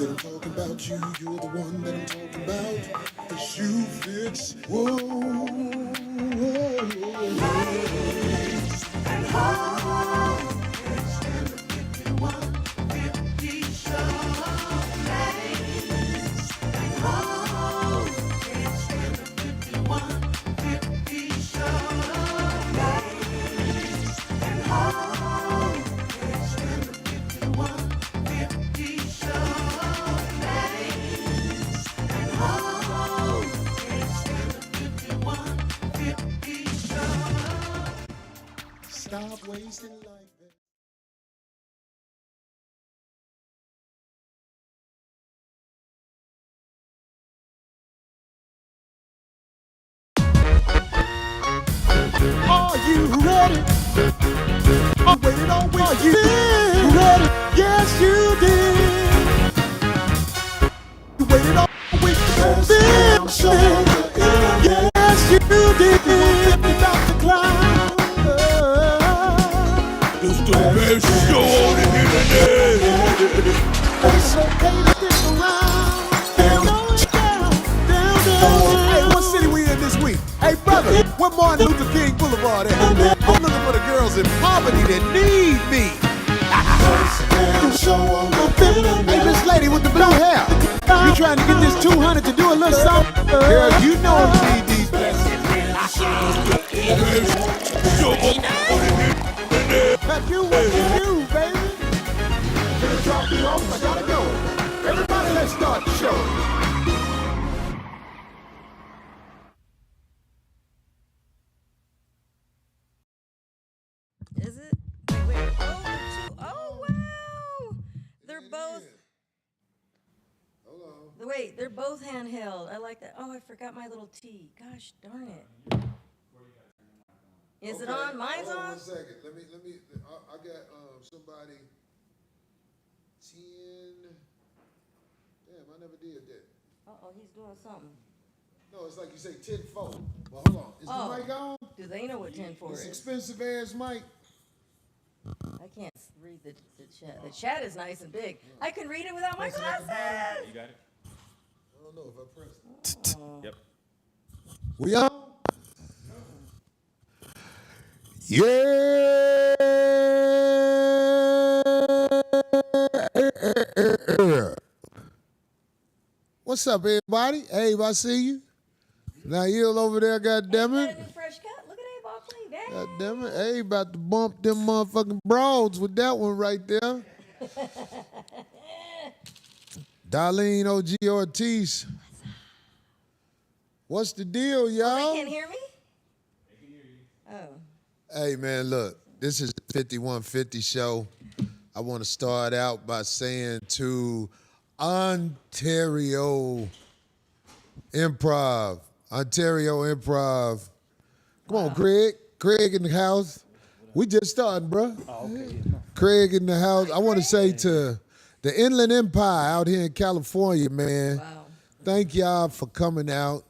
that I'm talking about you. You're the one that I'm talking about. The shoe fits. Whoa, whoa, and home. It's the 5150 show. Ladies and home. It's the 5150 show. Ladies and home. It's the 5150 show. Ladies and home. It's the 5150 show. Stop wasting life. Are you ready? I waited all week. Are you ready? Yes, you did. You waited all week for this. Yes, you did. Dr. Clown. It's the best show on the internet. It's okay to stick around. Down. Hey, what city we in this week? Hey, brother, where Martin Luther King Boulevard at? I'm looking for the girls in poverty that need me. Hey, this lady with the blue hair, you trying to get this 200 to do a little something? Girl, you know you need these blessings. That's you, what you do, baby. Gonna drop you off, I gotta go. Everybody, let's start the show. Is it? Wait. Oh, they're two. Oh, wow. They're both. Hold on. Wait, they're both handheld. I like that. Oh, I forgot my little T. Gosh darn it. Is it on? Mine's Hold on? 1 second. Let me. I got somebody. 10. Damn, I never did that. Uh-oh, he's doing something. No, it's like you say 10-4. But hold on. Is the mic on? Do they know what 10-4 It's is? expensive ass mic. I can't read the chat. The chat is nice and big. I can read it without my glasses. You got it? I don't know if I press it. Yep. We on? Yeah. What's up, everybody? Hey, I see you. Now you over there, goddamn it. Fresh cut. Look at that ball play. Dang. Goddamn it. Hey, about to bump them motherfucking broads with that one right there. Darlene, OG, Ortiz. What's the deal, y'all? They can't hear me? They can hear you. Oh. Hey, man, look. This is the 5150 show. I want to start out by saying to Ontario Improv. Come on, Kraig. Kraig in the house. We just starting, bro. Oh, okay. Kraig in the house. I want to say to the Inland Empire out here in California, man. Wow. Thank y'all for coming out.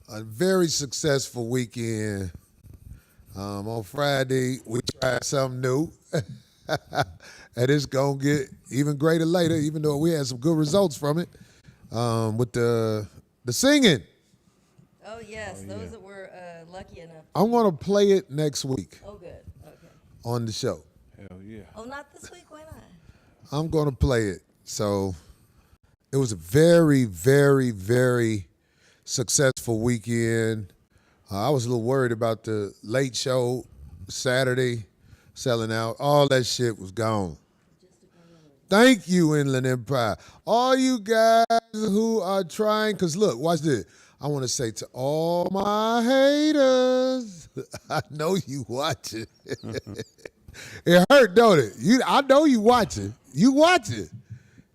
A very successful weekend. On Friday, we tried something new. And it's going to get even greater later, even though we had some good results from it. With the singing. Oh, yes. Those that were lucky enough. I'm going to play it next week Oh, good. Okay. on the show. Hell yeah. Oh, not this week? Why not? I'm going to play it. So it was a very, very, very successful weekend. I was a little worried about the late show Saturday selling out. All that shit was gone. Thank you, Inland Empire. All you guys who are trying, because look, watch this. I want to say to all my haters, I know you watching. It hurt, don't it? I know you watching. You watching.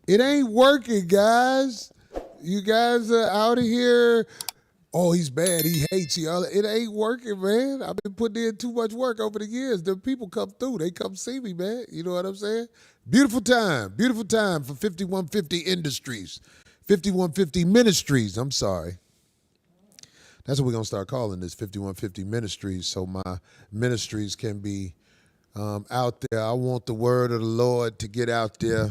It ain't working, guys. You guys are out of here. Oh, he's bad. He hates you. It ain't working, man. I've been putting in too much work over the years. The people come through. They come see me, man. You know what I'm saying? Beautiful time for 5150 Industries. 5150 Ministries, I'm sorry. That's what we're going to start calling this, 5150 Ministries, so my ministries can be out there. I want the word of the Lord to get out there.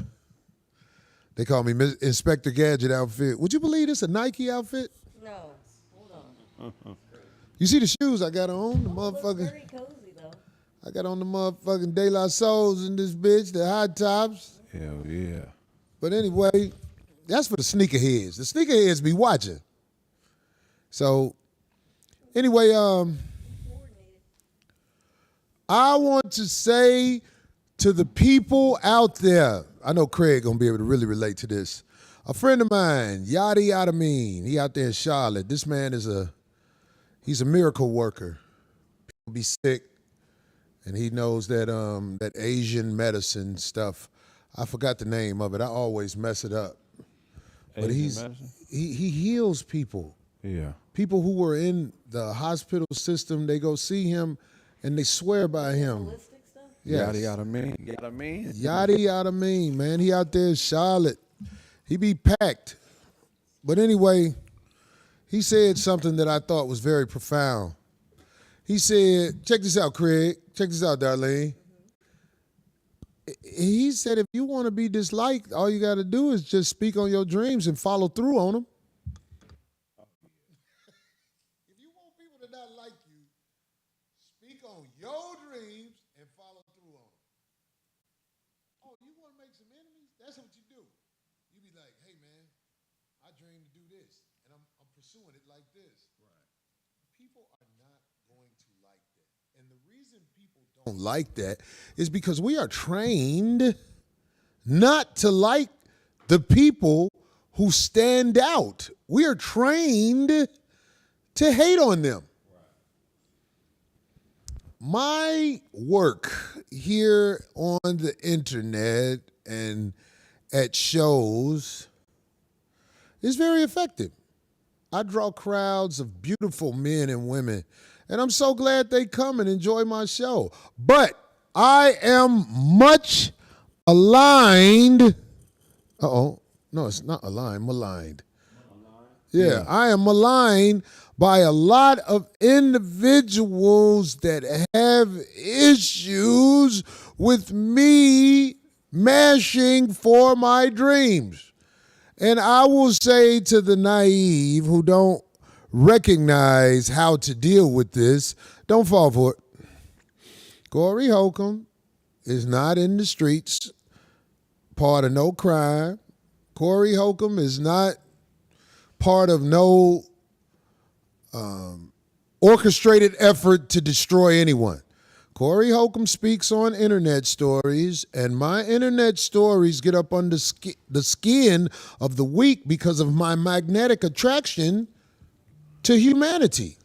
They call me Inspector Gadget outfit. Would you believe this a Nike outfit? No. Hold on. You see the shoes I got on? The Looks motherfucking. very cozy though. I got on the motherfucking De La Souls in this bitch, the high tops. Hell yeah. But anyway, that's for the sneakerheads. The sneakerheads be watching. So, anyway, I want to say to the people out there, I know Kraig gonna be able to really relate to this. A friend of mine, Yadi Adamine, he out there in Charlotte. This man he's a miracle worker. People be sick, and he knows that that Asian medicine stuff. I forgot the name of it. I always mess it up. But he heals people. Yeah. People who were in the hospital system, they go see him and they swear by him. Holistic stuff? Yes. Yada mean. Yada mean, man. He out there in Charlotte. He be packed. But anyway, he said something that I thought was very profound. He said, check this out, Kraig. Check this out, Darlene. He said, if you want to be disliked, all you got to do is just speak on your dreams and follow through on them. If you want people to not like you, speak on your dreams and follow through on them. Oh, you want to make some enemies? That's what you do. You be like, hey, man, I dream to do this, and I'm pursuing it like this. Right. People are not going to like that. And the reason people don't like that is because we are trained not to like the people who stand out. We are trained to hate on them. My work here on the internet and at shows is very effective. I draw crowds of beautiful men and women, and I'm so glad they come and enjoy my show. But I am much aligned. No, it's not aligned, maligned. Yeah, I am maligned by a lot of individuals that have issues with me mashing for my dreams. And I will say to the naive who don't recognize how to deal with this, don't fall for it. Corey Holcomb is not in the streets, part of no crime. Corey Holcomb is not part of no orchestrated effort to destroy anyone. Corey Holcomb speaks on internet stories, and my internet stories get up under the skin of the weak because of my magnetic attraction to humanity.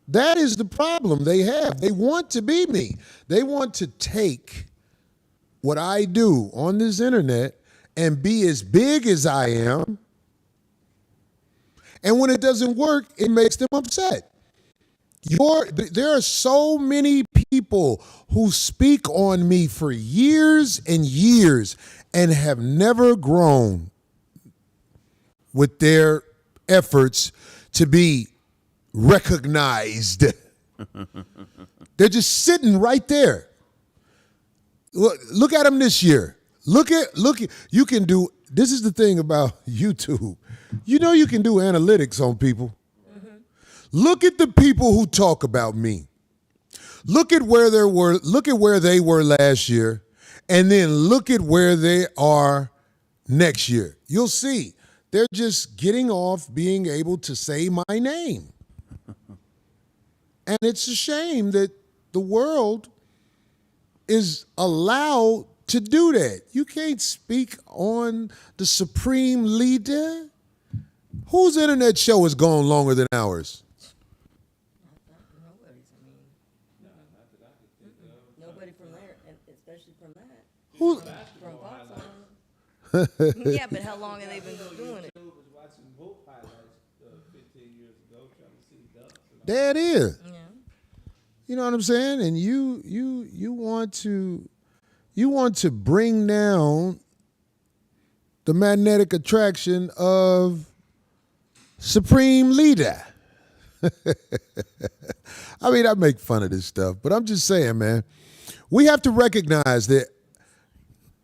That is the problem they have. They want to be me. They want to take what I do on this internet and be as big as I am. And when it doesn't work, it makes them upset. There are so many people who speak on me for years and years and have never grown with their efforts to be recognized. They're just sitting right there. Look at them this year. Look at, you can do, this is the thing about YouTube. You know you can do analytics on people. Look at the people who talk about me. Look at where they were last year, and then look at where they are next year. You'll see. They're just getting off being able to say my name. And it's a shame that the world is allowed to do that. You can't speak on the supreme leader. Whose internet show has gone longer than ours? Nobody from there, and especially from that. Who? From Fox. Yeah, but how long have they been doing it? There it is. Yeah. You know what I'm saying? And you want to bring down the magnetic attraction of supreme leader. I mean, I make fun of this stuff, but I'm just saying, man, we have to recognize that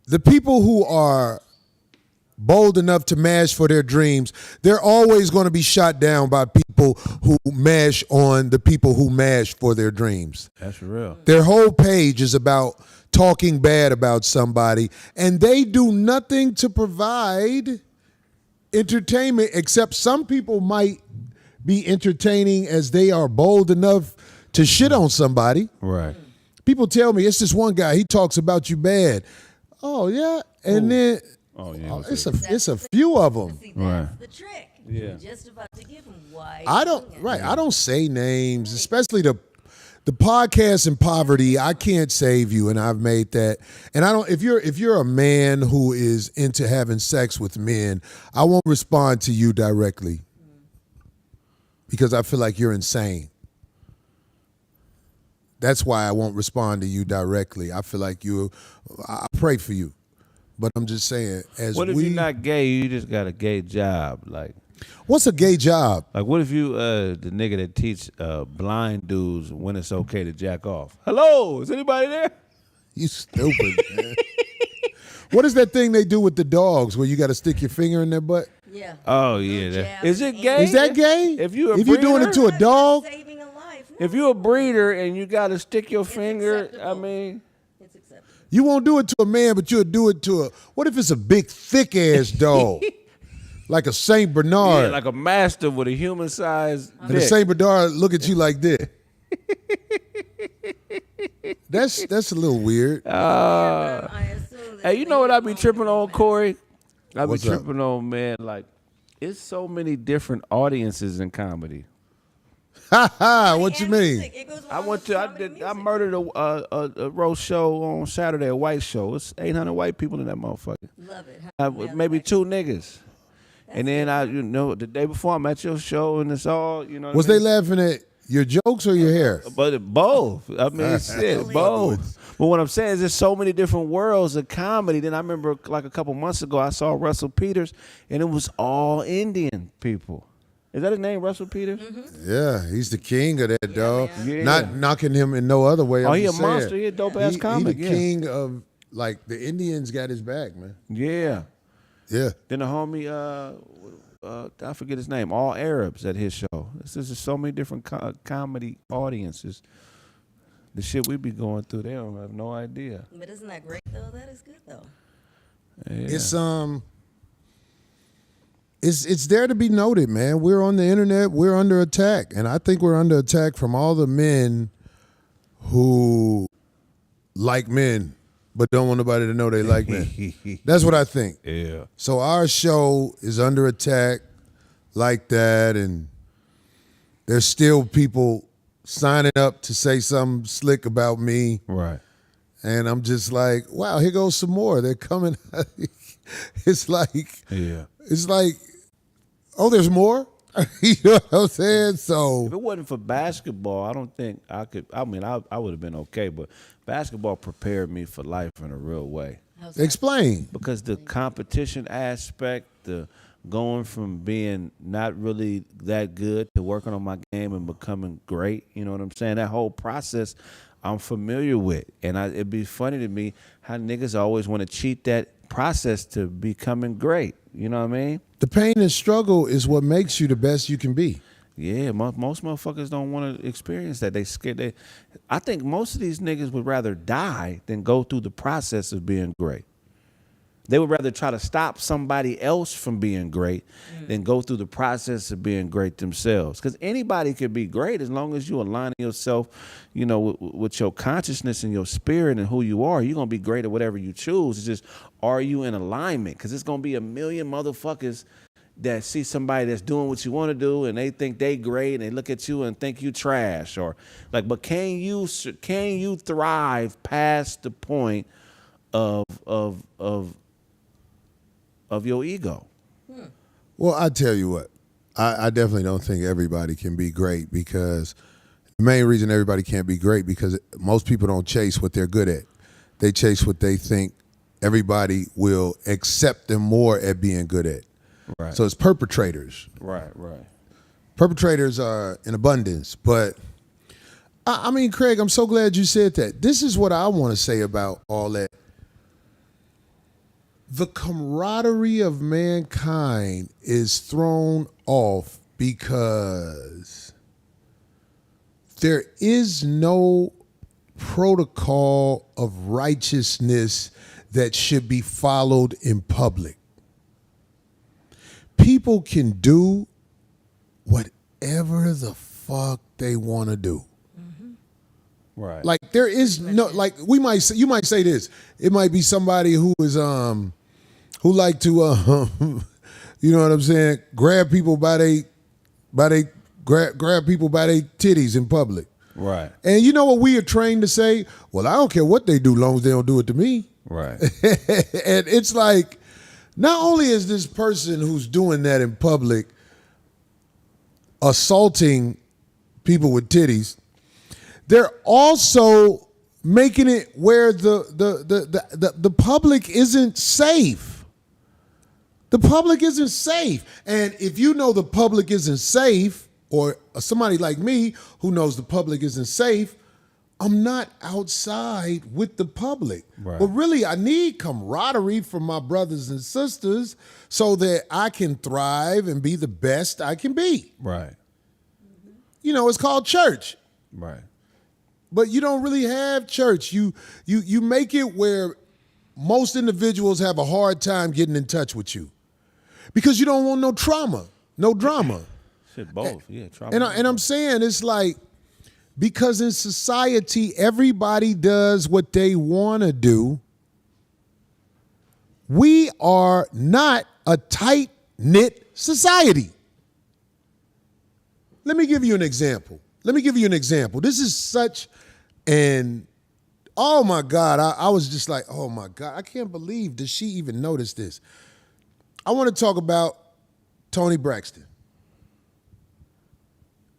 the people who are bold enough to mash for their dreams, they're always going to be shot down by people who mash on the people who mash for their dreams. That's real. Their whole page is about talking bad about somebody, and they do nothing to provide entertainment, except some people might be entertaining as they are bold enough to shit on somebody. Right. People tell me, it's this one guy, he talks about you bad. Oh, yeah? And then it's a few of them. See, that's Right. the trick. Yeah. You're just about to give him why. I don't say names, especially the podcast in poverty. I can't save you, and I've made that. And I don't. If you're a man who is into having sex with men, I won't respond to you directly because I feel like you're insane. That's why I won't respond to you directly. I feel like I pray for you, but I'm just saying. What if you're not gay? You just got a gay job, like. What's a gay job? Like, what if you the nigga that teach blind dudes when it's okay to jack off? Hello, is anybody there? You stupid, man. What is that thing they do with the dogs where you got to stick your finger in their butt? Yeah. Oh yeah. Is it gay? Is that gay? If you're doing it to a dog, Saving a life. No. if you're a breeder and you got to stick your finger, acceptable. I mean, It's acceptable. you won't do it to a man, but you'll do it to what if it's a big, thick ass dog, like a Saint Bernard? yeah, like a master with a human sized And the dick. Saint Bernard look at you like this. That's a little weird. I assume that Hey, you know what I be they tripping on, Corey? I be What's up? tripping on, man. Like, it's so many different audiences in comedy. Ha ha! What you And mean? music. It goes I along went with to, I comedy did, I music. murdered a roast show on Saturday, a white show. It's 800 white people in that motherfucker. Love it. Huh? Yeah, Maybe like- 2 niggas. And then the day before I'm at your show and it's all, you know. what Was I they mean? laughing at your jokes or your hair? But both. I mean, shit, both. But what I'm saying is there's so many different worlds of comedy. Then I remember like a couple months ago, I saw Russell Peters, and it was all Indian people. Is that his name, Russell Peters? Yeah, he's the king of that dog. man. Yeah. Not knocking him in no other way. Oh, I'm he a just saying. monster. He a dope-ass He comic, the yeah. king of, like, the Indians got his back, man. Yeah. Yeah. Then the homie, I forget his name, all Arabs at his show. This is so many different comedy audiences. The shit we be going through, they don't have no idea. But isn't that great though? That is good though. Yeah. It's there to be noted, man. We're on the internet. We're under attack, and I think we're under attack from all the men who like men but don't want nobody to know they like men. That's what I think. Yeah. So our show is under attack like that, and there's still people signing up to say something slick about me, Right. and I'm just like, wow, here goes some more. They're coming. It's like, Yeah. oh, there's more? You know what I'm saying? So If it wasn't for basketball, I don't think I could. I mean, I would have been okay, but basketball prepared me for life in a real way. How's that? explain. Because the competition aspect, the going from being not really that good to working on my game and becoming great, you know what I'm saying? That whole process I'm familiar with. And it'd be funny to me how niggas always want to cheat that process to becoming great. You know what I mean? The pain and struggle is what makes you the best you can be. Yeah, most motherfuckers don't want to experience that. They scared. I think most of these niggas would rather die than go through the process of being great. They would rather try to stop somebody else from being great than go through the process of being great themselves. Because anybody can be great as long as you align yourself, you know, with your consciousness and your spirit and who you are. You're going to be great at whatever you choose. It's just, are you in alignment? Because it's going to be a million motherfuckers that see somebody that's doing what you want to do and they think they great and they look at you and think you trash or like, but can you thrive past the point of your ego? Well, I tell you what, I definitely don't think everybody can be great, because the main reason everybody can't be great because most people don't chase what they're good at. They chase what they think everybody will accept them more at being good at. Right. So it's perpetrators. Right. Perpetrators are in abundance. But, I mean, Kraig, I'm so glad you said that. This is what I want to say about all that. the camaraderie of mankind is thrown off because there is no protocol of righteousness that should be followed in public. People can do whatever the fuck they want to do. Right. Like there is no, like you might say this. It might be somebody who is who like to you know what I'm saying, grab people by they grab people by their titties in public. Right. And you know what we are trained to say? Well, I don't care what they do, long as they don't do it to me. Right. And it's like, not only is this person who's doing that in public assaulting people with titties, they're also making it where the public isn't safe. The public isn't safe. And if you know the public isn't safe, or somebody like me who knows the public isn't safe, I'm not outside with the public. Right. But really, I need camaraderie from my brothers and sisters so that I can thrive and be the best I can be. Right. You know, it's called church. Right. But you don't really have church. You make it where most individuals have a hard time getting in touch with you because you don't want no trauma, no drama. Shit, both. Yeah. And I'm saying it's like, because in society, everybody does what they want to do. We are not a tight-knit society. Let me give you an example. This is such an, oh my God, I was just like, oh my God, I can't believe, does she even notice this? I want to talk about Toni Braxton.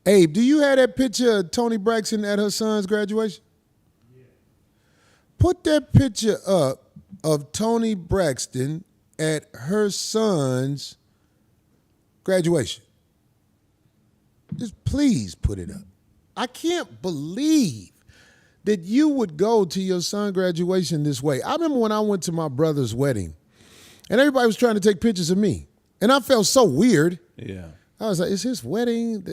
Abe, do you have that picture of Toni Braxton at her son's graduation? Yeah. Put that picture up of Toni Braxton at her son's graduation. Just please put it up. I can't believe that you would go to your son's graduation this way. I remember when I went to my brother's wedding and everybody was trying to take pictures of me. And I felt so weird. Yeah. I was like, it's his wedding.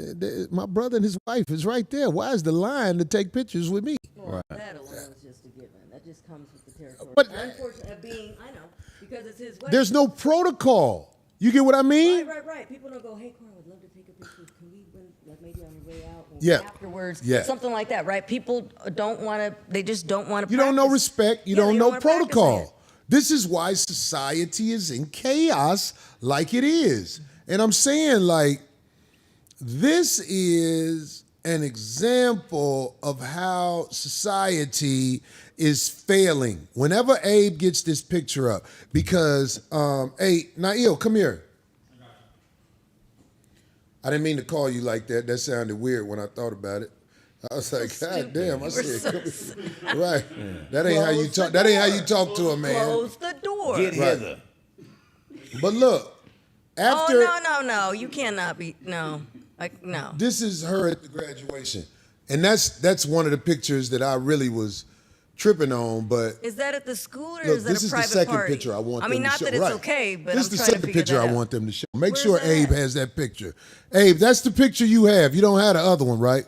My brother and his wife is right there. Why is the line to take pictures with me? Well, that alone is just a given. That just comes with the territory. But Unfortunately, I know, because it's his wedding. there's no protocol. You get what I mean? Right. People don't go, hey, Corn, I'd love to take a picture. Can we, like maybe on your way out or Yeah. afterwards? Yeah. Something like that, right? People don't want to, they just don't want to You don't know respect. You don't they know wanna practice protocol. This is why society is in chaos like it is. And I'm saying, like, this is an example of how society is failing. Whenever Abe gets this picture up, because, hey, Nail, come here. I didn't mean to call you like that. That sounded weird when I thought about it. I was like, God damn, I said, right. That ain't how you talk. That ain't how you talk to a man. Close the door. Get hither. But look, after No. You cannot be, no. Like, no. this is her at the graduation. And that's one of the pictures that I really was tripping on, but Is that at the school or look, is that this a is the private second party? picture I want I them mean, to not show. that it's Right. okay, but this I'm is the trying to second figure picture that I out. want them to show. Make Where's sure that Abe at? has that picture. Abe, that's the picture you have. You don't have the other one, right?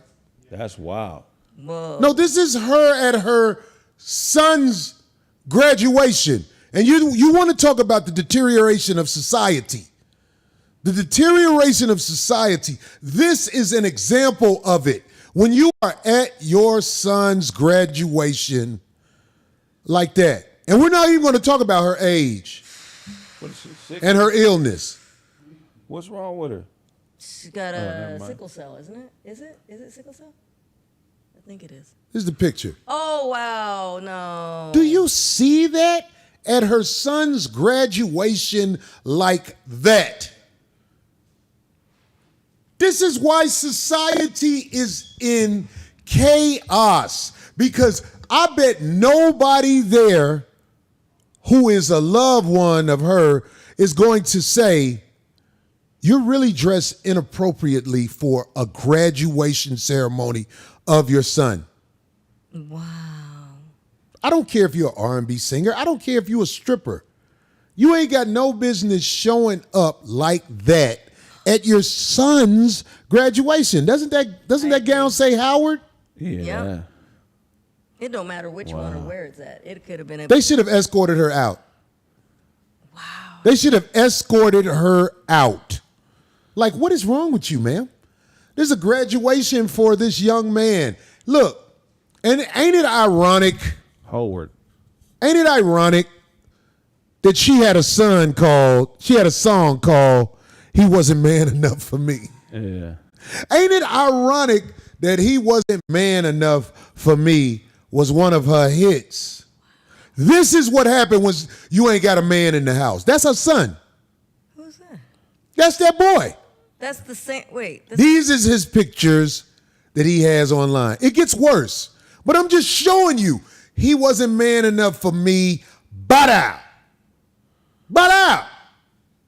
That's wild. Whoa. No, this is her at her son's graduation. And you want to talk about the deterioration of society. The deterioration of society. This is an example of it. When you are at your son's graduation like that, and we're not even going to talk about her age What is she, sick? and her illness. What's wrong with her? She's got never a mind. sickle cell, isn't it? Is it sickle cell? I think it is. This is the picture. Oh, wow, no. Do you see that at her son's graduation like that? This is why society is in chaos, because I bet nobody there who is a loved one of her is going to say, you're really dressed inappropriately for a graduation ceremony of your son. Wow. I don't care if you're an R&B singer. I don't care if you're a stripper. You ain't got no business showing up like that at your son's graduation. Doesn't that gown say Howard? Yeah. Yep. It don't matter which one or where it's at. It could have been. They should have escorted her out. Wow. They should have escorted her out. Like, what is wrong with you, ma'am? There's a graduation for this young man. Look, and ain't it ironic? Howard. Ain't it ironic that she had a song called He Wasn't Man Enough for Me? Yeah. Ain't it ironic that He Wasn't Man Enough for Me was one of her hits? This is what happened when you ain't got a man in the house. That's her son. Who's that? That's that boy. That's the same. Wait. These is his pictures that he has online. It gets worse. But I'm just showing you, he wasn't man enough for me. Bada. Bada.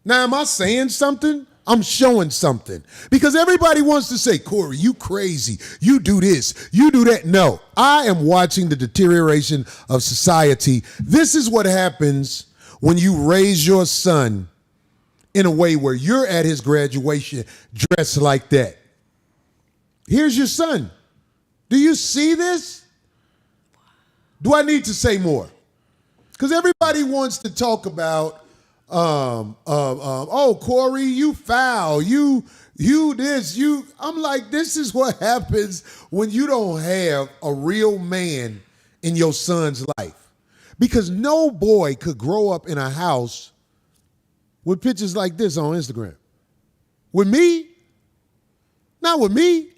Now, am I saying something? I'm showing something. Because everybody wants to say, Corey, you crazy. You do this. You do that. No, I am watching the deterioration of society. This is what happens when you raise your son in a way where you're at his graduation dressed like that. Here's your son. Do you see this? Do I need to say more? Because everybody wants to talk about, oh, Corey, you foul, you this, you. I'm like, this is what happens when you don't have a real man in your son's life. Because no boy could grow up in a house with pictures like this on Instagram. With me? Not with me.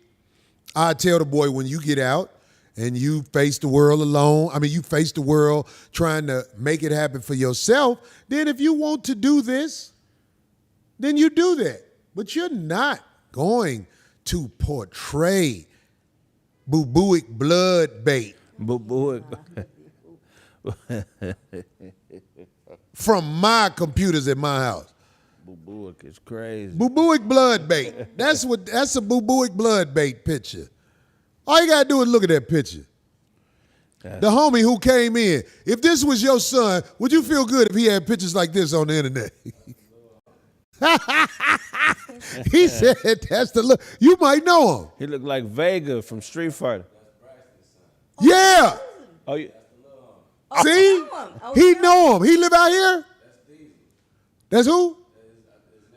I tell the boy, when you get out and you face the world alone, you face the world trying to make it happen for yourself, then if you want to do this, then you do that. But you're not going to portray boo-booic blood bait. Boo-booic. From my computers at my house. Boo-booic is crazy. Boo-booic blood bait. That's a boo-booic blood bait picture. All you gotta do is look at that picture. The homie who came in. If this was your son, would you feel good if he had pictures like this on the internet? He said that's the look. You might know him. He looked like Vega from Street Fighter. Yeah. Oh, yeah. See? He know him. He live out here? That's who?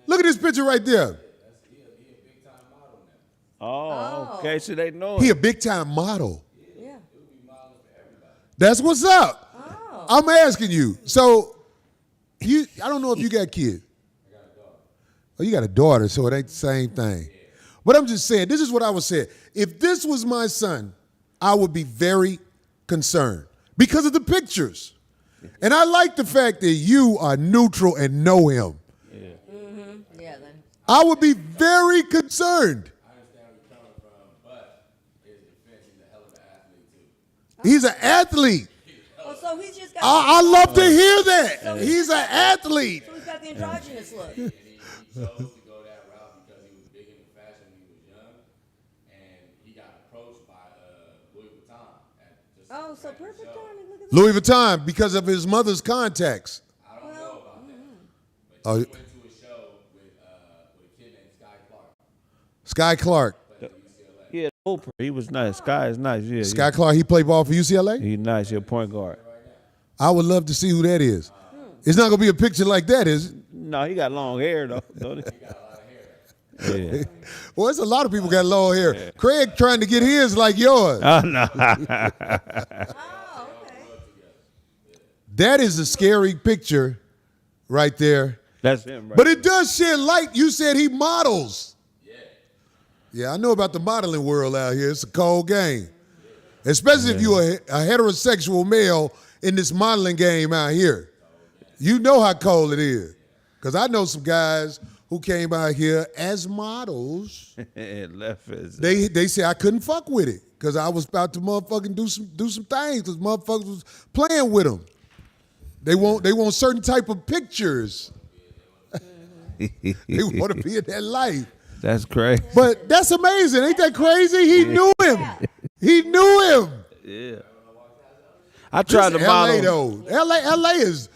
Look at this picture right there. Oh, okay. So they know him. He a big time model. Yeah. That's what's up. Oh. I'm asking you. So I don't know if you got kids. I got a daughter. Oh, you got a daughter, so it ain't the same thing. But I'm just saying, this is what I would say. If this was my son, I would be very concerned because of the pictures. And I like the fact that you are neutral and know him. Yeah. Mm-hmm. Yeah. Then. I would be very concerned. I understand where you're coming from, but his defense, he's a hell of an athlete too. He's an athlete. Oh, so he's just got. I love to hear that. He's an athlete. So he's got the androgynous look. And he chose to go that route because he was big into fashion when he was young, and he got approached by Louis Vuitton. Oh, so perfect timing. Look at that. Louis Vuitton, because of his mother's contacts. I don't know about that, but Oh, he went to a show with a kid named Sky Clark. Sky Clark. Yeah, Oprah. He was nice. Sky is nice. Yeah. Sky Clark, he played ball for UCLA? He's nice. He's a point guard. I would love to see who that is. It's not going to be a picture like that, is it? No, he got long hair though. Don't he? He got a lot of hair. Yeah. Well, it's a lot of people got long hair. Yeah. Kraig trying to get his like yours. Oh no. Oh, okay. That is a scary picture right there. That's him, right? But it does shed light. You said he models. Yeah, I know about the modeling world out here. It's a cold game. Especially if you're a heterosexual male in this modeling game out here. You know how cold it is. Because I know some guys who came out here as models. They say I couldn't fuck with it because I was about to motherfucking do some things because motherfuckers was playing with them. They want certain type of pictures. They want to be in that life. That's crazy. But that's amazing. Ain't that crazy? He knew him. He knew him. Yeah. I tried to LA model. though. LA is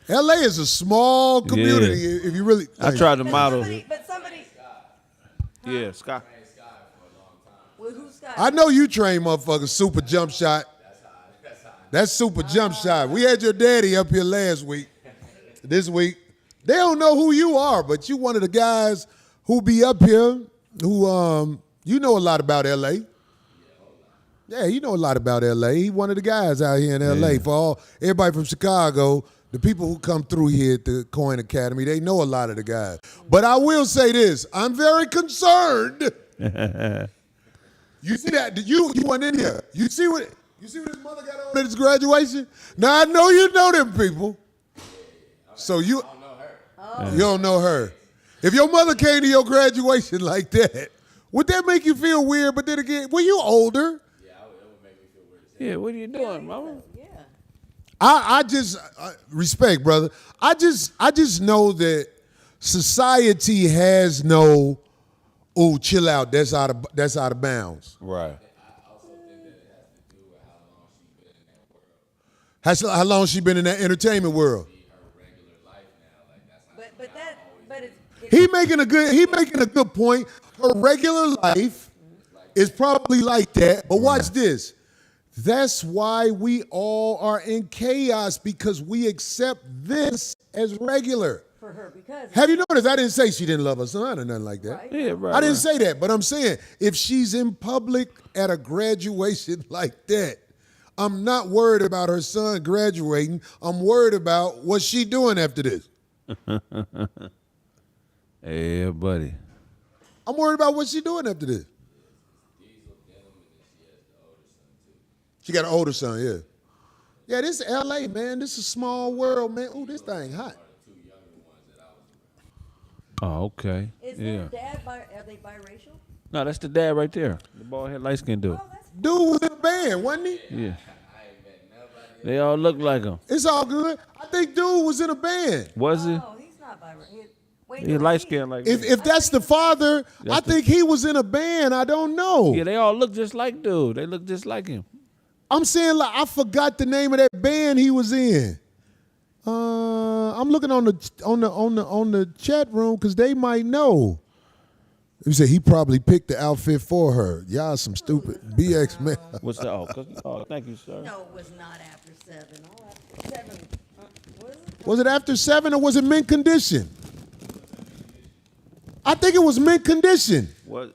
LA is a small community. If you really, I tried to model. But somebody. Yeah, Scott. Well, who's Scott? I know you train motherfuckers super jump shot. That's super jump shot. We had your daddy up here last week. This week, they don't know who you are, but you one of the guys who be up here who you know a lot about LA. Yeah, you know a lot about LA. He one of the guys out here in LA. For all everybody from Chicago, the people who come through here at the Coin Academy, they know a lot of the guys. But I will say this, I'm very concerned. You see that? You went in here. You see what his mother got on at his graduation? Now I know you know them people. So you don't know her. Oh. You don't know her. If your mother came to your graduation like that, would that make you feel weird? But then again, were you older? Yeah, it would make me feel weird. Yeah, what are you doing, mama? Yeah. I just respect, brother. I just know that society has no, oh, chill out. That's out of bounds. Right. I also think that it has to do with how long she's been in that world. How long she been in that entertainment world? Her regular life now, like that's how. He making a good point. Her regular life is probably like that. But watch this. That's why we all are in chaos, because we accept this as regular. For her, because have you noticed? I didn't say she didn't love her son or nothing like that. Right. Yeah, right. I didn't say that, but I'm saying if she's in public at a graduation like that, I'm not worried about her son graduating. I'm worried about what she doing after this. Yeah, buddy. I'm worried about what she doing after this. She got an older son, yeah. Yeah, this is LA, man. This is a small world, man. Ooh, this thing hot. Oh, okay. is Yeah. their dad are they biracial? No, that's the dad right there. The bald head light skinned dude. Oh, that's Dude was in a band, wasn't he? Yeah. They all look like him. It's all good. I think dude was in a band. Was he? Oh, he's not biracial. Wait, He no, light skinned like If me. if that's the father, I That's the- think he was in a band. I don't know. Yeah, they all look just like dude. They look just like him. I'm saying, like, I forgot the name of that band he was in. I'm looking on the chat room because they might know. You said he probably picked the outfit for her. Y'all some stupid BX man. What's that? Oh, thank you, sir. no, it was not after 7. Oh, after 7. Was it? Was it after 7 or was it mint condition? I think it was mint condition. What?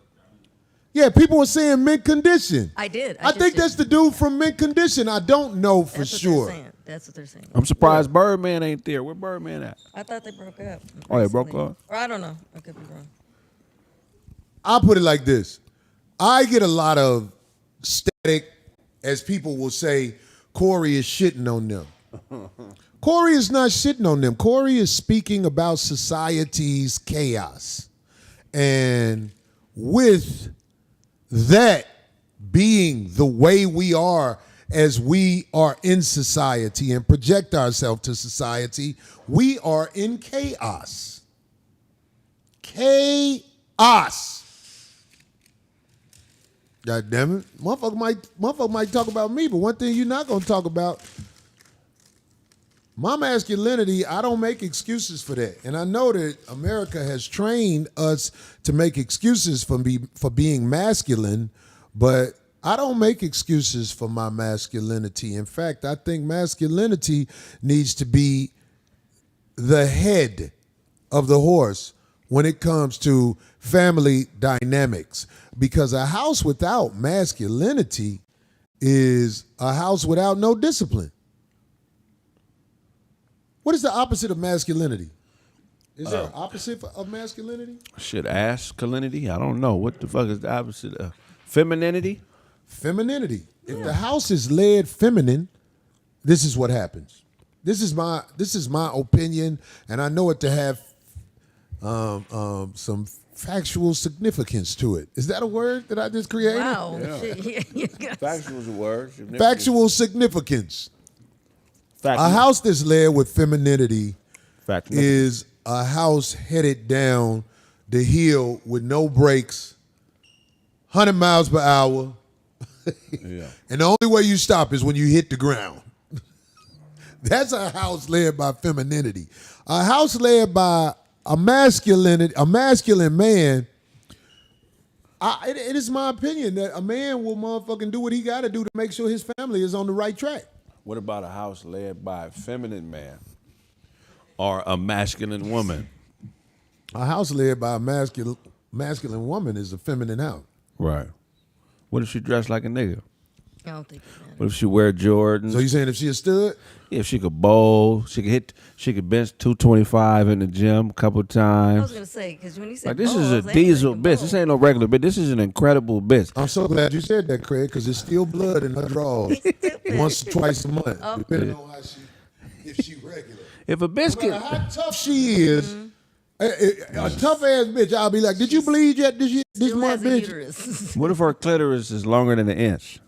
Yeah, people were saying mint condition. I did. I think that's the dude from mint condition. I don't know for sure. That's what they're saying. I'm surprised Birdman ain't there. Where Birdman at? I thought they broke up. Oh, they broke recently. up? Or I don't know. I could be wrong. I'll put it like this. I get a lot of static, as people will say, Corey is shitting on them. Corey is not shitting on them. Corey is speaking about society's chaos. And with that being the way we are as we are in society and project ourselves to society, we are in chaos. Chaos. God damn it. Motherfucker might talk about me, but one thing you're not going to talk about, my masculinity, I don't make excuses for that. And I know that America has trained us to make excuses for being masculine, but I don't make excuses for my masculinity. In fact, I think masculinity needs to be the head of the horse when it comes to family dynamics. Because a house without masculinity is a house without no discipline. What is the opposite of masculinity? Is there an opposite of masculinity? Shit, masculinity? I don't know. What the fuck is the opposite of femininity? Femininity. If the house is led feminine, this is what happens. This is my opinion, and I know it to have some factual significance to it. Is that a word that I just created? Wow. Yeah. Factual is a word. Factual significance. Factual. A house that's led with femininity Factual. is a house headed down the hill with no brakes, 100 miles per hour. Yeah. And the only way you stop is when you hit the ground. That's a house led by femininity. A house led by a masculine man. It is my opinion that a man will motherfucking do what he got to do to make sure his family is on the right track. What about a house led by a feminine man or a masculine woman? A house led by a masculine woman is a feminine house. Right. What if she dressed like a nigga? I don't think it matters. What if she wear Jordans? So you saying if she a stud? Yeah, if she could bowl, she could bench 225 in the gym a couple I times. was gonna say because when you said Like this bowl, is I a was like, diesel "Hey, bitch. bowl." This ain't no regular bitch. This is an incredible bitch. I'm so glad you said that, Craig, because there's still blood in her drawers once or twice a month, depending on how if she regular. If a bitch No matter can, how tough she is, a tough ass bitch, I'll be like, did you bleed yet this Still month, has a bitch? uterus. what if her clitoris is longer than an inch?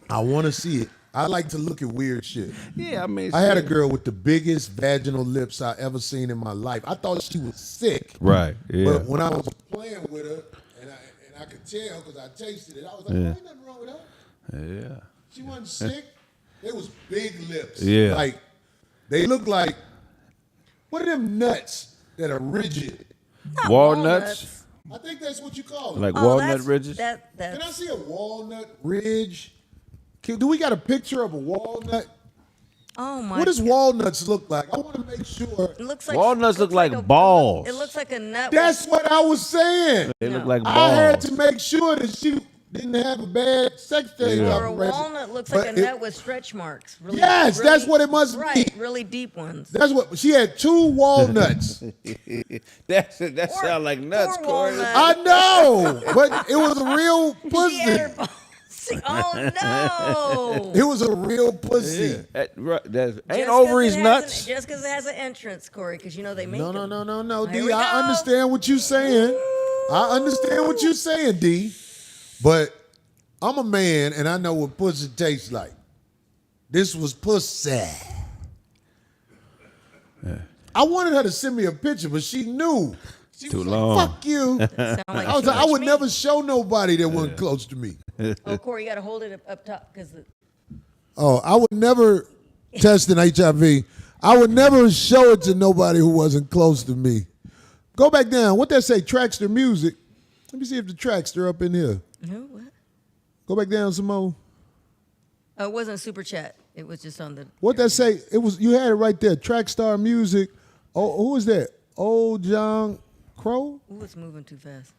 I want to see it. I like to look at weird shit. Yeah, I mean, I had a girl with the biggest vaginal lips I ever seen in my life. I thought she was sick. Right. Yeah. But when I was playing with her, and I could tell because I tasted it, I was like, oh, ain't nothing wrong with her. Yeah. She wasn't sick. They was big lips. Yeah. Like, they look like, what are them nuts that are rigid? Not Walnuts? I think that's what you call them. Like Oh, walnut that's- ridges? Can I That's see a walnut ridge? Do we got a picture of a walnut? oh my. What does walnuts look like? I want to make sure. It looks like Walnuts look like a- balls. It looks like a nut. That's what I was saying. They look No. like I had balls. to make sure that she didn't have a bad sex change Yeah. or a operation. walnut looks But like a nut with stretch marks. Really, Yes, really, that's what it must be. Right, really deep ones. That's what she had. 2 walnuts. That sound like nuts, Poor Corey. walnut. I know, but it was a real She had her pussy. balls. Oh no! It was a real pussy. Ain't ovaries nuts. Just because it has an entrance, Corey, because you know they make No, them. no, Here D. we I go. understand what you're saying. I understand what you're saying, D. But I'm a man and I know what pussy tastes like. This was pussy. I wanted her to send me a picture, but she knew. She Too was long. Like, fuck you. Sound like I was too like, I much would meat. never show nobody that wasn't close to me. Oh, Corey, you got to hold it up top because Oh, I would never test an HIV. I would never show it to nobody who wasn't close to me. Go back down. What that say? Trackster music. Let me see if the Trackster up in here. what? Go back down some more. Oh, it wasn't super chat. It was just on the. What that say? It was you had it right there. Trackstar music. Oh, who is that? Old John Crow? Ooh, it's moving too fast.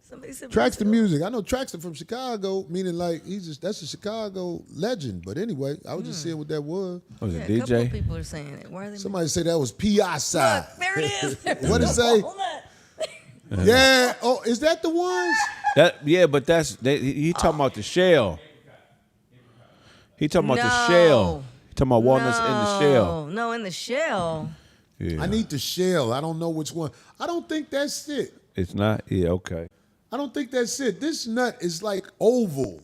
Somebody said Trackster Brazil. music. I know Trackster from Chicago, meaning like that's a Chicago legend. But anyway, I was just seeing what that was. Was Yeah, it a couple of DJ? people are saying it. Why are they? Somebody say that was P.I.S.I. Look, there it is. What it say? Walnut. Yeah. Oh, is that the ones? But he talking about the shell. He talking about the No. shell. He talking about walnuts in the shell. No, in the shell. Yeah. I need the shell. I don't know which one. I don't think that's it. It's not. Yeah. Okay. I don't think that's it. This nut is like oval.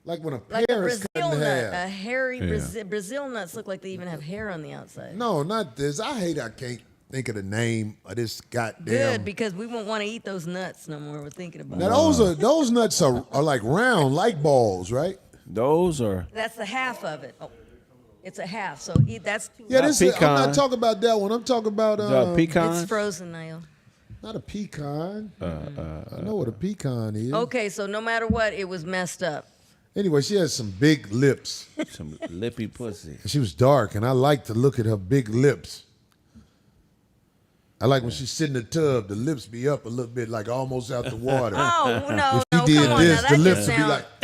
Like when a Like pear a is Brazil cut in nut. A half. hairy Yeah. Brazil nuts look like they even have hair on the outside. No, not this. I can't think of the name of this goddamn. Good, because we won't want to eat those nuts no more. We're thinking about Now it. those nuts are like round, like balls, right? Those are. That's the half of it. Oh, it's a half. So that's too. Yeah, Not this is, I'm not pecan. talking about that one. I'm talking about Pecans. It's frozen, Niall. not a pecan. I know what a pecan is. Okay, so no matter what, it was messed up. Anyway, she has some big lips. Some lippy pussy. She was dark, and I like to look at her big lips. I like when she sit in the tub, the lips be up a little bit, like almost out the water. Oh no, If she no, did come on this, now. the That lips just would be sounds. like,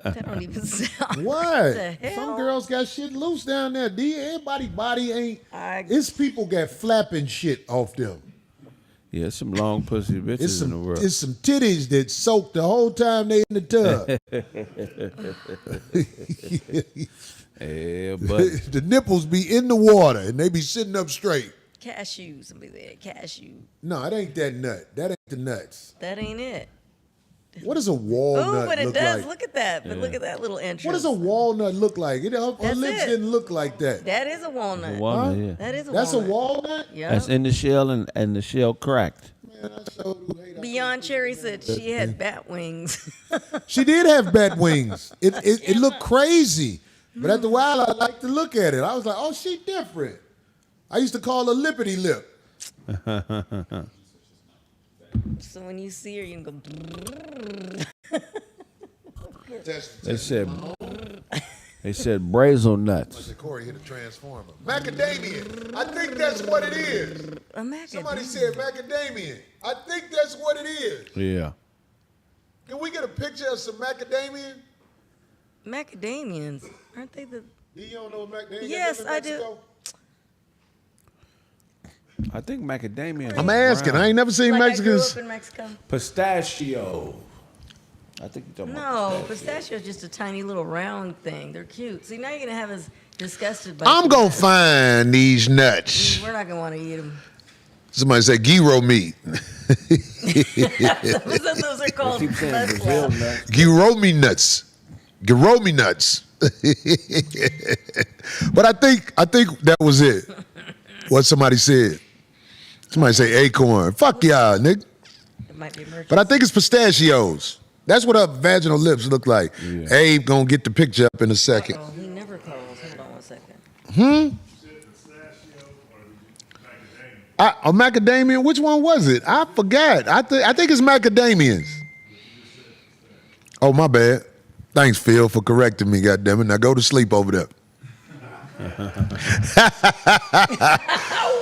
That don't even sound. what? the hell? Some girls got shit loose down there. Everybody body ain't. I- It's people got flapping shit off them. Yeah, some long pussy bitches in the world. It's some titties that soak the whole time they in the tub. Yeah, but The nipples be in the water and they be sitting up straight. Cashew. Somebody said cashew. No, it ain't that nut. That ain't the nuts. That ain't it. What does a walnut Oh, but it look does. like? Look at that. But look at that little entrance. What does a walnut look like? Her That's lips it. didn't look like that. That is a walnut. walnut, yeah. That is a That's walnut. a walnut? Yeah. That's in the shell and the shell cracked. Man, Beyond Cherry said she had bat wings. She did have bat wings. It looked crazy. But after a while, I liked to look at it. I was like, oh, she different. I used to call her Lippity Lip. So when you see her, you can go. They said brazel nuts. Corey hit a transformer. Macadamia. I think that's what it is. A macadamia. Somebody said macadamia. I think that's what it is. Yeah. Can we get a picture of some macadamia? Macadamians, aren't they the? You don't know what macadamia is? Yes, I do. I think macadamia. I'm asking. I ain't never seen Like Mexicans. I grew up in Mexico. Pistachio. I think you're talking about No, pistachio is just a tiny little round thing. They're cute. See, now you're gonna have us disgusted by. I'm gonna find these nuts. We're not gonna want to eat them. Somebody say gyro meat. Those are called Keep saying nuts. Brazil nuts. Gyro me nuts. Gyro me nuts. But I think that was it. What somebody said. Somebody say acorn. Fuck y'all, nigga. It might be merchant. But I think it's pistachios. That's what her vaginal lips look like. Yeah. Abe gonna get the picture up in a second. Oh, he never calls. Hold on 1 second. A macadamia? Which one was it? I forgot. I think it's macadamians. Oh, my bad. Thanks, Phil, for correcting me, goddammit. Now go to sleep over there.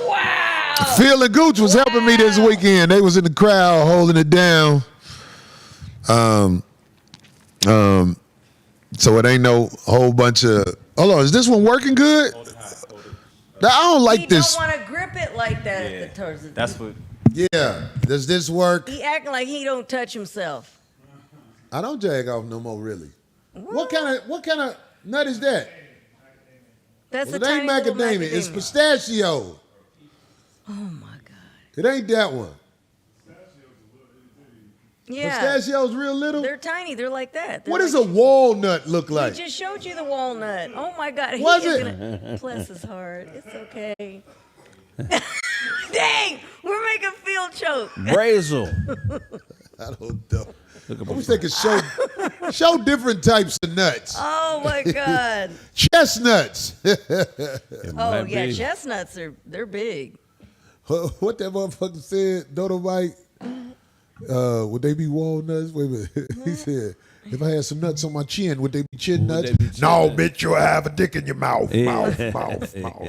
Wow! Phil and Gooch was helping me this weekend. They was in the crowd holding it down. So it ain't no whole bunch of. Hold on, is this one working good? I don't like this. He don't want to grip it like that. Yeah, towards the that's what. Yeah, does this work? He acting like he don't touch himself. I don't jag off no more, really. What kind of nut is that? That's Well, a it ain't tiny little macadamia. It's pistachio. Oh my God. It ain't that one. Yeah. Pistachio's real little. They're tiny. They're like that. They're What does like, a walnut look He like? just showed you the walnut. Oh my God. He Was is it? Gonna, bless his heart. It's okay. Dang, we're making Phil choke. Brazel. I don't know. I wish they could show different types of nuts. Oh my God. Chestnuts. Oh yeah, chestnuts they're big. What that motherfucker said, Dodo Mike? Would they be walnuts? Wait a minute. He said, if I had some nuts on my chin, would they be chin nuts? No, bitch, you'll have a dick in your mouth. Mouth. Yeah,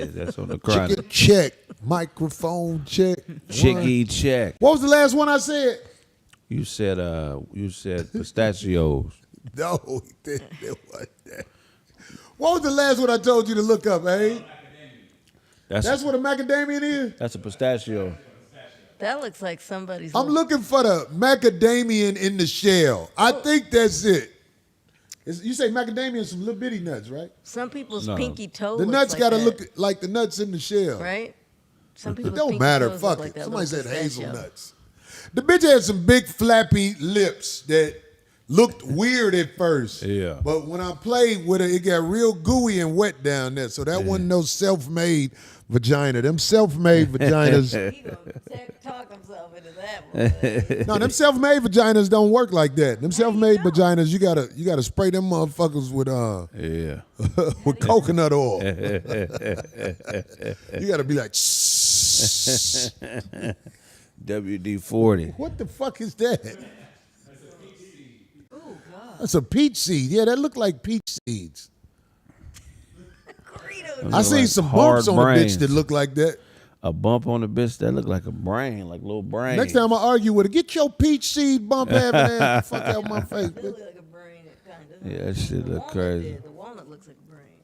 that's on the cry. Chicken check. Microphone check. Chiggy check. What was the last one I said? You said pistachios. No, it wasn't that. What was the last one I told you to look up, eh? That's what a macadamia is? That's a pistachio. That looks like somebody's. I'm looking for the macadamian in the shell. I think that's it. You say macadamia and some little bitty nuts, right? Some people's pinky toe. The looks nuts like gotta that, look like the nuts in the shell. right. Some It people's don't pinky matter. toes Fuck look it. like that Somebody little said pistachio. hazelnuts. The bitch had some big flappy lips that looked weird at first. Yeah. But when I played with it, it got real gooey and wet down there. So that wasn't no self-made vagina. Them self-made vaginas. He gonna talk himself into that one. No, them self-made vaginas don't work like that. Them self-made vaginas, you gotta spray them motherfuckers with with coconut oil. You gotta be like WD-40. What the fuck is that? That's a peach seed. Yeah, that look like peach seeds. I seen like some hard bumps on a bitch brains. that look like that. A bump on the bitch that look like a brain, like a little brain. Next time I argue with her, get your peach seed bump having ass the fuck out my face. It look like a brain, kind of. Yeah, that shit look crazy. The walnut looks like a brain.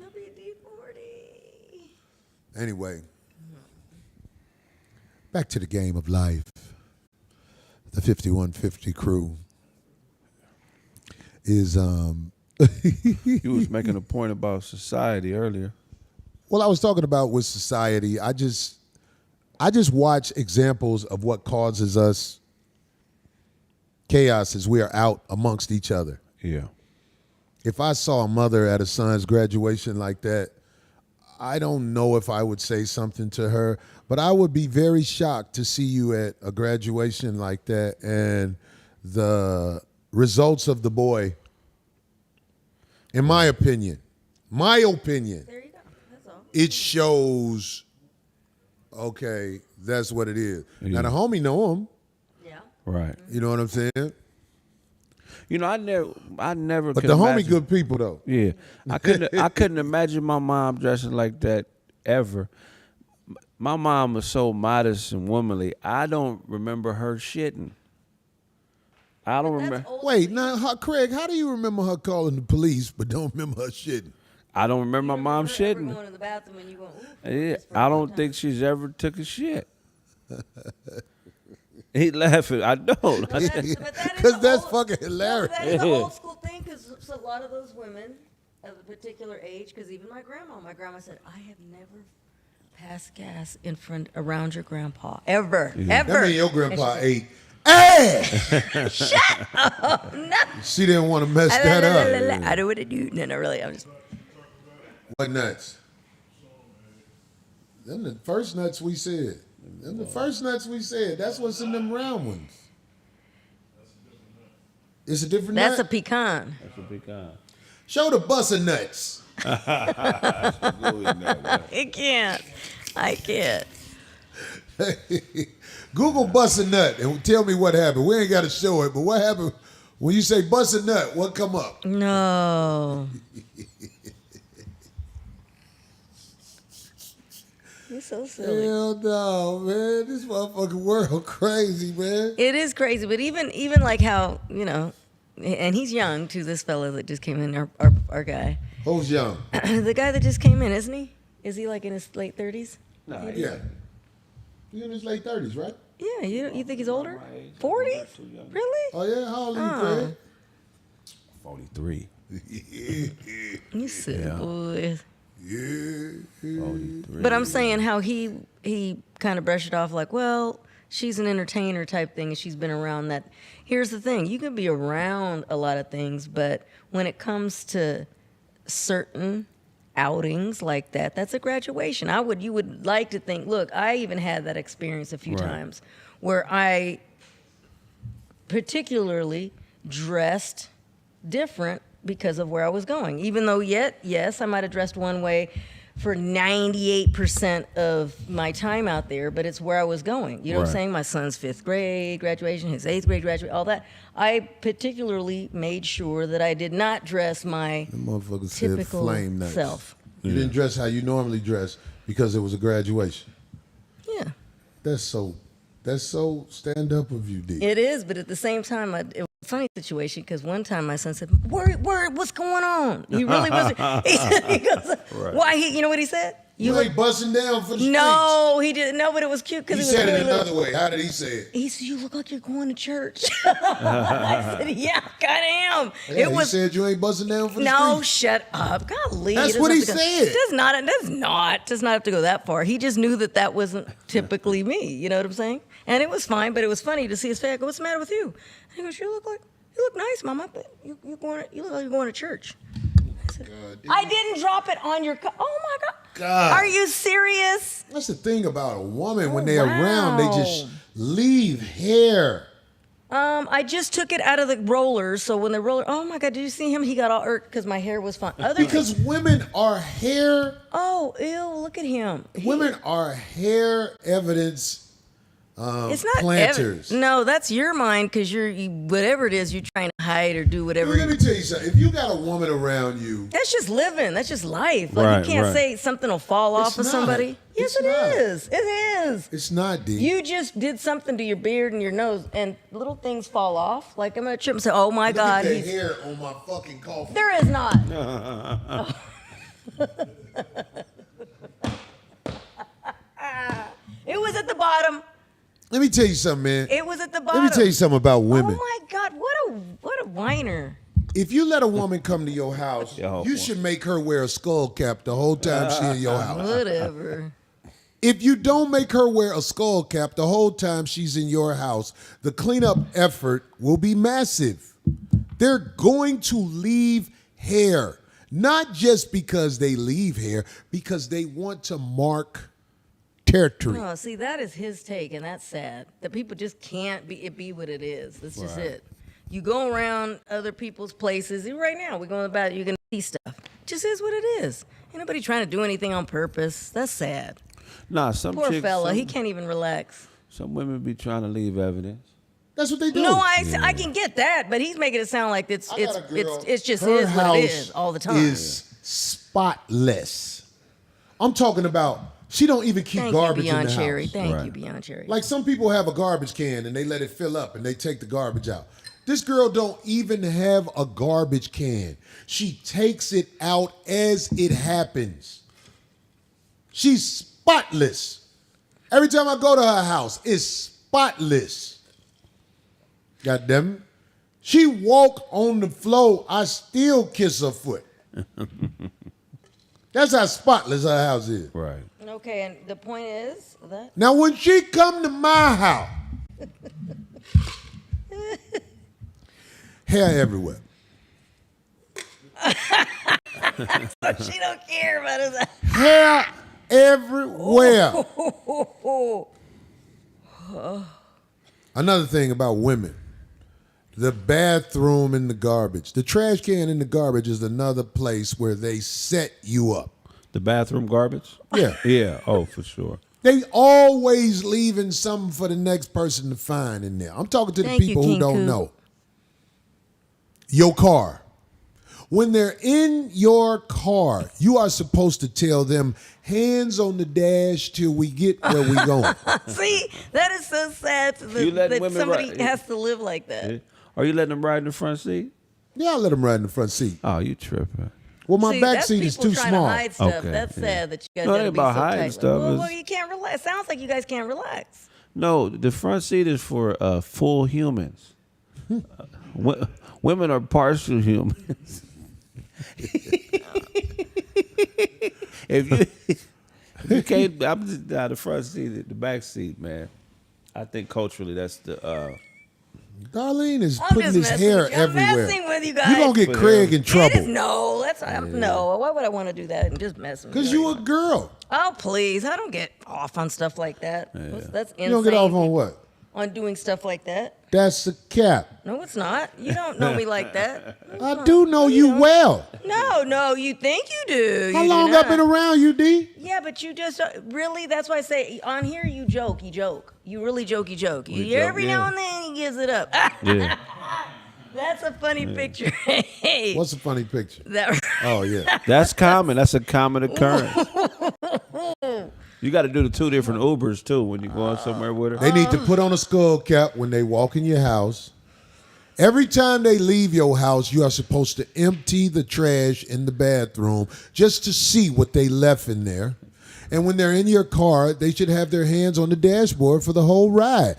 WD-40. Anyway, back to the game of life. The 5150 crew is You was making a point about society earlier. well, I was talking about with society. I just watch examples of what causes us chaos as we are out amongst each other. Yeah. If I saw a mother at a son's graduation like that, I don't know if I would say something to her, but I would be very shocked to see you at a graduation like that and the results of the boy, in my opinion, There you go. That's all. it shows, okay, that's what it is. Now, the homie know him. Yeah. Right. You know what I'm saying? You know, I never. But could the homie imagine, good people, though. Yeah, I couldn't imagine my mom dressing like that ever. My mom was so modest and womanly. I don't remember her shitting. I don't remember. Wait, now, Craig, how do you remember her calling the police but don't remember her shitting? I don't remember my mom shitting. Going to the bathroom and you going, Yeah, I don't think she's ever took a shit. He laughing. I don't. Because that's fucking hilarious. That is an old school thing because a lot of those women of a particular age, because even my grandma said, I have never passed gas in front around your grandpa ever. That mean your grandpa ate ass. Shut up! No. She didn't want to mess that up. I do what I do. No, really, I'm just. What nuts? Them the first nuts we said. Them the first nuts we said. That's what's in them round ones. It's a different That's a nut? pecan. That's a pecan. Show the bus of nuts. I can't. Google bust a nut and tell me what happened. We ain't got to show it, but what happened when you say bust a nut? What come up? No. You're so silly. Hell no, man. This motherfucking world crazy, man. It is crazy, but even like how, you know, and he's young too, this fella that just came in, our guy. Who's young? The guy that just came in, isn't he? Is he like in his late 30s? No, Yeah. He's in his late 30s, right? Yeah, you think he's older? my age. 40? I'm not too young. Really? Oh, yeah? How old are you, 43. You silly Yeah. boy. Craig? 43. But I'm saying how he kind of brushed it off like, well, she's an entertainer type thing and she's been around that. Here's the thing, you can be around a lot of things, but when it comes to certain outings like that, that's a graduation. You would like to think, look, I even had that experience a few Right. times where I particularly dressed different because of where I was going. Even though yes, I might have dressed one way for 98% of my time out there, but it's where I was going. You know what I'm Right. saying? My son's 5th grade graduation, his 8th grade graduation, all that. I particularly made sure that I did not dress my That motherfucker said typical flame nuts. self. You didn't dress how you normally dress because it was a graduation. Yeah, That's so stand up of you, D. it is, but at the same time, it was a funny situation because one time my son said, word, what's going on? He really wasn't. He goes, why? You know what he said? You ain't busting down for the streets. No, he didn't. No, but it was cute because He he was said really it little. another way. How did he say it? He said, you look like you're going to church. I said, yeah, I am. Yeah, It was. he said you ain't busting down for the No, streets. shut up. Golly. That's it doesn't what he have to go- said. Does not have to go that far. He just knew that wasn't typically me. You know what I'm saying? And it was fine, but it was funny to see his face. I go, what's the matter with you? And he goes, you look nice, Mama, but you look like you're going to church. I didn't drop it on your. Oh my God. Are you serious? That's the thing about a woman. When Oh, they're around, they just wow. leave hair. I just took it out of the rollers, so when the roller, oh my God, did you see him? He got all irked because my hair was fine. Because women are hair. Oh, ew, look at him. Women are hair evidence It's not planters. No, that's your mind because whatever it is, you're trying to hide or do whatever. Let me tell you something. If you got a woman around you, That's just living. That's just life. Like Right, you can't right. say something will fall off of not. somebody. Yes, It's it not. is. It is. it's not, D. You just did something to your beard and your nose, and little things fall off. Like I'm gonna trip and say, "Oh my Look God, at the he's." hair on my fucking coffin. There is not. It was at the bottom. Let me tell you something, man. It was at the bottom. Let me tell you something about women. Oh my God, what a whiner. If you let a woman come to your house, Yo, you boy. should make her wear a skull cap the whole time she in your house. Whatever. If you don't make her wear a skull cap the whole time she's in your house, the cleanup effort will be massive. They're going to leave hair. Not just because they leave here, because they want to mark territory. No, see, that is his take, and that's sad. That people just can't be what it is. That's just it. You go around other people's places. Right now, we're going about, you're going to see stuff. It just is what it is. Ain't nobody trying to do anything on purpose. That's sad. Nah, some Poor chicks, fella, he can't even relax. Some women be trying to leave evidence. That's what they do. No, I can get that, but he's making it sound like it's just her is what it house is all the time. Is spotless. I'm talking about she don't even keep garbage in the house. Thank you, Beyond Cherry. Like some people have a garbage can and they let it fill up and they take the garbage out. This girl don't even have a garbage can. She takes it out as it happens. She's spotless. Every time I go to her house, it's spotless. God damn it. She walk on the floor, I still kiss her foot. That's how spotless her house is. Right. Okay, and the point is that Now when she come to my house, hair everywhere. she don't care about us. Hair everywhere. Another thing about women, the bathroom in the garbage. The trash can in the garbage is another place where they set you up. The bathroom garbage? Yeah. Yeah, oh, for sure. They always leaving something for the next person to find in there. I'm talking to the people who don't know. Your car. When they're in your car, you are supposed to tell them, hands on the dash till we get where we going. See, that is so sad that somebody has to live like that. Yeah. Are you letting them ride in the front seat? Yeah, I let them ride in the front seat. Oh, you tripping. Well, my back seat is too small. To hide stuff. Okay, That's sad that you guys No, it gotta ain't be about so hiding tight. stuff. Well, you can't relax. Sounds like you guys can't relax. No, the front seat is for full humans. Women are partial humans. if you can't, I'm just out the front seat, the back seat, man. I think culturally that's the. Darlene is I'm putting just his hair with you. I'm everywhere. messing with you guys. You're going to get Kraig in trouble. No, no. Why would I want to do that and just mess with you? Because you a girl. Oh, please. I don't get off on stuff like that. That's insane. You don't get off on what? On doing stuff like that. That's a cap. No, it's not. You don't know me like that. I do know you well. No, you think you do. How long I've been around you, D? Yeah, but you just really, that's why I say on here you joke. You really joke. Every now and then he gives it up. Yeah. That's a funny picture. Hey. What's a funny picture? That, Oh, yeah. That's common. That's a common occurrence. You got to do the two different Ubers too when you're going somewhere with her. They need to put on a skull cap when they walk in your house. Every time they leave your house, you are supposed to empty the trash in the bathroom just to see what they left in there. And when they're in your car, they should have their hands on the dashboard for the whole ride.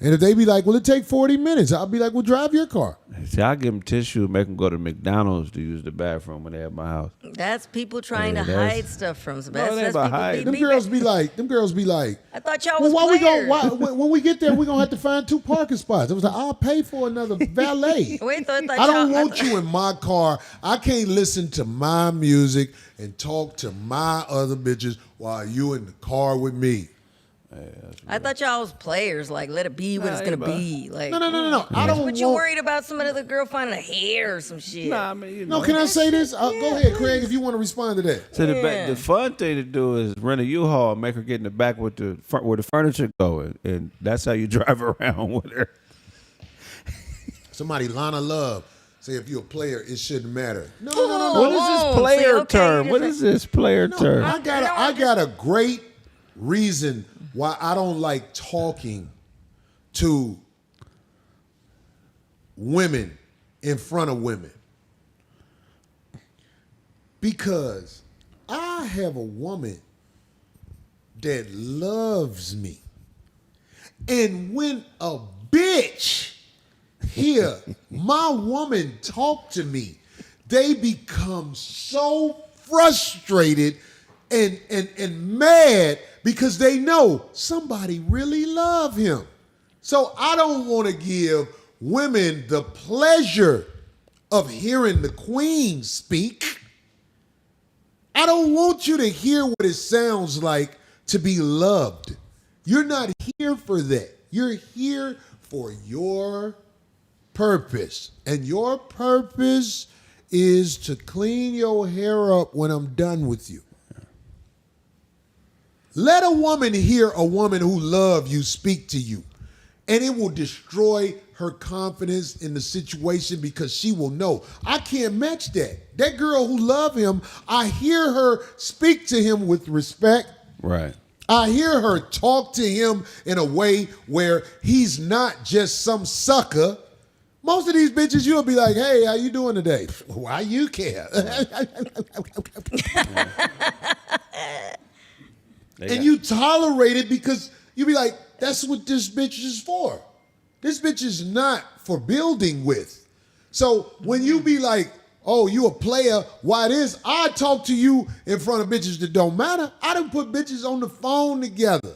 And if they be like, well, it take 40 minutes, I'll be like, well, drive your car. See, I give them tissue and make them go to McDonald's to use the bathroom when they at my house. that's people trying to hide stuff from some. No, it ain't about hiding. Them girls be like, I thought y'all well, was when we get there, we're going to have to find 2 parking spots. It was like, I'll pay for another valet. Wait, I don't want you in my car. I can't listen to my music and talk to my other bitches while you in the car with me. I thought y'all was players. Like, let it be what it's gonna be. Like, No. I don't But you want... worried about some other girl finding a hair or some shit. Nah, I mean, you know. No, can I say this? Go ahead, Kraig, if you want to respond to that. So the fun thing to do is rent a U-Haul and make her get in the back with the front where the furniture go, and that's how you drive around with her. Somebody, Lana Love, say if you're a player, it shouldn't matter. No. What is this player term? What is this player term? I got a great reason why I don't like talking to women in front of women. Because I have a woman that loves me. And when a bitch hear my woman talk to me, they become so frustrated and mad because they know somebody really love him. So I don't want to give women the pleasure of hearing the queen speak. I don't want you to hear what it sounds like to be loved. You're not here for that. You're here for your purpose. And your purpose is to clean your hair up when I'm done with you. Let a woman hear a woman who loves you speak to you, and it will destroy her confidence in the situation because she will know, I can't match that. That girl who loves him, I hear her speak to him with respect. Right. I hear her talk to him in a way where he's not just some sucker. Most of these bitches, you'll be like, hey, how you doing today? Why you care? And you tolerate it because you be like, that's what this bitch is for. This bitch is not for building with. So when you be like, oh, you a player, why this? I talk to you in front of bitches that don't matter. I done put bitches on the phone together.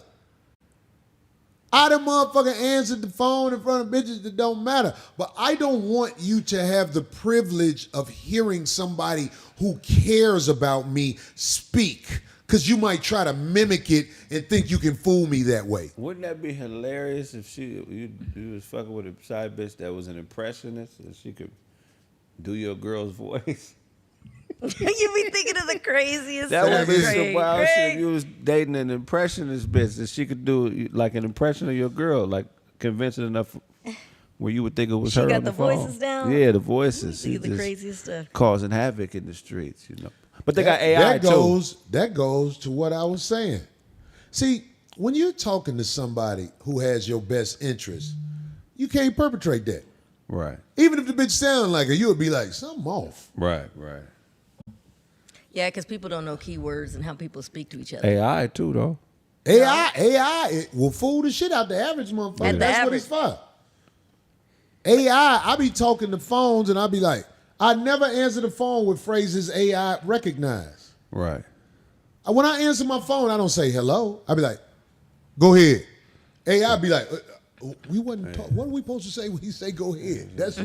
I done motherfucker answered the phone in front of bitches that don't matter. But I don't want you to have the privilege of hearing somebody who cares about me speak. Because you might try to mimic it and think you can fool me that way. Wouldn't that be hilarious if you was fucking with a side bitch that was an impressionist and she could do your girl's voice? You be thinking of the craziest That stuff. would be some Kraig. wild shit Kraig. if you was dating an impressionist bitch and she could do like an impression of your girl, like convincing enough where you would think it was She her got on the the phone. voices down? Yeah, the voices. See She's the just craziest stuff. causing havoc in the streets, you know. But they got AI too. That goes to what I was saying. See, when you're talking to somebody who has your best interest, you can't perpetrate that. Right. Even if the bitch sound like her, you would be like, something off. Right. Yeah, because people don't know keywords and how people speak to each other. AI too, though. AI, it will fool the shit out the average motherfucker. At the That's what it's for. AI, I be talking to phones and I be like, I never answer the phone with phrases AI recognize. Right. When I answer my phone, I don't say hello. I be like, go ahead. AI be like, we wasn't. What are we supposed to say when you say go ahead? That's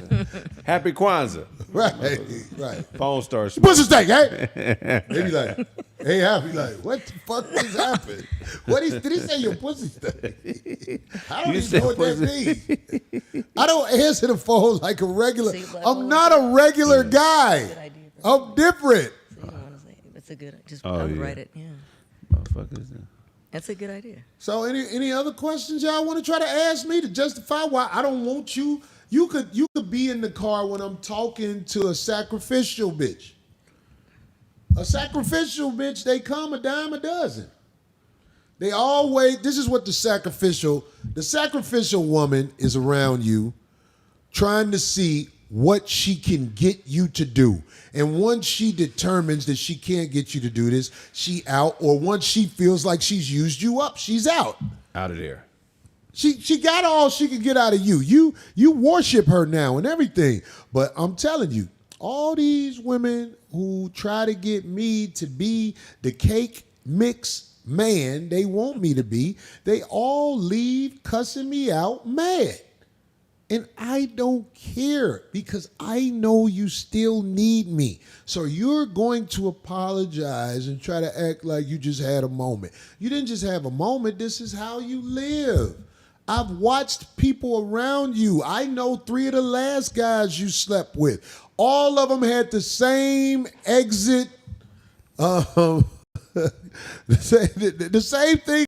Happy Kwanzaa. right. Phone starts. Pussy steak, hey? They be like, AI be like, what the fuck just happened? Did he say your pussy steak? I don't even know what that means. I don't answer the phone like a regular. I'm not a regular guy. Good idea, I'm different. So you don't want to say it. It's a good. Just Oh, I would yeah. write it. Yeah, Motherfuckers. that's a good idea. So any other questions y'all want to try to ask me to justify why I don't want you? You could be in the car when I'm talking to a sacrificial bitch. A sacrificial bitch, they come a dime a dozen. They always, this is what the sacrificial woman is around you trying to see what she can get you to do. And once she determines that she can't get you to do this, she out. Or once she feels like she's used you up, she's out. Out of there. She got all she could get out of you. You worship her now and everything. But I'm telling you, all these women who try to get me to be the cake mix man they want me to be, they all leave cussing me out mad. And I don't care because I know you still need me. So you're going to apologize and try to act like you just had a moment. You didn't just have a moment. This is how you live. I've watched people around you. I know 3 of the last guys you slept with. All of them had the same exit, the same thing.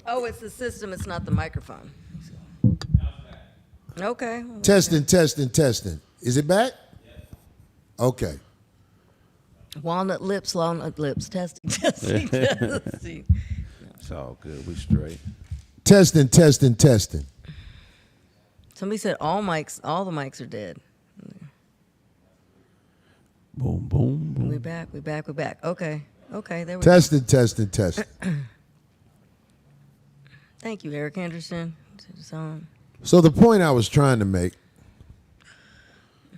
Oh, it's the system. It's not the microphone. Okay. Testing. Is it back? Okay. Walnut lips. Testing. Testing. It's all good. We straight. Testing. Somebody said all the mics are dead. Boom, boom, boom. We back. Okay, there we go. Testing. Thank you, Eric Anderson. So the point I was trying to make,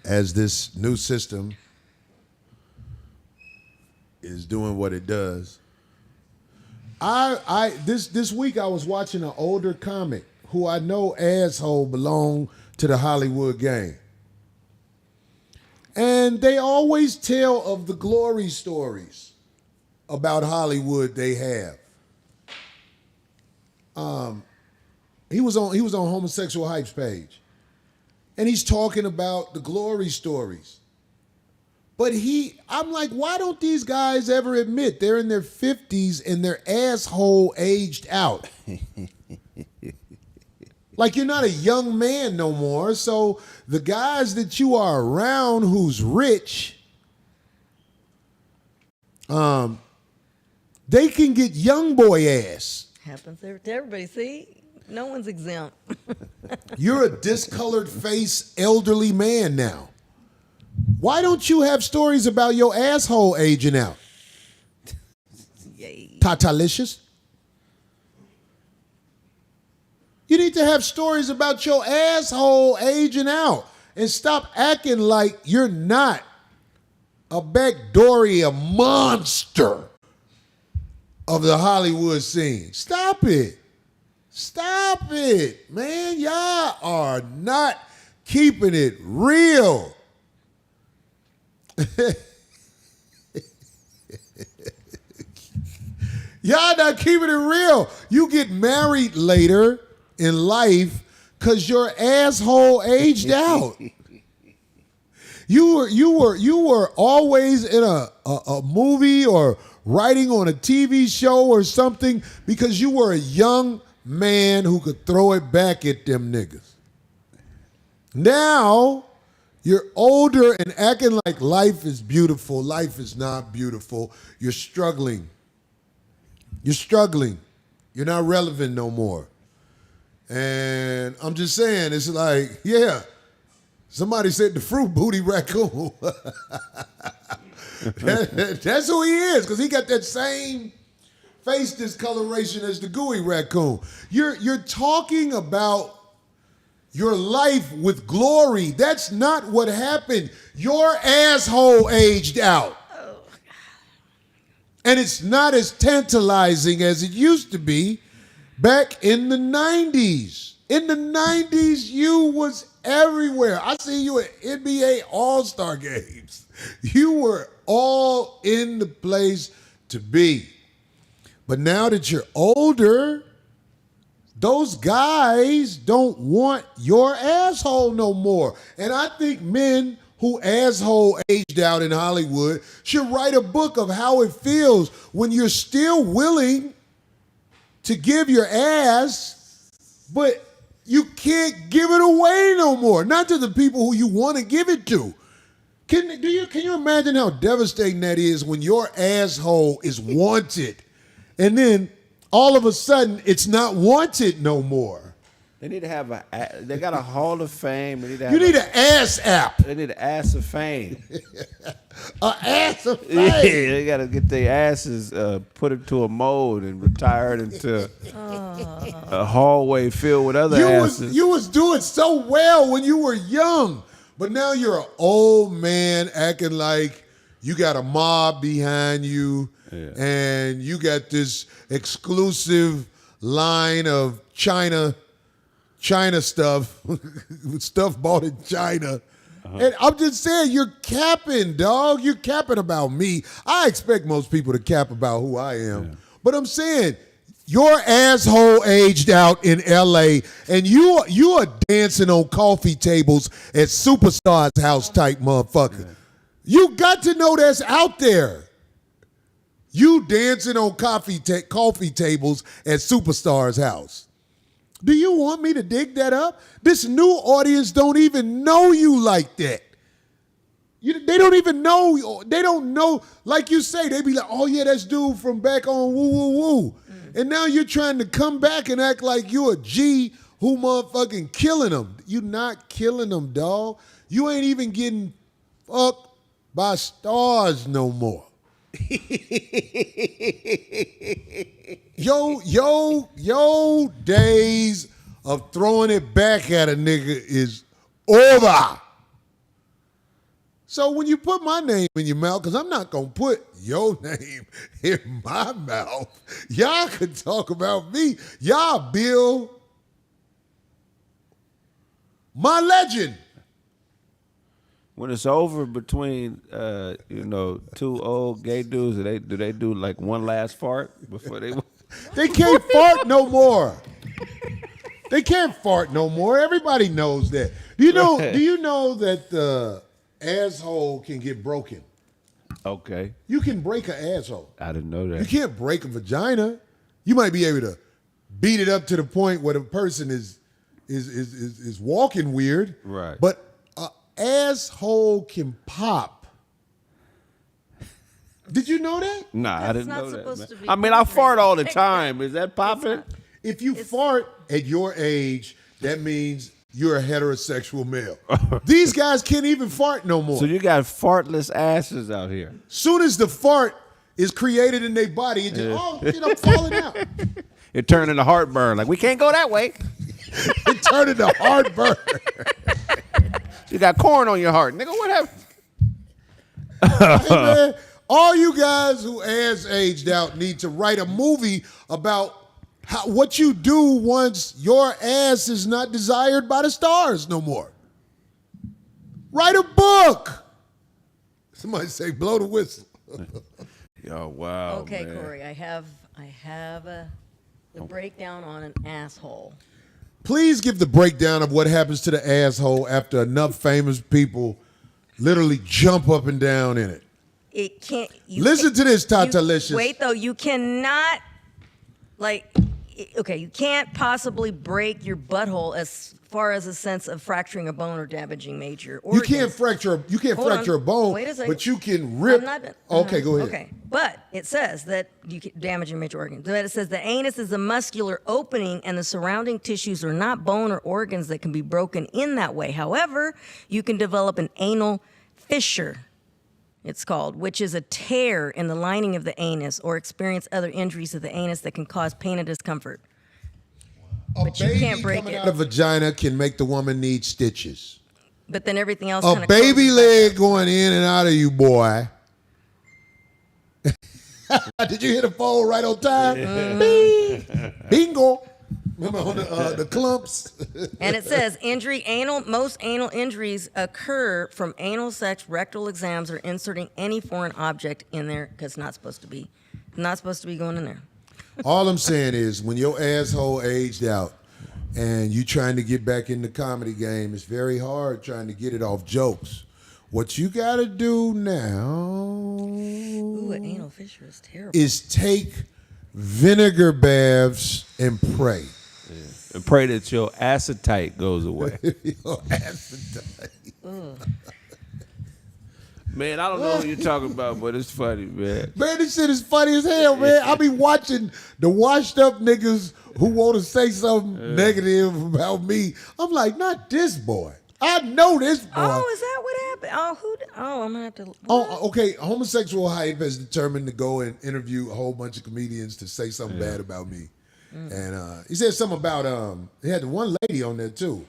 as this new system is doing what it does, this week I was watching an older comic who I know asshole belonged to the Hollywood gang. And they always tell of the glory stories about Hollywood they have. He was on Homosexual Hype's page. And he's talking about the glory stories. But I'm like, why don't these guys ever admit they're in their 50s and they're asshole aged out? Like, you're not a young man no more. So the guys that you are around who's rich, they can get young boy ass. Happens to everybody. See, no one's exempt. You're a discolored face elderly man now. Why don't you have stories about your asshole aging out? Yay. Tatalicious. You need to have stories about your asshole aging out and stop acting like you're not a backdoory, a monster of the Hollywood scene. Stop it. Stop it, man. Y'all are not keeping it real. Y'all not keeping it real. You get married later in life because your asshole aged out. You were always in a movie or writing on a TV show or something because you were a young man who could throw it back at them niggas. Now you're older and acting like life is beautiful. Life is not beautiful. You're struggling. You're not relevant no more. And I'm just saying, it's like, yeah, somebody said the fruit booty raccoon. That's who he is, because he got that same face discoloration as the gooey raccoon. You're talking about your life with glory. That's not what happened. Your asshole aged out. And it's not as tantalizing as it used to be back in the 90s. In the 90s, you was everywhere. I see you at NBA All-Star games. You were all in the place to be. But now that you're older, those guys don't want your asshole no more. And I think men who asshole aged out in Hollywood should write a book of how it feels when you're still willing to give your ass, but you can't give it away no more. Not to the people who you want to give it to. Can you imagine how devastating that is when your asshole is wanted and then all of a sudden it's not wanted no more? They need to have they got a Hall of Fame. They need to have You need an ass app. They need an ass of fame. An ass of fame. Yeah, they got to get their asses put into a mold and retired into a hallway filled with other asses. You was doing so well when you were young, but now you're an old man acting like you got a mob behind you, and you got this exclusive line of China stuff, stuff bought in China. And I'm just saying, you're capping, dog. You're capping about me. I expect most people to cap about who I am. Yeah. But I'm saying, your asshole aged out in L.A., and you are dancing on coffee tables at Superstar's house type motherfucker. Yeah. You got to know that's out there. You dancing on coffee tables at Superstar's house. Do you want me to dig that up? This new audience don't even know you like that. They don't even know. They don't know. Like you say, they be like, oh, yeah, that's dude from back on woo, woo, woo. And now you're trying to come back and act like you a G who motherfucking killing them. You not killing them, dog. You ain't even getting fucked by stars no more. Yo days of throwing it back at a nigga is over. So when you put my name in your mouth, because I'm not going to put your name in my mouth, y'all can talk about me. Y'all build my legend. When it's over between, two old gay dudes, do they do like one last fart before they? They can't fart no more. They can't fart no more. Everybody knows that. Do you know that the asshole can get broken? Okay. You can break an asshole. I didn't know that. You can't break a vagina. You might be able to beat it up to the point where the person is walking weird. Right. But an asshole can pop. Did you know that? Nah, I didn't not know that. supposed Man. to be I mean, I popping. fart all the time. Is that popping? If you fart at your age, that means you're a heterosexual male. These guys can't even fart no more. So you got fartless asses out here. Soon as the fart is created in their body, it just, falling out. It turned into heartburn. Like, we can't go that way. It turned into heartburn. You got corn on your heart. Nigga, what happened? Hey, man, all you guys who ass aged out need to write a movie about what you do once your ass is not desired by the stars no more. Write a book. Somebody say, blow the whistle. Yo, wow. Okay, man. Corey, I have the breakdown on an asshole. Please give the breakdown of what happens to the asshole after enough famous people literally jump up and down in it. It can't. Listen to this, Tatalicious. Wait, though, you cannot, you can't possibly break your butthole as far as a sense of fracturing a bone or damaging major organs. You can't fracture a bone, Wait a second. but you can rip. I'm not done. Okay, go ahead. Okay, but it says that you can damage your major organs. But it says the anus is a muscular opening, and the surrounding tissues are not bone or organs that can be broken in that way. However, you can develop an anal fissure, it's called, which is a tear in the lining of the anus, or experience other injuries of the anus that can cause pain and discomfort. But you can't break coming it. out of vagina can make the woman need stitches. But then everything else. A baby leg going in and out of you, boy. Did you hit the phone right on time? Mm-hmm. Bingo. Remember on the clumps? And it says most anal injuries occur from anal sex, rectal exams, or inserting any foreign object in there because it's not supposed to be going in there. All I'm saying is when your asshole aged out and you trying to get back in the comedy game, it's very hard trying to get it off jokes. What you got to do now an anal fissure is terrible. is take vinegar baths and pray. Yeah. And pray that your acetite goes away. Your acetite. Man, I don't know what you're talking about, but it's funny, man. Man, this shit is funny as hell, man. I be watching the washed up niggas who want to say something negative about me. I'm like, not this boy. I know this boy. Oh, is that what happened? I'm gonna have to. Oh, okay. Homosexual Hype has determined to go and interview a whole bunch of comedians to say something bad about me. And he said something about he had one lady on there too.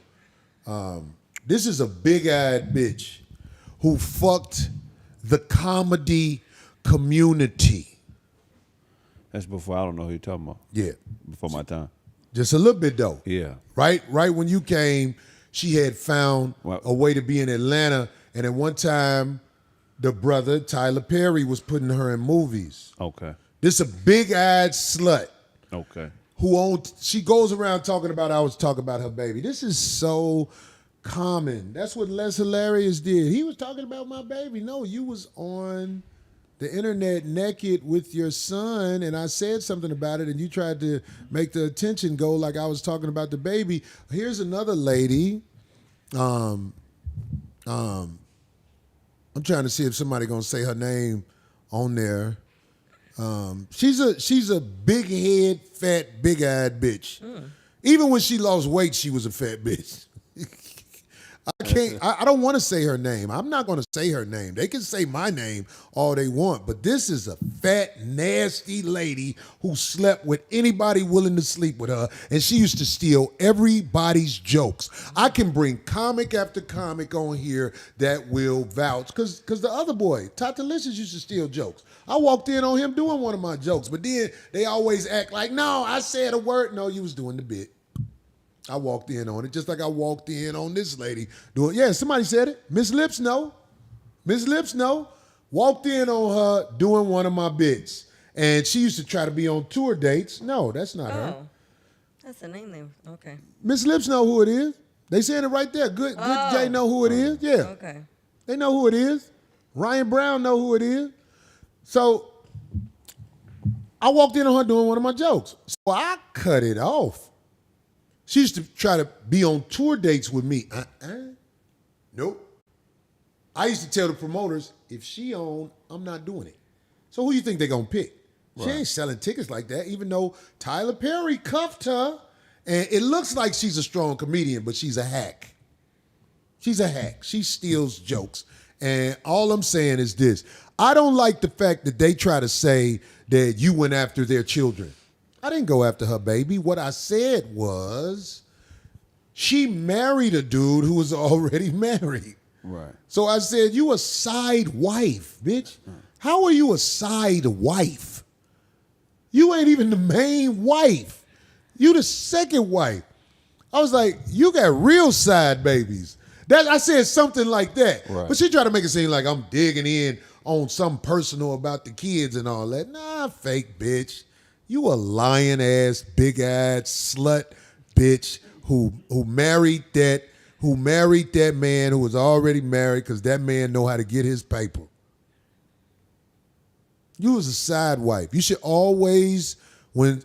This is a big-eyed bitch who fucked the comedy community. That's before, I don't know who you're talking about. Yeah. Before my time. Just a little bit though. Yeah. Right when you came, she had found a way to be in Atlanta, and at one time, the brother Tyler Perry was putting her in movies. Okay. This a big-eyed slut. Okay. She goes around talking about, I was talking about her baby. This is so common. That's what Les Hilarious did. He was talking about my baby. No, you was on the internet naked with your son, and I said something about it, and you tried to make the attention go like I was talking about the baby. Here's another lady. I'm trying to see if somebody gonna say her name on there. She's a big head, fat, big eyed bitch. Even when she lost weight, she was a fat bitch. I don't want to say her name. I'm not going to say her name. They can say my name all they want, but this is a fat, nasty lady who slept with anybody willing to sleep with her, and she used to steal everybody's jokes. I can bring comic after comic on here that will vouch, because the other boy, Tatalicious, used to steal jokes. I walked in on him doing one of my jokes, but then they always act like, no, I said a word. No, you was doing the bit. I walked in on it, just like I walked in on this lady doing. Yeah, somebody said it. Miss Lips, no. Miss Lips, no. Walked in on her doing one of my bits, and she used to try to be on tour dates. No, that's not her. That's the name they. Okay. Miss Lips know who it is. They saying it right there. Good Jay know who it is. Yeah. Okay. They know who it is. Ryan Brown know who it is. So I walked in on her doing one of my jokes. So I cut it off. She used to try to be on tour dates with me. Nope. I used to tell the promoters, if she on, I'm not doing it. So who you think they gonna pick? Right. She ain't selling tickets like that, even though Tyler Perry cuffed her. And it looks like she's a strong comedian, but she's a hack. She's a hack. She steals jokes. And all I'm saying is this. I don't like the fact that they try to say that you went after their children. I didn't go after her baby. What I said was she married a dude who was already married. Right. So I said, you a side wife, bitch. How are you a side wife? You ain't even the main wife. You the second wife. I was like, you got real side babies. That I said something like that. Right. But she tried to make it seem like I'm digging in on something personal about the kids and all that. Nah, fake bitch. You a lying ass, big eyed slut bitch who married that man who was already married because that man know how to get his paper. You was a side wife. You should always,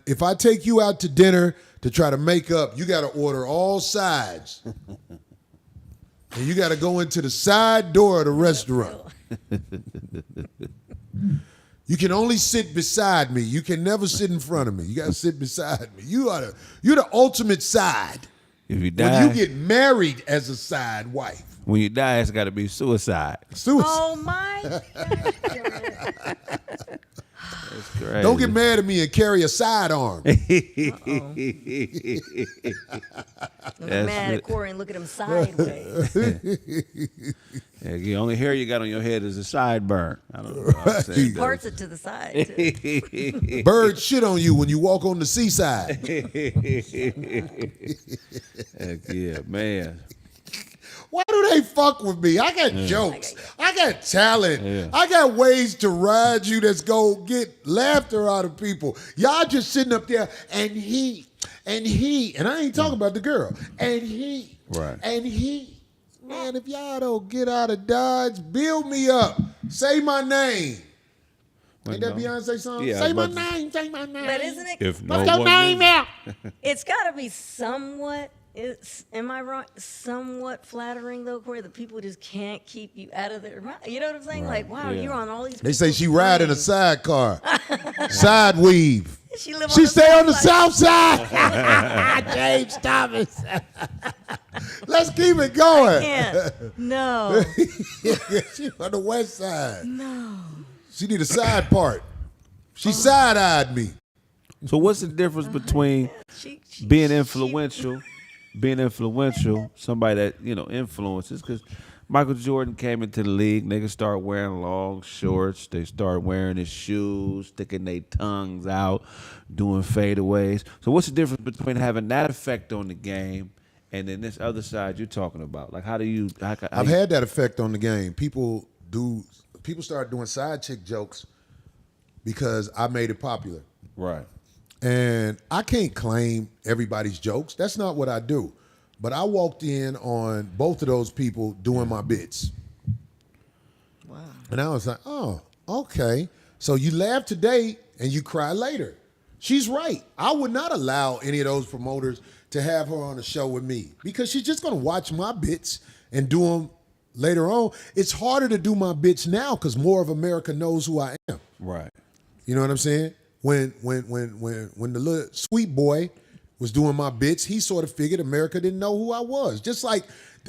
if I take you out to dinner to try to make up, you got to order all sides. And you got to go into the side door of the restaurant. You can only sit beside me. You can never sit in front of me. You got to sit beside me. You're the ultimate side. If you die, when you get married as a side wife. When you die, it's got to be suicide. Suicide. Oh my God. That's crazy. Don't get mad at me and carry a sidearm. Look mad at Corey and look at him sideways. Yeah, the only hair you got on your head is a sideburn. I don't know. How to say it, Parts it to the side. Too. Birds shit on you when you walk on the seaside. Heck yeah, man. Why do they fuck with me? I got jokes. I got talent. Yeah. I got ways to ride you that's go get laughter out of people. Y'all just sitting up there and he, and I ain't talking about the girl, and he, Right. and he. Man, if y'all don't get out of Dodge, build me up. Say my name. Ain't that Beyonce song? Yeah, say my name, say my name. But isn't it? If no What's your one name out? It's got to be somewhat. Am I wrong? Somewhat flattering though, Corey. That people just can't keep you out of their. You know what I'm saying? Right. Like, wow, Yeah. you're on all these. They say people's she ride in a brains. sidecar. Side weave. She live She on the stay on the south south side. James Thomas. Let's keep it going. Yeah. No. She on the west side. No. She need a side part. She side-eyed me. So what's the difference between She being influential, somebody that, influences? Because Michael Jordan came into the league, niggas start wearing long shorts, they start wearing his shoes, sticking their tongues out, doing fadeaways. So what's the difference between having that effect on the game and then this other side you're talking about? Like, I've had that effect on the game. People start doing side chick jokes because I made it popular. Right. And I can't claim everybody's jokes. That's not what I do. But I walked in on both of those people doing my bits. Wow. And I was like, oh, Okay. So you laugh today and you cry later. She's right. I would not allow any of those promoters to have her on a show with me because she's just going to watch my bits and do them later on. It's harder to do my bits now because more of America knows who I am. Right. You know what I'm saying? When the little sweet boy was doing my bits, he sort of figured America didn't know who I was. Just like,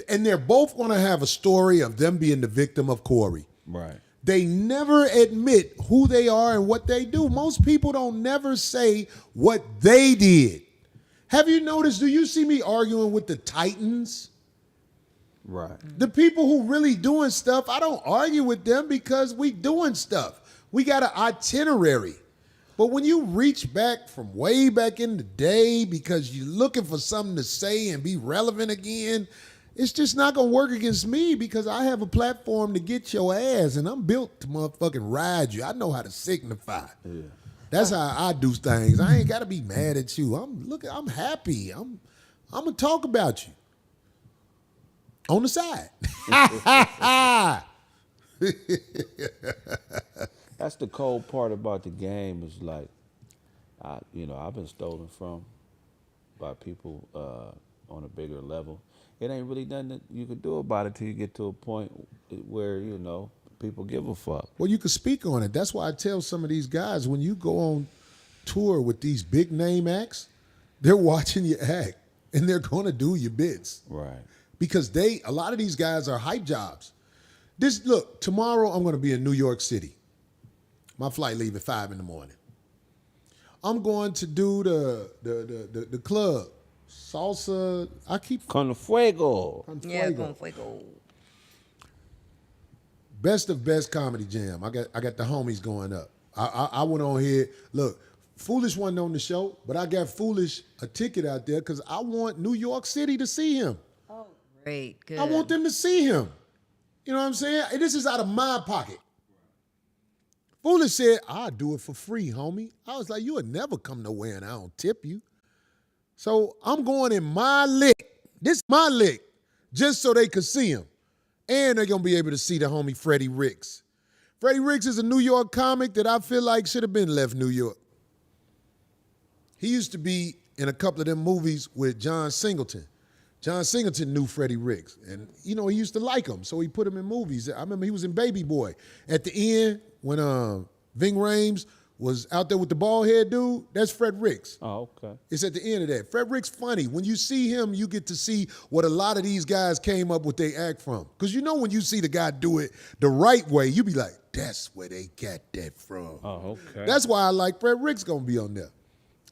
and they're both going to have a story of them being the victim of Corey. Right. They never admit who they are and what they do. Most people don't never say what they did. Have you noticed, do you see me arguing with the Titans? Right. The people who really doing stuff, I don't argue with them because we doing stuff. We got an itinerary. But when you reach back from way back in the day because you're looking for something to say and be relevant again, it's just not going to work against me because I have a platform to get your ass, and I'm built to motherfucking ride you. I know how to signify. Yeah. That's how I do things. I ain't got to be mad at you. I'm happy. I'm going to talk about you on the side. That's the cold part about the game is like, I've been stolen from by people on a bigger level. It ain't really nothing that you can do about it till you get to a point where, people give a fuck. Well, you can speak on it. That's why I tell some of these guys, when you go on tour with these big name acts, they're watching you act and they're going to do your bits. Right. Because a lot of these guys are hype jobs. Tomorrow I'm going to be in New York City. My flight leave at 5 a.m. I'm going to do the club. Salsa, Con Fuego. Yeah, Con Fuego. Best of Best Comedy Jam. I got the homies going up. I went on here. Look, Foolish wasn't on the show, but I got Foolish a ticket out there because I want New York City to see him. Oh, great. Good. I want them to see him. You know what I'm saying? And this is out of my pocket. Foolish said, I'll do it for free, homie. I was like, you would never come nowhere and I don't tip you. So I'm going in my lick. This is my lick, just so they could see him. And they're going to be able to see the homie Freddie Ricks. Freddie Ricks is a New York comic that I feel like should have been left New York. He used to be in a couple of them movies with John Singleton. John Singleton knew Freddie Ricks. And, he used to like him, so he put him in movies. I remember he was in Baby Boy. At the end, when Ving Rhames was out there with the bald head dude, that's Fred Ricks. Oh, okay. It's at the end of that. Fred Ricks funny. When you see him, you get to see what a lot of these guys came up with they act from. Because when you see the guy do it the right way, you be like, that's where they got that from. Oh, okay. That's why I like Fred Ricks going to be on there.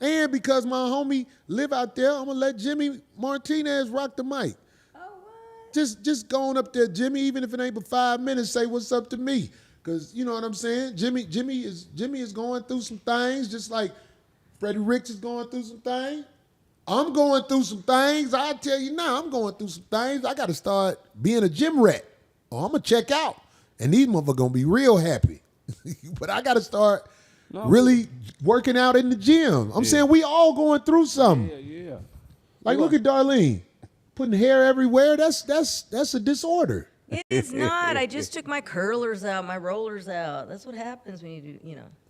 And because my homie live out there, I'm going to let Jimmy Martinez rock the mic. Oh, what? Just going up there, Jimmy, even if it ain't but 5 minutes, say what's up to me. Because you know what I'm saying? Jimmy is going through some things, just like Freddie Ricks is going through some things. I'm going through some things. I tell you now, I'm going through some things. I got to start being a gym rat, or I'm going to check out. And these motherfuckers going to be real happy. But I got to start really working out in the gym. I'm saying we all going through something. Yeah. Like, look at Darlene. Putting hair everywhere, that's a disorder. It is not. I just took my curlers out, my rollers out. That's what happens when you do,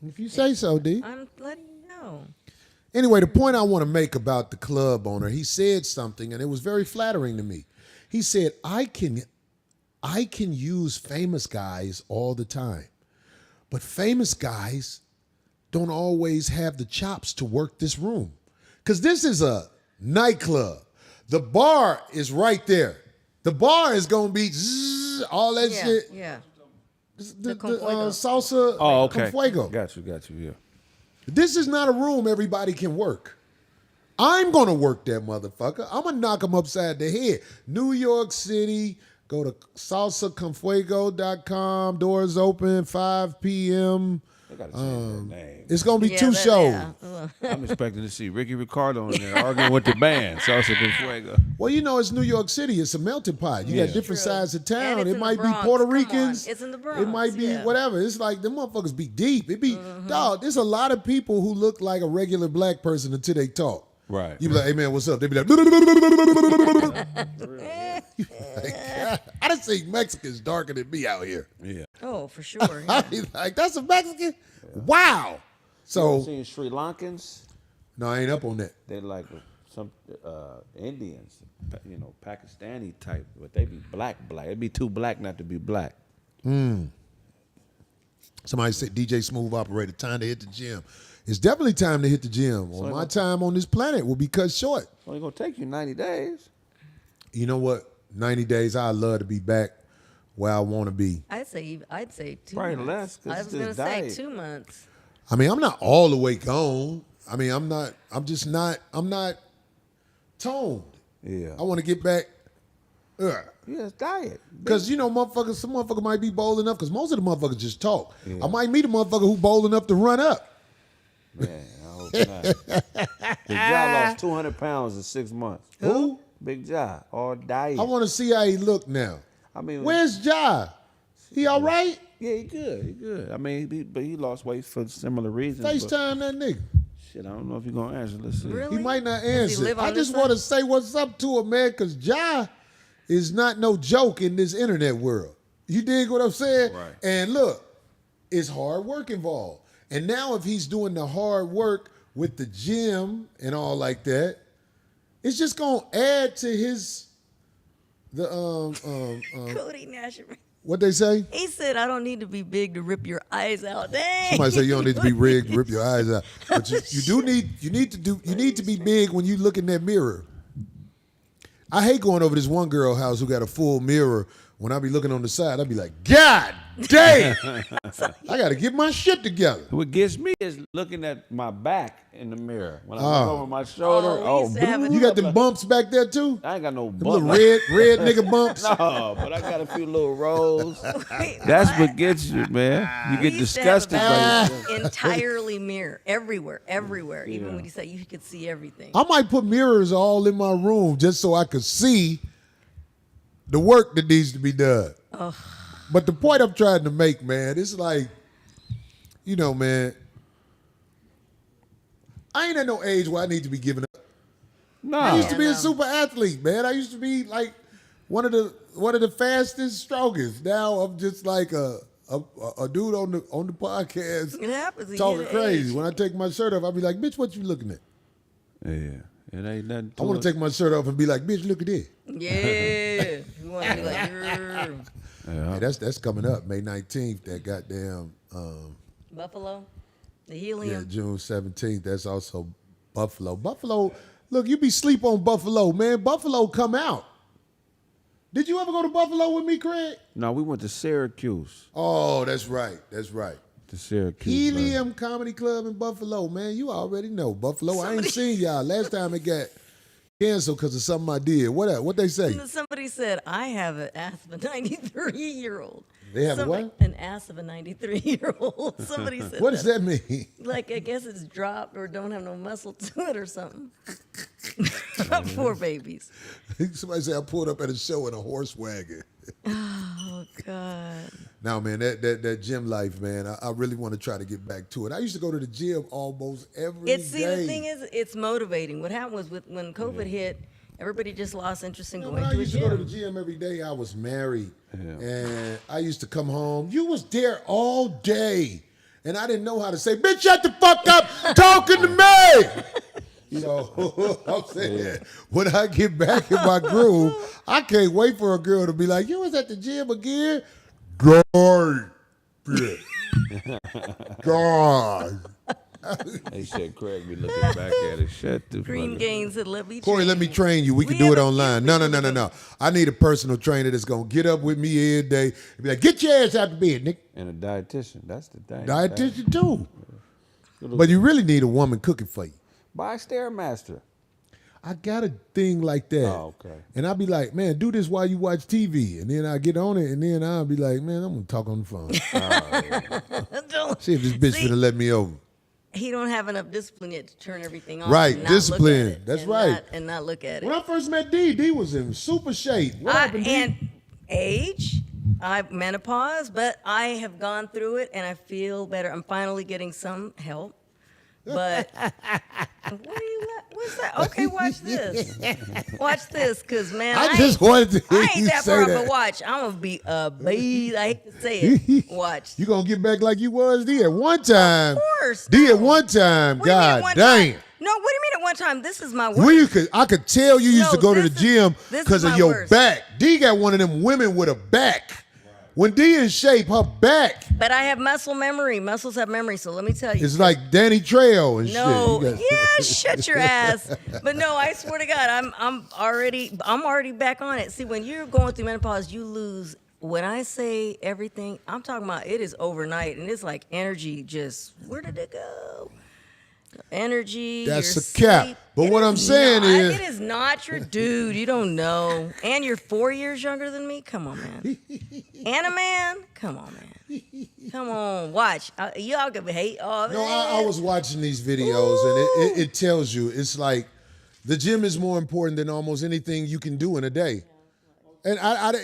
If you say so, D. I'm letting you know. Anyway, the point I want to make about the club owner, he said something, and it was very flattering to me. He said, I can use famous guys all the time, but famous guys don't always have the chops to work this room. Because this is a nightclub. The bar is right there. The bar is going to be all that shit. Yeah. The salsa con fuego. Got you, yeah. This is not a room everybody can work. I'm going to work that motherfucker. I'm going to knock him upside the head. New York City, go to salsaconfuego.com. Doors open 5 p.m. They got to change their name. It's going to be 2 shows. Yeah. I'm expecting to see Ricky Ricardo in there arguing with the band. Salsa con Fuego. Well, it's New York City. It's a melting pot. You got different sides of town. And it's It in might the be Bronx. Puerto Come Ricans. on. It's in the Bronx. It might be yeah. whatever. It's like them motherfuckers be deep. It be dog. There's a lot of people who look like a regular black person until they talk. Right. You be like, hey man, what's up? They be like, I done see Mexicans darker than me out here. Yeah. Oh, for sure. I be like, that's a Mexican? Wow. So, Seen Sri Lankans? no, I ain't up on that. They like some Indians, Pakistani type, but they be black. It'd be too black not to be black. Somebody said, DJ Smooth Operator, time to hit the gym. It's definitely time to hit the gym. Well, my time on this planet will be cut short. It's only gonna take you 90 days. You know what? 90 days, I'd love to be back where I want to be. I'd say 2 Probably months. less, 'cause I it's was gonna just say diet. 2 months. I mean, I'm not all the way gone. I mean, I'm not toned. Yeah. I want to get back. Yeah, it's diet. Because, some motherfucker might be bold enough, because most of the motherfuckers just talk. I might meet a motherfucker who bold enough to run up. Man, I hope not. Big Ja lost 200 pounds in 6 months. Who? Big Ja, all diet. I want to see how he look now. I mean, Where's Ja? He all right? Yeah, he good. I mean, but he lost weight for similar reasons. but FaceTime that nigga. Shit, I don't know if you're gonna answer. Let's see. Really? He might not Does he answer. live on I this just want to side? say what's up to him, man, because Ja is not no joke in this internet world. You dig what I'm saying? Right. And look, it's hard work involved. And now if he's doing the hard work with the gym and all like that, it's just gonna add to Cody Nash. what they say? He said, "I don't need to be big to rip your eyes out." Dang. Somebody say you don't need to be rigged, rip your eyes out. But you need to be big when you look in that mirror. I hate going over this one girl house who got a full mirror. When I be looking on the side, I be like, God damn! I got to get my shit together. What gets me is looking at my back in the mirror. When I look over my shoulder, Oh, we used to have it. You got them bumps back there too? I ain't got no Them bump. little red nigga bumps? No, but I got a few little rolls. Wait, That's what gets you, man. You We get used to have disgusted a by big yourself. entirely mirror everywhere. Even Yeah. when you said you could see everything. I might put mirrors all in my room just so I could see the work that needs to be done. But the point I'm trying to make, man, it's like, man, I ain't at no age where I need to be giving up. I used to be a super athlete, man. I used to be like one of the fastest, strongest. Now I'm just like a dude on the podcast It happens. talking crazy. When I take my shirt off, I'll be like, bitch, what you looking at? Yeah, it ain't nothing. I want to take my shirt off and be like, bitch, look at this. Yeah. You want to be like, "Grr." Hey, that's coming up, May 19th. That goddamn Buffalo, the helium. June 17th. That's also Buffalo. Buffalo, look, you be sleep on Buffalo, man. Buffalo come out. Did you ever go to Buffalo with me, Kraig? No, we went to Syracuse. Oh, that's right. To Syracuse. Helium Comedy Club in Buffalo, man. You already know Buffalo. I ain't seen y'all. Last time it got canceled because of something I did. What they say? Somebody said, I have an ass of a 93-year-old. They have what? An ass of a 93-year-old. Somebody said What does that mean? Like, I guess it's dropped or don't have no muscle to it or something. Poor babies. Somebody say I pulled up at a show in a horse wagon. Oh, God. Now, man, that gym life, man, I really want to try to get back to it. I used to go to the gym almost every day. See, the thing is, it's motivating. What happened was when COVID hit, everybody just lost interest in going When I to a used to go to the gym. gym every day, I was married. And I used to come home. You was there all day. And I didn't know how to say, bitch, shut the fuck up talking to me. So I'm saying, when I get back in my groove, I can't wait for a girl to be like, you was at the gym again? God. God. They said Kraig be looking back at it. Shut the Green fuck up. Gaines said, let me Corey, train let me you." train you. We can do have it a online. gym. No. I need a personal trainer that's going to get up with me every day and be like, get your ass out of bed, Nick. And a dietitian. That's the thing. Dietitian too. But you really need a woman cooking for you. Buy a Stairmaster. I got a thing like that. Oh, okay. And I'll be like, man, do this while you watch TV. And then I get on it, and then I'll be like, man, I'm going to talk on the phone. Don't- See if this bitch See, finna let me over. He don't have enough discipline yet to turn everything off. Right, and not look at discipline. it That's and right. not- and not look at it. When I first met D was in super shape. What happened, D? And age, I've menopause, but I have gone through it and I feel better. I'm finally getting some help. But what What's that? Okay, watch this. Watch this, cause man, I just wanted to hear I ain't you that say far of that. a watch. I'm gonna be a beast. I hate to say it. Watch. You gonna get back like you was D at one time. Of course. D no. at one time. What do you mean at God one dang. time? No, what do you mean at one time? This is my worst. I could tell you used No, to go to the this is- gym this is because of my your worst. back. D got one of them women with a back. When D in shape, her back But I have muscle memory. Muscles have memory, so let me tell you. is like Danny Trejo and No, shit. You got- yeah, shut your ass. But no, I swear to God, I'm already back on it. See, when you're going through menopause, you lose. When I say everything, I'm talking about it is overnight, and it's like energy. Just where did it go? Energy. That's your a cap. sleep. But It what is I'm saying not- is- it is not your dude. You don't know, and you're 4 years younger than me. Come on, man. And a man. Come on, man. Come on, watch. Y'all can hate. Oh, No, I man. was watching these videos, and it tells you it's like the gym is more important than almost anything you can do in a day. And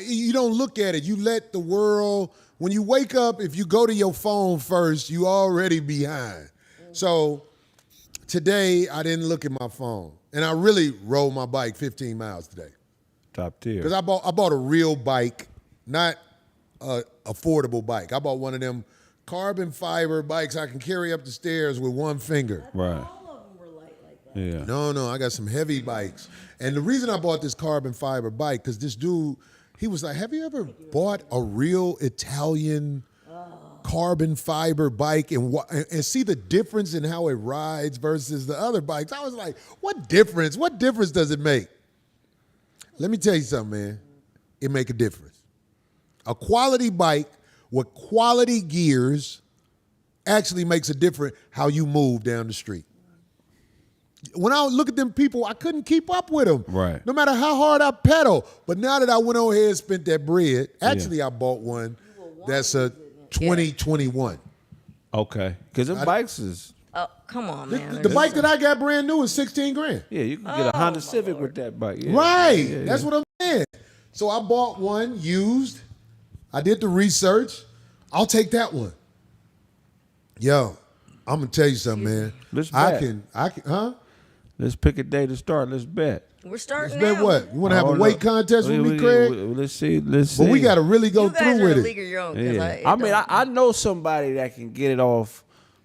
you don't look at it. You let the world. When you wake up, if you go to your phone first, you already behind. So today I didn't look at my phone, and I really rode my bike 15 miles today Top tier. because I bought a real bike, not a affordable bike. I bought one of them carbon fiber bikes I can carry up the stairs with one finger. Right. All of them were light like that. Yeah. No, I got some heavy bikes. And the reason I bought this carbon fiber bike, because this dude, he was like, have you ever bought a real Italian carbon fiber bike and see the difference in how it rides versus the other bikes? I was like, what difference? What difference does it make? Let me tell you something, man. It make a difference. A quality bike with quality gears actually makes a difference how you move down the street. When I look at them people, I couldn't keep up with them. Right. No matter how hard I pedal. But now that I went on ahead and spent that bread, actually I bought one that's a 2021. Okay. Because the bikes is, Oh, come on, man. The bike that I got brand new is 16 grand. yeah, you can get a Honda Civic with that bike. Yeah. Right. Yeah, That's what I'm saying. So I bought one used. I did the research. I'll take that one. Yo, I'm gonna tell you something, man. Let's I bet. can, huh? Let's pick a day to start. Let's bet. We're starting Bet now. what? You want to have a Hold weight up. contest with me, Craig? Let's see. Let's see. But we got to really go You guys through are with a it. league of your own. 'Cause Yeah. it I mean, don't- I know somebody that can get it off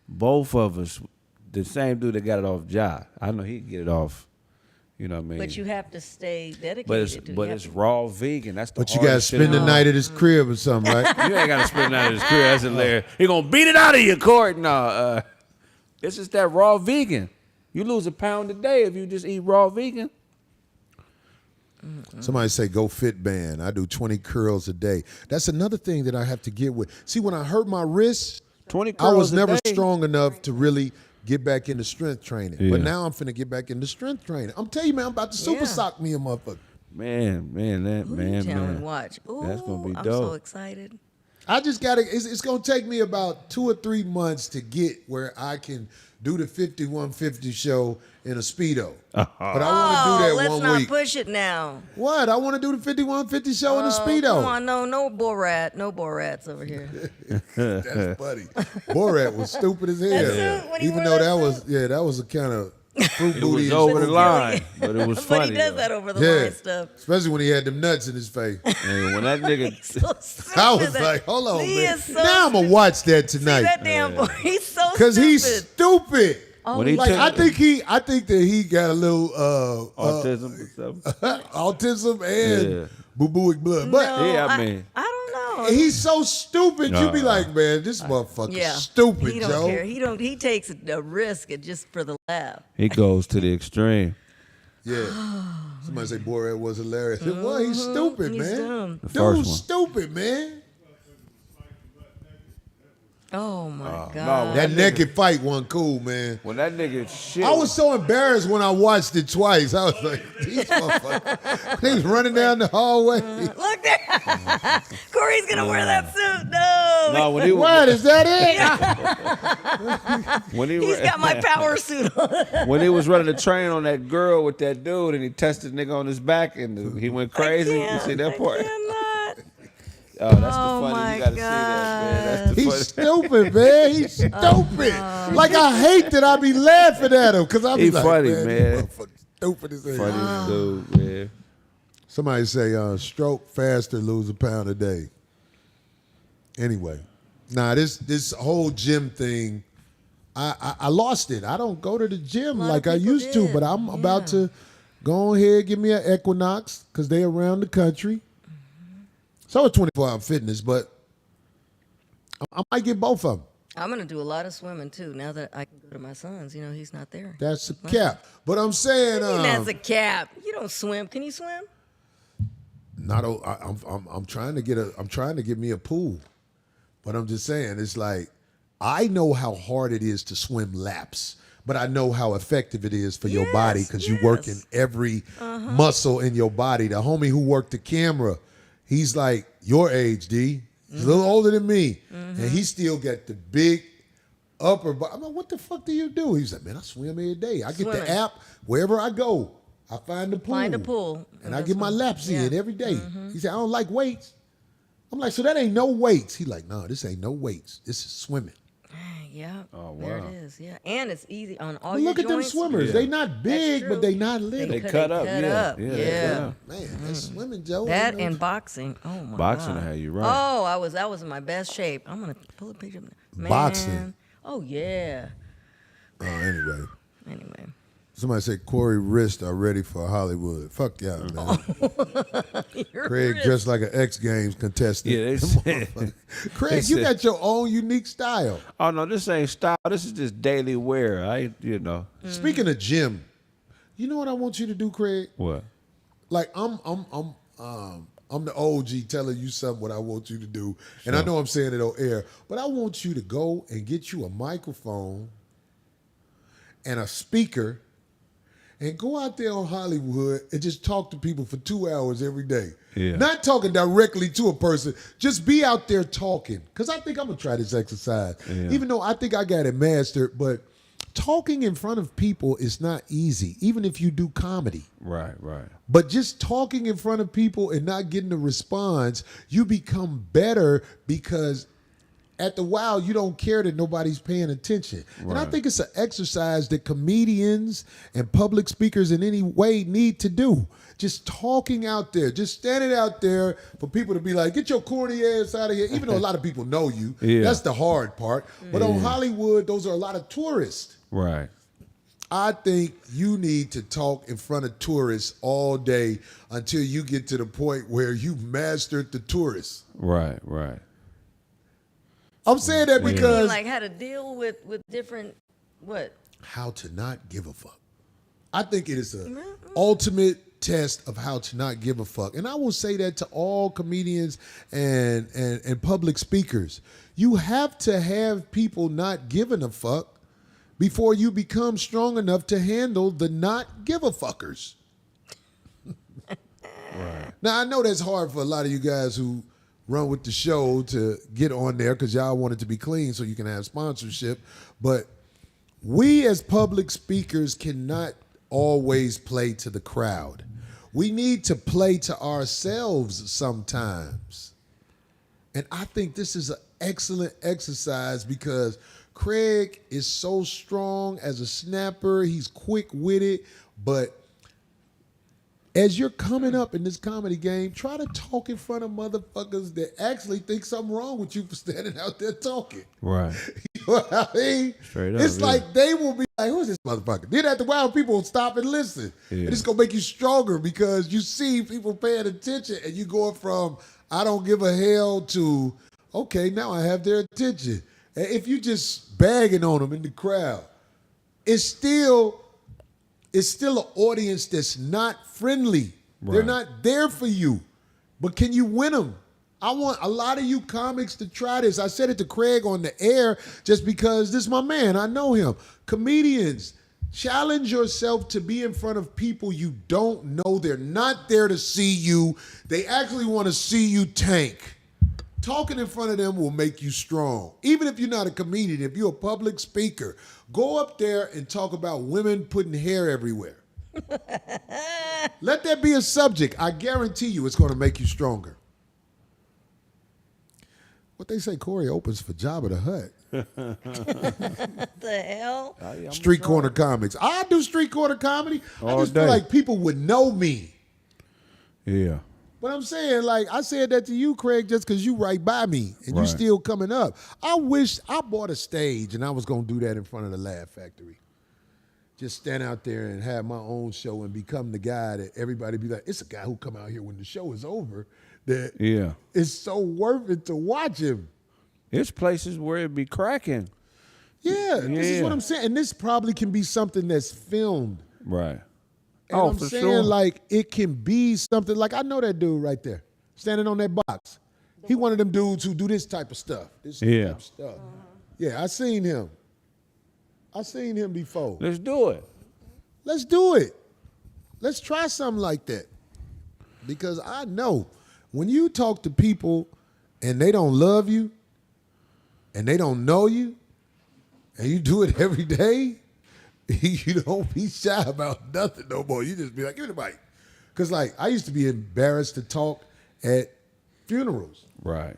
both of us. The same dude that got it off Ja. I know he can get it off. You know what I mean? But you have to stay dedicated. But it's to it. but You it's have to- raw vegan. That's the But you got to hardest shit spend the in night at his crib or something, right? You ain't got to spend the night at his crib. That's hilarious. He gonna beat it out of you, Court. No, it's just that raw vegan. You lose a pound a day if you just eat raw vegan. Somebody say go fit band. I do 20 curls a day. That's another thing that I have to get with. See, when I hurt my wrist, 20 I was curls a never day. strong enough to really get back into strength training. Yeah. But now I'm finna get back into strength training. I'm telling you, man, I'm about to super Yeah. sock me a motherfucker. Man, Who you telling? man. Watch. Ooh, That's gonna be I'm dope. so excited. I just got to, it's going to take me about 2 or 3 months to get where I can do the 5150 show in a Speedo. But I want to do that let's one not week. push it now. What? I want to do the 5150 show in a Come Speedo. on, no Borat, no Borats over here. That's funny. Borat was stupid as hell. That's it, when he Even wore though that that was a kind of fruit It booty. was and over the stuff. line, but it was But funny. he does though. that over the Yeah, line stuff. especially when he had them nuts in his face. And when that nigga, So stupid. I was like, hold on, He man. is so Now I'm gonna watch that See tonight that damn boy? He's so because stupid. he's stupid. when he Like took I think that he got a little autism or something. autism and Yeah. boo-booic blood, but No, Yeah, I mean- I don't know. he's so stupid. You be like, man, this motherfucker yeah, stupid, he don't Joe. care. He takes a risk just for the laugh. He goes to the extreme. Yeah. Somebody say Borat was hilarious. Well, he's stupid, He's man. dumb. The first Dude's one. stupid, man. Oh my no, god. That naked fight wasn't cool, man. When that nigga shit, I was so embarrassed when I watched it twice. I was like, these motherfuckers. He was running down the hallway. Look there. Corey's gonna wear that suit. No. No, when he What, was is that it? when he He's got my power suit on. when he was running the train on that girl with that dude, and he tested nigga on his back, and he went crazy. You see that part? I cannot. Oh, that's the Oh funny. my You gotta see that, man. That's the He's funny. stupid, man. He's stupid. Like, I hate that I be laughing at him because I be He like, funny, man. man. This motherfucker stupid as hell. Funny dude, man. Somebody say, stroke faster, lose a pound a day. Anyway, this whole gym thing, I lost it. I don't go to the gym A lot like of I people used to, did. but I'm about to go ahead, give me an Equinox because they around the country. So it's 24-hour fitness, but I might get both of them. I'm gonna do a lot of swimming too. Now that I can go to my son's, he's not there. That's a cap. But I'm saying, I mean, that's a cap. You don't swim. Can you swim? I'm trying to get me a pool, but I'm just saying it's like I know how hard it is to swim laps, but I know how effective it is for your body because you work in every muscle in your body. The homie who worked the camera, he's like your age, D. He's a little older than me, and he still got the big upper body. I'm like, what the fuck do you do? He's like, man, I swim every day. I get Swimming. the app wherever I go. I find the pool. Find a pool. And I get my laps in every day. Mm-hmm. He said, I don't like weights. I'm like, so that ain't no weights. He like, no, this ain't no weights. This is swimming. Yeah. Oh, There wow. it is. Yeah. And it's easy on all But your look at them joints. swimmers. Yeah. They not big, That's but true. they not little. They They cut up, cut yeah. up. Yeah, Yeah. they cut up. Man, that's swimming, Joe. That You know? and boxing. Oh my Boxing God. will have you right. Oh, that was in my best shape. I'm gonna pull a picture of that. Man. Boxing. Oh yeah. Anyway. Anyway. Somebody said Corey wrists are ready for Hollywood. Fuck y'all, man. Your Craig wrist. dressed like an X Games contestant. Yeah, they said. Craig, they you said- got your own unique style. Oh no, this ain't style. This is just daily wear. Speaking of gym, you know what I want you to do, Craig? What? Like I'm the OG telling you something what I want you to do, and I know I'm saying it on air, but I want you to go and get you a microphone and a speaker, and go out there on Hollywood and just talk to people for 2 hours every day. Yeah. Not talking directly to a person, just be out there talking. Because I think I'm gonna try this exercise, even though I think I got it mastered. But talking in front of people is not easy, even if you do comedy. Right. But just talking in front of people and not getting a response, you become better because at the while you don't care that nobody's paying attention. And I Right. think it's an exercise that comedians and public speakers in any way need to do. Just talking out there, just standing out there for people to be like, get your corny ass out of here, even though a lot of people know you. Yeah. That's the hard part. But on Hollywood, those are a lot of tourists. Right. I think you need to talk in front of tourists all day until you get to the point where you mastered the tourists. Right. I'm saying that You mean because like how to deal with different what? how to not give a fuck. I think it is the ultimate test of how to not give a fuck. And I will say that to all comedians and public speakers. You have to have people not giving a fuck before you become strong enough to handle the not give a fuckers. Right. Now, I know that's hard for a lot of you guys who run with the show to get on there because y'all want it to be clean so you can have sponsorship. But we as public speakers cannot always play to the crowd. We need to play to ourselves sometimes. And I think this is an excellent exercise because Kraig is so strong as a snapper. He's quick-witted, but as you're coming up in this comedy game, try to talk in front of motherfuckers that actually think something wrong with you for standing out there talking. Right. You know what I mean? Straight up, it's yeah. like they will be like, who's this motherfucker? Then after a while, people will stop and listen. Yeah. And it's going to make you stronger because you see people paying attention and you going from, I don't give a hell to, okay, now I have their attention. And if you just bagging on them in the crowd, it's still an audience that's not friendly. They're Right. not there for you. But can you win them? I want a lot of you comics to try this. I said it to Kraig on the air just because this is my man. I know him. Comedians, challenge yourself to be in front of people you don't know. They're not there to see you. They actually want to see you tank. Talking in front of them will make you strong. Even if you're not a comedian, if you're a public speaker, go up there and talk about women putting hair everywhere. Let that be a subject. I guarantee you it's going to make you stronger. What they say, Corey opens for Jabba the Hutt. What the hell? Street corner comics. I do street corner comedy. I All just feel day. like people would know me. Yeah. But I'm saying, like, I said that to you, Craig, just because you right by me and you Right. still coming up. I wish I bought a stage and I was going to do that in front of the Laugh Factory. Just stand out there and have my own show and become the guy that everybody be like, it's a guy who come out here when the show is over that Yeah. it's so worth it to watch him. It's places where it be cracking. Yeah, this is Yeah. what I'm saying. And this probably can be something that's filmed. Right. And I'm for saying, sure. like, it can be something. Like, I know that dude right there, standing on that box. He one of them dudes who do this type of stuff. This Yeah. type of stuff. Yeah, I seen him. I seen him before. Let's do it. Let's do it. Let's try something like that. Because I know when you talk to people and they don't love you and they don't know you and you do it every day, you don't be shy about nothing no more. You just be like, give me the mic. Because, like, I used to be embarrassed to talk at funerals Right.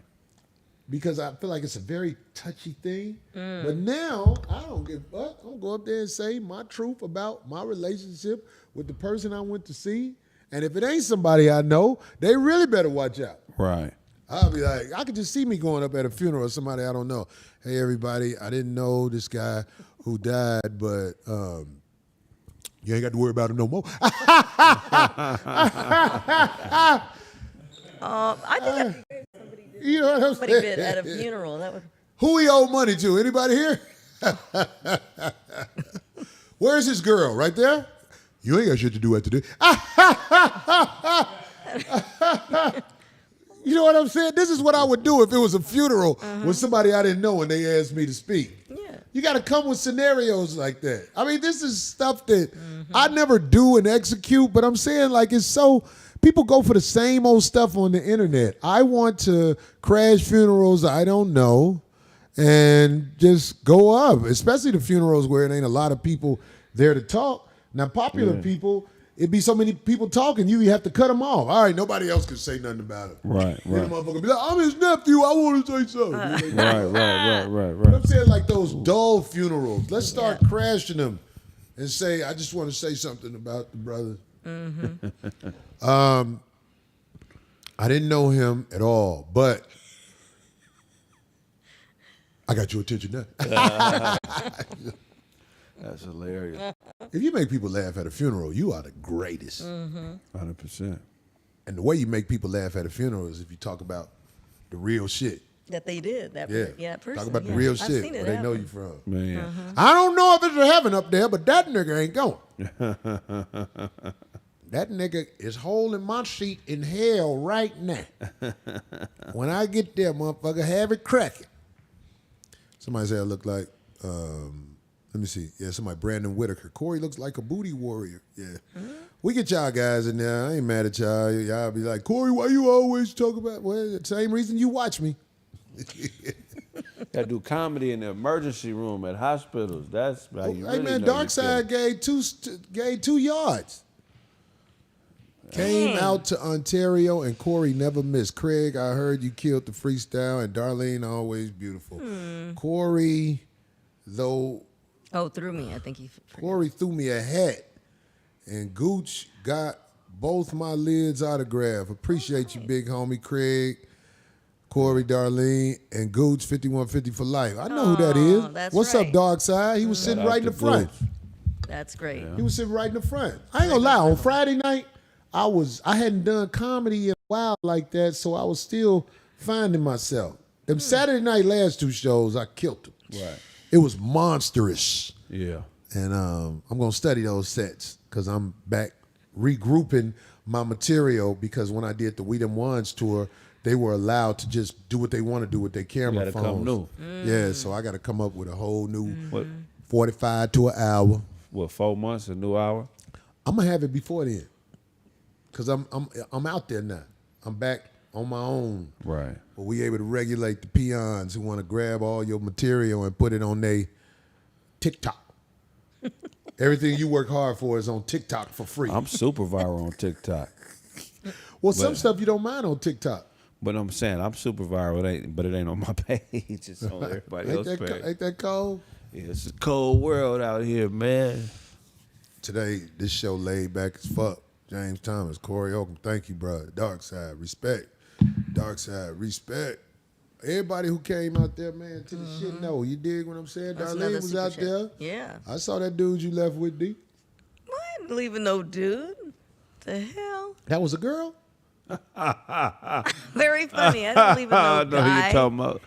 because I feel like it's a very touchy thing. But now, I don't give a fuck. I'm going to go up there and say my truth about my relationship with the person I went to see. And if it ain't somebody I know, they really better watch out. Right. I'll be like, I could just see me going up at a funeral of somebody I don't know. Hey, everybody, I didn't know this guy who died, but you ain't got to worry about him no more. I think You know what I'm somebody saying? bit at a funeral. That would. Who he owe money to? Anybody here? Where's his girl? Right there? You ain't got shit to do after this. You know what I'm saying? This is what I would do if it was a funeral with somebody I didn't know and they asked me to speak. Yeah. You got to come with scenarios like that. I mean, this is stuff that I never do and execute, but I'm saying, like, it's so, people go for the same old stuff on the internet. I want to crash funerals I don't know and just go up, especially the funerals where it ain't a lot of people there to talk. Now, popular people, it'd be so many people talking, you have to cut them off. All right, nobody else can say nothing about it. Right. Then Right. the motherfucker be like, I'm his nephew, I want to say something. Right. I'm saying, like, those dull funerals. Let's start crashing them and say, I just want to say something about the brother. I didn't know him at all, but I got your attention now. That's hilarious. If you make people laugh at a funeral, you are the greatest. 100%. And the way you make people laugh at a funeral is if you talk about the real shit. That they did. That person. Talk about the yeah. real I've shit seen where it they know happen. you from. Man. I don't know if it's a heaven up there, but that nigga ain't going. That nigga is holding my seat in hell right now. When I get there, motherfucker, have it cracking. Somebody say I look like, let me see. Yeah, somebody, Brandon Whitaker. Corey looks like a booty warrior. Yeah. We get y'all guys in there. I ain't mad at y'all. Y'all be like, Corey, why you always talk about, well, the same reason you watch me. Gotta do comedy in the emergency room at hospitals. That's how you Hey, really man, know you're Darkside gave 2 yards. Came out to Ontario and Corey never missed. Craig, I heard you killed the freestyle and Darlene always beautiful. Corey, though, Oh, through me. I think he. Corey threw me a hat and Gooch got both my lids autographed. Appreciate you, big homie Craig, Corey, Darlene, and Gooch 5150 for life. I know who that is. That's What's right. up, Darkside? He was sitting Shout out right in the to front. Gooch. That's great. He was sitting right in the front. I ain't gonna lie. On Friday night, I hadn't done comedy in a while like that, so I was still finding myself. Them Saturday night last 2 shows, I killed them. Right. It was monstrous. Yeah. And I'm going to study those sets because I'm back regrouping my material because when I did the We Them Ones tour, they were allowed to just do what they want to do with their camera Gotta phones. come new. Yeah, so I got to come up with a whole new What? 45 to an hour. What? 4 months, a new hour. I'm going to have it before then because I'm out there now. I'm back on my own. Right. But we able to regulate the peons who want to grab all your material and put it on their TikTok. Everything you work hard for is on TikTok for free. I'm super viral on TikTok. Well, some stuff you don't mind on TikTok. But I'm saying I'm super viral, but it ain't on my page. It's on everybody else's page. Ain't that cold? Yeah, it's a cold world out here, man. Today, this show laid back as fuck. James Thomas, Corey Holcomb, thank you, bro. Dark side, respect. Dark side, respect. Everybody who came out there, man, to the shit, know. You dig what I'm saying? That's Darlene another was super out chat. there. Yeah. I saw that dude you left with, D. I ain't leaving no dude. The hell? That was a girl? Very funny. I didn't leave no I know who guy. you talking about.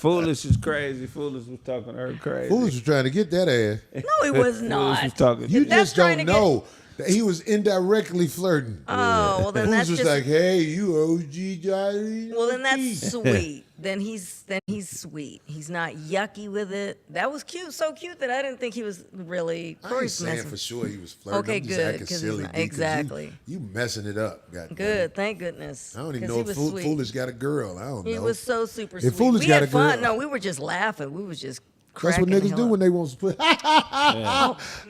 Foolish is crazy. Foolish was talking to her crazy. Foolish was trying to get that ass. No, he was Foolish not. was talking. You That's just trying don't to get- know that he was indirectly flirting. Oh, well then Foolish that's was just like, hey, you OG Johnny. well then that's sweet. Then he's sweet. He's not yucky with it. That was cute, so cute that I didn't think he was really. I Corey ain't saying Smith. for sure he was flirting. Okay, I'm just good, acting 'cause he's silly, not- D, 'cause exactly. You messing it up. Goddamn. Good, thank goodness. I don't even 'Cause know he if was sweet. Foolish got a girl. I don't know. He was so super If sweet. Foolish We got had a girl- fun. No, we were just laughing. We was just That's cracking what the niggas hell do up. when they want to split.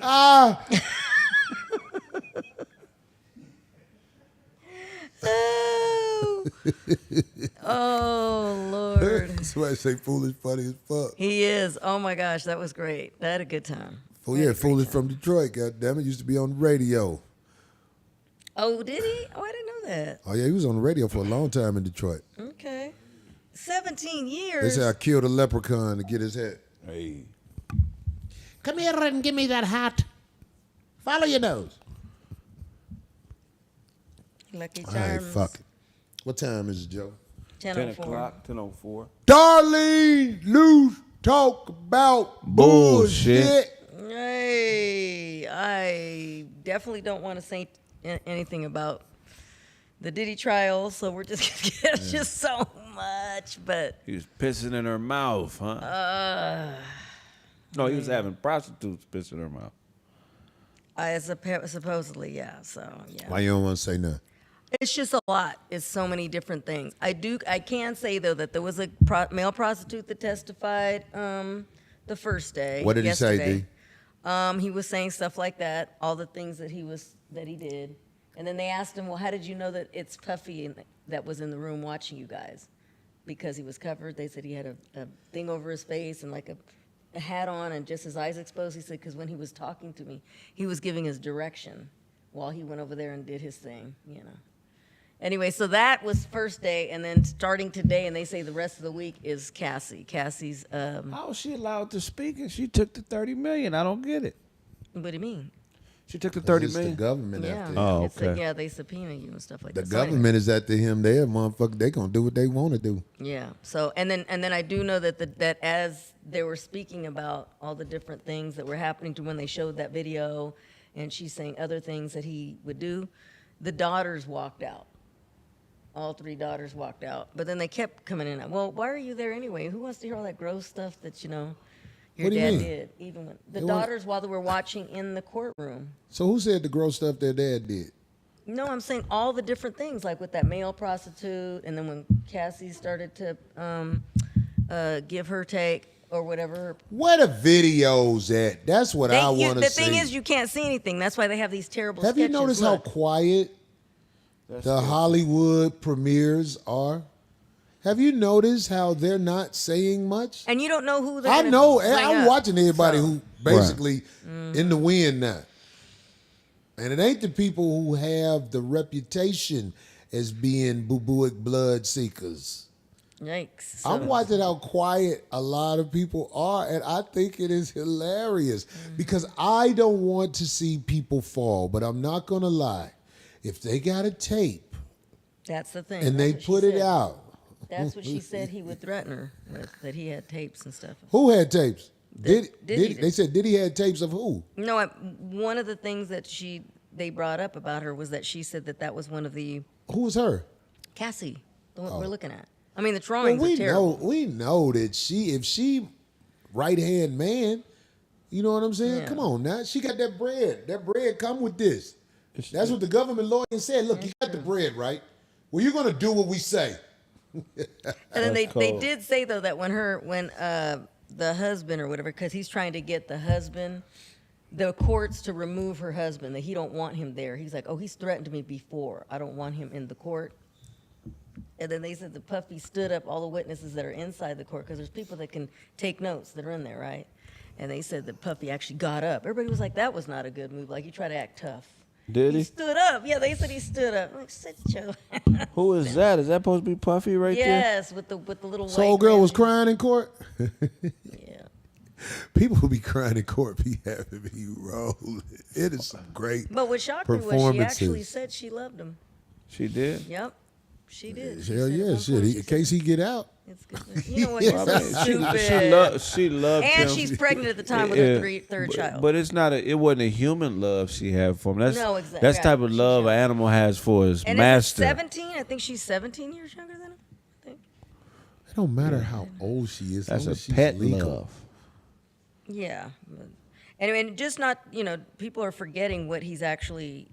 Oh. Oh, Lord. That's why I say Foolish funny as fuck. He is. Oh my gosh, that was great. I had a good time. Oh yeah, Foolish from Detroit. Goddamn it, used to be on the radio. Oh, did he? Oh, I didn't know that. Oh yeah, he was on the radio for a long time in Detroit. Okay. 17 They years. say I killed a leprechaun to get his head. Hey. Come here and give me that hat. Follow your nose. Lucky All right, Charms. fuck it. What time is it, Joe? 10 10:04. o'clock, 10:04. Darlene, loose talk about bullshit. Hey, I definitely don't want to say anything about the Diddy trial, so we're just it's just so much. But He was pissing in her mouth, huh? No, he was having prostitutes piss in her mouth. supposedly, yeah. So yeah. Why you don't want to say nothing? It's just a lot. It's so many different things. I can say though that there was a male prostitute that testified the first day. What did he say, yesterday. D? He was saying stuff like that, all the things that he did, and then they asked him, "Well, how did you know that it's Puffy that was in the room watching you guys?" Because he was covered. They said he had a thing over his face and like a hat on and just his eyes exposed. He said because when he was talking to me, he was giving us direction while he went over there and did his thing, you know. Anyway, so that was first day, and then starting today, and they say the rest of the week is Cassie. Cassie's, How was she allowed to speak and she took the $30 million? I don't get it. what do you mean? She took the $30 It's the million. government Yeah, after him. Oh, it's okay. yeah, they subpoena you and stuff like The that. So anyway. government is after him. They're motherfucker. They gonna do what they want to do. Yeah. So and then I do know that that as they were speaking about all the different things that were happening to when they showed that video, and she's saying other things that he would do, the daughters walked out. All three daughters walked out, but then they kept coming in. Well, why are you there anyway? Who wants to hear all that gross stuff that your What do you dad mean? did? Even when the They want- daughters, while they were watching in the courtroom. So who said the gross stuff their dad did? No, I'm saying all the different things, like with that male prostitute, and then when Cassie started to give her take or whatever. Where the videos at? That's what I want to The see. thing is, you can't see anything. That's why they have these terrible. Have you sketches. noticed Look. how quiet the Hollywood premieres are? Have you noticed how they're not saying much? And you don't know who they're. I gonna know. bring I'm up. watching everybody So, who basically in the wind now. And it ain't the people who have the reputation as being boo-booic blood seekers. Yikes! I'm So- watching how quiet a lot of people are, and I think it is hilarious because I don't want to see people fall, but I'm not going to lie. If they got a tape That's the thing. and That's they what she put it said. out, That's what she said he would threaten her with, that he had tapes and stuff. who had tapes? Diddy did. They said Diddy had tapes of who? No, one of the things that they brought up about her was that she said that was one of the Who was her? Cassie, the one we're looking at. I mean, the Well, drawings we are terrible. know that if she right hand man, you know what I'm saying? Yeah. Come on now, she got that bread. That bread come with this. That's what the government lawyer said. Look, you got the bread, right? Well, you're gonna do what we say. And then they cold. did say though that when the husband or whatever, because he's trying to get the courts to remove her husband, that he don't want him there. He's like, oh, he's threatened me before. I don't want him in the court. And then they said the puppy stood up, all the witnesses that are inside the court, because there's people that can take notes that are in there, right? And they said the puppy actually got up. Everybody was like, that was not a good move. Like, he tried to act tough. Did He he? stood up. Yeah, they said he stood up. I'm like, sit, Joe. Who is that? Is that supposed to be Puffy right Yes, with the little So white old girl was man. crying in court. Yeah. People who be crying in court be having me rolling. It is some great But what shocked me was she performances. actually said she loved him. there? She did. Yep, she did. She Hell said at yeah, one shit. point, He, she in said, case he get out. it's good. You know what? Yeah. You're so stupid. She loved And him. she's pregnant at the time with Yeah, her third child. But it's not it wasn't a human love she had for him. That's No, exactly. that's the type of Right. love an animal has for his and master. is it 17? I think she's 17 years younger than him. I think. It don't matter how old she is. That's long a as she's pet legal. love. Yeah. And just not, people are forgetting what he's actually,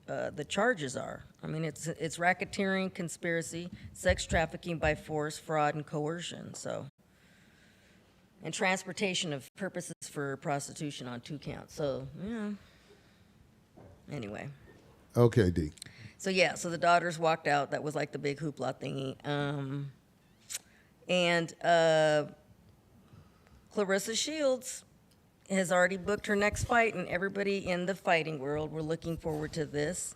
the charges are. I mean, it's racketeering, conspiracy, sex trafficking by force, fraud, and coercion. So, and transportation of purposes for prostitution on 2 counts. So, yeah. Anyway. Okay, D. So yeah, so the daughters walked out. That was like the big hoopla thingy. And Clarissa Shields has already booked her next fight, and everybody in the fighting world, we're looking forward to this.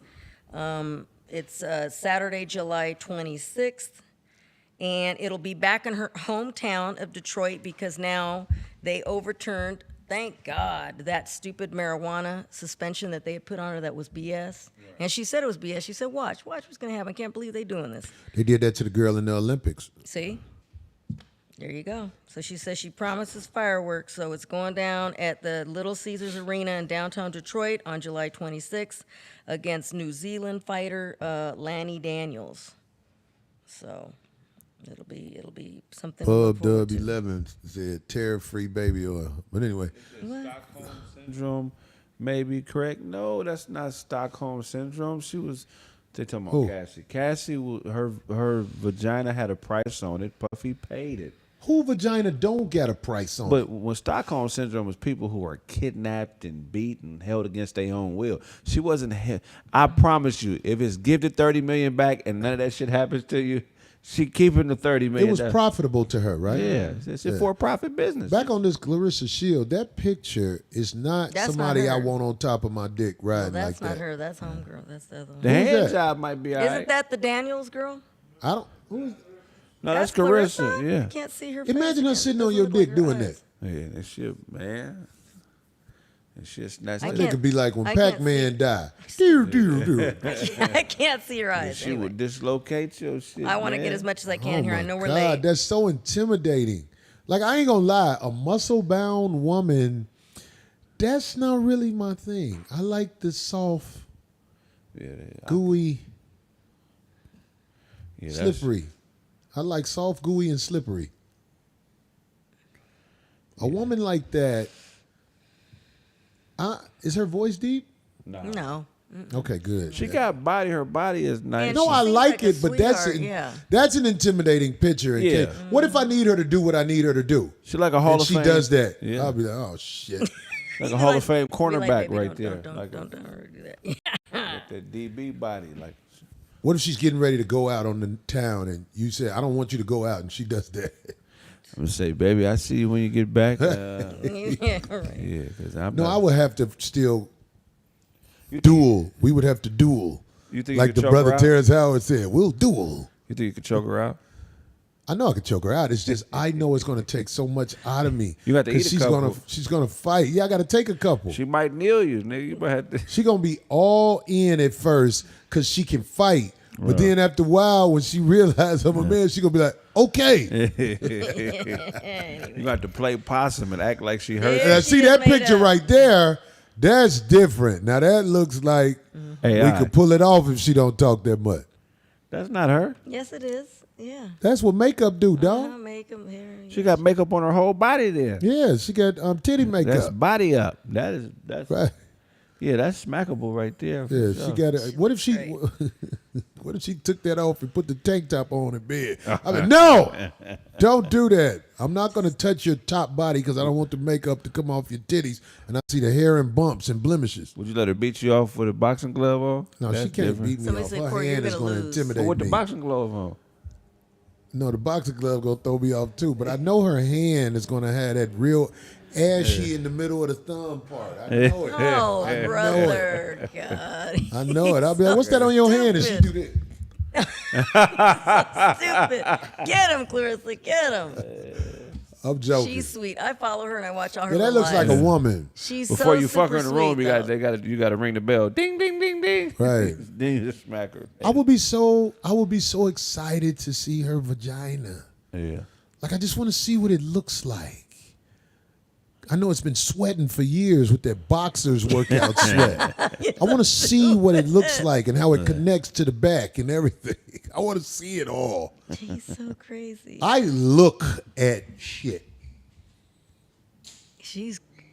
It's Saturday, July 26th, and it'll be back in her hometown of Detroit because now they overturned, thank God, that stupid marijuana suspension that they had put on her that was BS. And she said it was BS. She said, watch what's going to happen. I can't believe they're doing this. They did that to the girl in the Olympics. See? There you go. So she says she promises fireworks. So it's going down at the Little Caesars Arena in downtown Detroit on July 26th against New Zealand fighter Lanny Daniels. So it'll be something. to look forward Dub to. 11 said tear-free baby oil. But anyway, Stockholm syndrome, maybe correct? No, that's not Stockholm syndrome. They talking about Who? Cassie. Cassie, her vagina had a price on it. Puffy paid it. who vagina don't get a price on it? But when Stockholm syndrome was people who are kidnapped and beaten, held against their own will. She wasn't. I promise you, if it's gifted $30 million back and none of that shit happens to you, she keeping the $30 million. It was profitable to her, right? Yeah, it's a for-profit business. Back on this Clarissa Shield, that picture is not That's somebody not I her. want on top of my dick No, riding that's like not that. her. That's homegirl. That's the other one. The Who's hand that? job might be all right. Isn't that the Daniels girl? I don't. Who's, No, that's Carissa. You Yeah. can't see her face. imagine her It sitting on doesn't your look like dick her doing eyes. that. Yeah, that shit, man. That shit's that's I I the- think it'd be like when I can't Pac-Man died. Do, do, do. I can't see her eyes. She Anyway. would dislocate your shit. I want to man. get as much as I can Oh here. my I know we're God, late. that's so intimidating. Like, I ain't gonna lie, a muscle-bound woman, that's not really my thing. I like the soft, Yeah, gooey, yeah, that's- slippery. I like soft, gooey, and slippery. A woman like that, is her voice deep? No. Okay, good. She got body. Her body is nice. And No, she I seems like like a it, but that's sweetheart, yeah. that's an intimidating picture. And Yeah. what if I need her to do what I need her to do? She like a Hall And of she Fame. does that. Yeah. I'll be like, oh shit. Like a Hall of Fame Be like, cornerback baby, right don't- there. Don't Like do that. like that DB body. Like What if she's getting ready to go out on the town and you say, I don't want you to go out, and she does that? I'm gonna say, baby, I see you when you get back. Yeah, right. Yeah, because I'm No, not, I would have to still You think- duel. We would have to duel. You think you Like could the choke brother her out? Terrence Howard said, we'll duel. You think you could choke her out? I know I could choke her out. It's just I know it's going to take so much out of me. You got to 'Cause eat a couple. she's gonna fight. Yeah, I got to take a couple. She might kneel you, nigga. You might have to. She gonna be all in at first because she can fight. But then after a while, when she realizes I'm a man, she gonna be like, okay. You got to play possum and act like she hurt. And I She see is that made picture up. right there. That's different. Now that looks like Hey, we all right. could pull it off if she don't talk that much. That's not her. Yes, it is. Yeah. That's what makeup do, dog. Make them hair. She got makeup on her whole body there. Yeah, she got titty That's makeup. body up. That's Right. Yeah, that's smackable right there. for Yeah, sure. she got it. What if she? great. What if she took that off and put the tank top on in bed? I mean, no, don't do that. I'm not going to touch your top body because I don't want the makeup to come off your titties and I see the hair and bumps and blemishes. Would you let her beat you off with a boxing glove on? No, That's she can't different. beat me Somebody off. said, Her "Corey, you're hand is gonna going to lose." intimidate But with the me. boxing glove on. No, the boxing glove going to throw me off too. But I know her hand is going to have that real ashy in the middle of the thumb part. I know it. Oh, I know brother. God. I know it. I'll be like, what's that on your hand? And she do that. Stupid. Get him, Clarissa. Get him. I'm joking. She's sweet. I follow her and I watch all her Yeah, that looks like lives. a woman. She's Before so you fuck her in super the room, sweet, you got to ring the bell. Ding, ding, ding, ding. Right. Then you just smack her. I would be so excited to see her vagina. Yeah. Like I just want to see what it looks like. I know it's been sweating for years with that boxer's workout sweat. I want to see what it looks like and how it connects to the back and everything. I want to see it all. She's so crazy. I look at shit.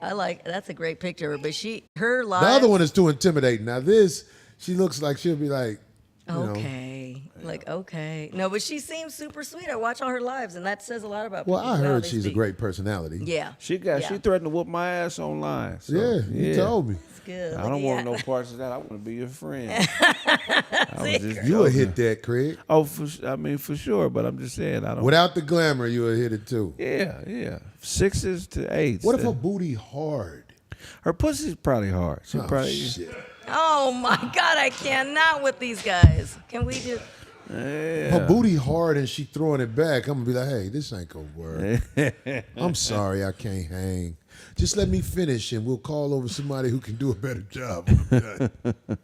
That's a great picture, but her live. The other one is too intimidating. Now this, she looks like she'll be like, you know. Okay. Like, okay. No, but she seems super sweet. I watch all her lives, and that says a lot about Well, people. I how heard they she's a speak. great personality. Yeah. She threatened to whoop my ass online. So, Yeah, you told me. It's good. I don't Look want at no ya. parts of that. I want to be your friend. I was just You would joking. hit that, Craig. Oh, for sure. But I'm just saying, I don't. Without the glamour, you would hit it too. Yeah. 6s to 8s. What if her booty hard? Her pussy's probably hard. She Oh, probably. shit. Oh, my God. I cannot with these guys. Can we just. Yeah. Her booty hard and she throwing it back. I'm going to be like, hey, this ain't going to work. I'm sorry, I can't hang. Just let me finish and we'll call over somebody who can do a better job when I'm done.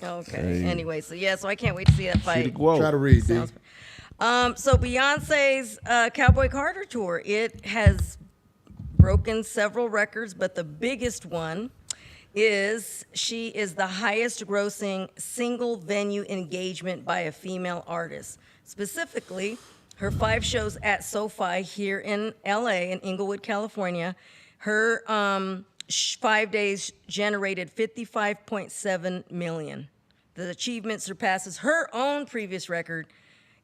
Okay. Anyway, so I can't wait to see that fight. Try to read, D. Sounds- So Beyonce's Cowboy Carter tour, it has broken several records, but the biggest one is she is the highest grossing single venue engagement by a female artist. Specifically, her 5 shows at SoFi here in LA, in Inglewood, California, her 5 days generated $55.7 million. The achievement surpasses her own previous record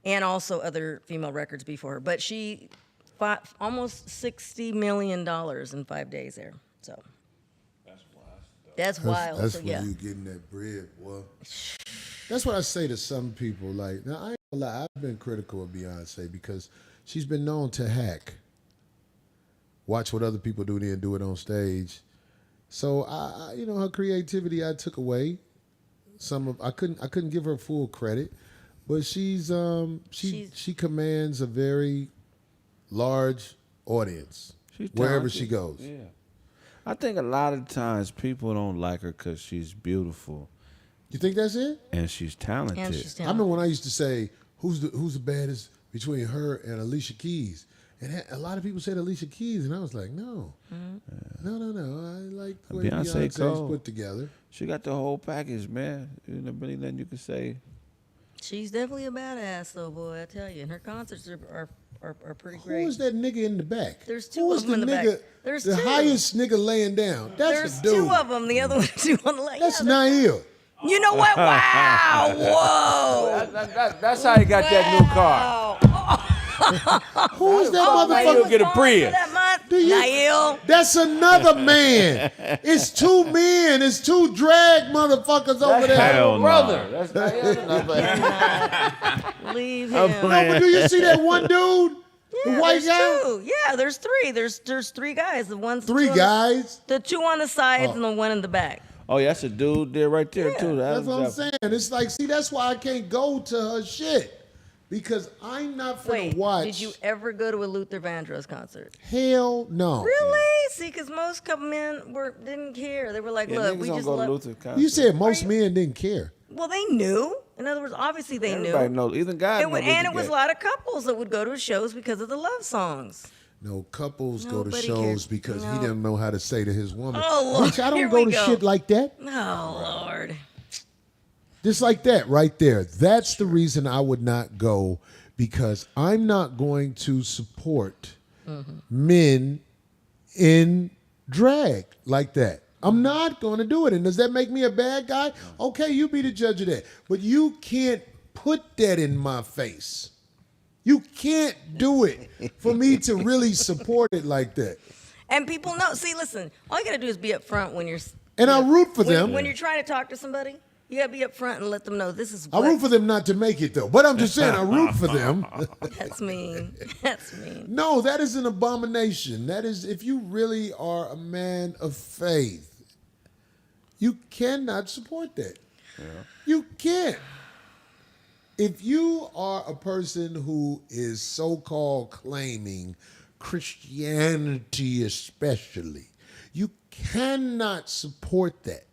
and also other female records before her. But she fought almost $60 million in 5 days there. So that's wild. That's So, when yeah. you getting that bread, boy. That's what I say to some people. Like, now I ain't gonna lie, I've been critical of Beyonce because she's been known to hack. Watch what other people do, then do it on stage. So I her creativity I took away. I couldn't give her full credit, but she commands a very large audience She's wherever talented. she goes. Yeah. I think a lot of times people don't like her because she's beautiful You think that's it? and she's talented. And she's I talented. remember when I used to say, who's the baddest between her and Alicia Keys? And a lot of people said Alicia Keys, and I was like, no. No. I like the way Beyonce Beyonce's cold. put together. She got the whole package, man. There's not really nothing you can say. She's definitely a badass, though, boy. I tell you, and her concerts are pretty Who great. is that nigga in the back? There's 2 Who of is them in the back. nigga, There's the 2. highest nigga laying down? That's There's a dude. 2 of them. The other one's 2 on the left. That's Yeah, Nail. you know what? Wow! Whoa! That's how he got that new car. Who is that Oh, motherfucker? You'll get a Prius. That month? Do you- Nail. That's another man. It's 2 men. It's 2 drag motherfuckers over there. Hell no. Brother, that's not him. Leave I'm him. playing. No, but do you see that one dude? The Yeah, white there's guy? 2. Yeah, there's 3. There's 3 guys. The ones 3 2 on the- guys? The 2 on the sides and the 1 in the back. Oh, yeah, that's a dude there right there, too. That's what I'm saying. It's like, see, that's why I can't go to her shit. Because I'm not finna Wait, watch. did you ever go to a Luther Vandross concert? Hell no. Really? See, because most couple men didn't care. They were like, Yeah, look, niggas we don't just go to love. Luther concert. You said most men didn't care. Well, they knew. In other words, obviously they Everybody knew. knows. Even God knows And it Luther was a gay. lot of couples that would go to his shows because of the love songs. No, couples go to Nobody shows cares. because he No. didn't know how to say to his woman. Oh, Lord, Bitch, I don't here go we to go. shit like that. Oh, Lord. Just like that right there. That's the reason I would not go, because I'm not going to support men in drag like that. I'm not going to do it. And does that make me a bad guy? Okay, you be the judge of that. But you can't put that in my face. You can't do it for me to really support it like that. And people know. See, listen, all you got to do is be up front when you're. And I root for them. When you're trying to talk to somebody, you got to be up front and let them know this is I what. root for them not to make it, though. But I'm just saying, I root for them. That's mean. That's mean. No, that is an abomination. That is, if you really are a man of faith, you cannot support that. Yeah. You can't. If you are a person who is so-called claiming Christianity especially, you cannot support that.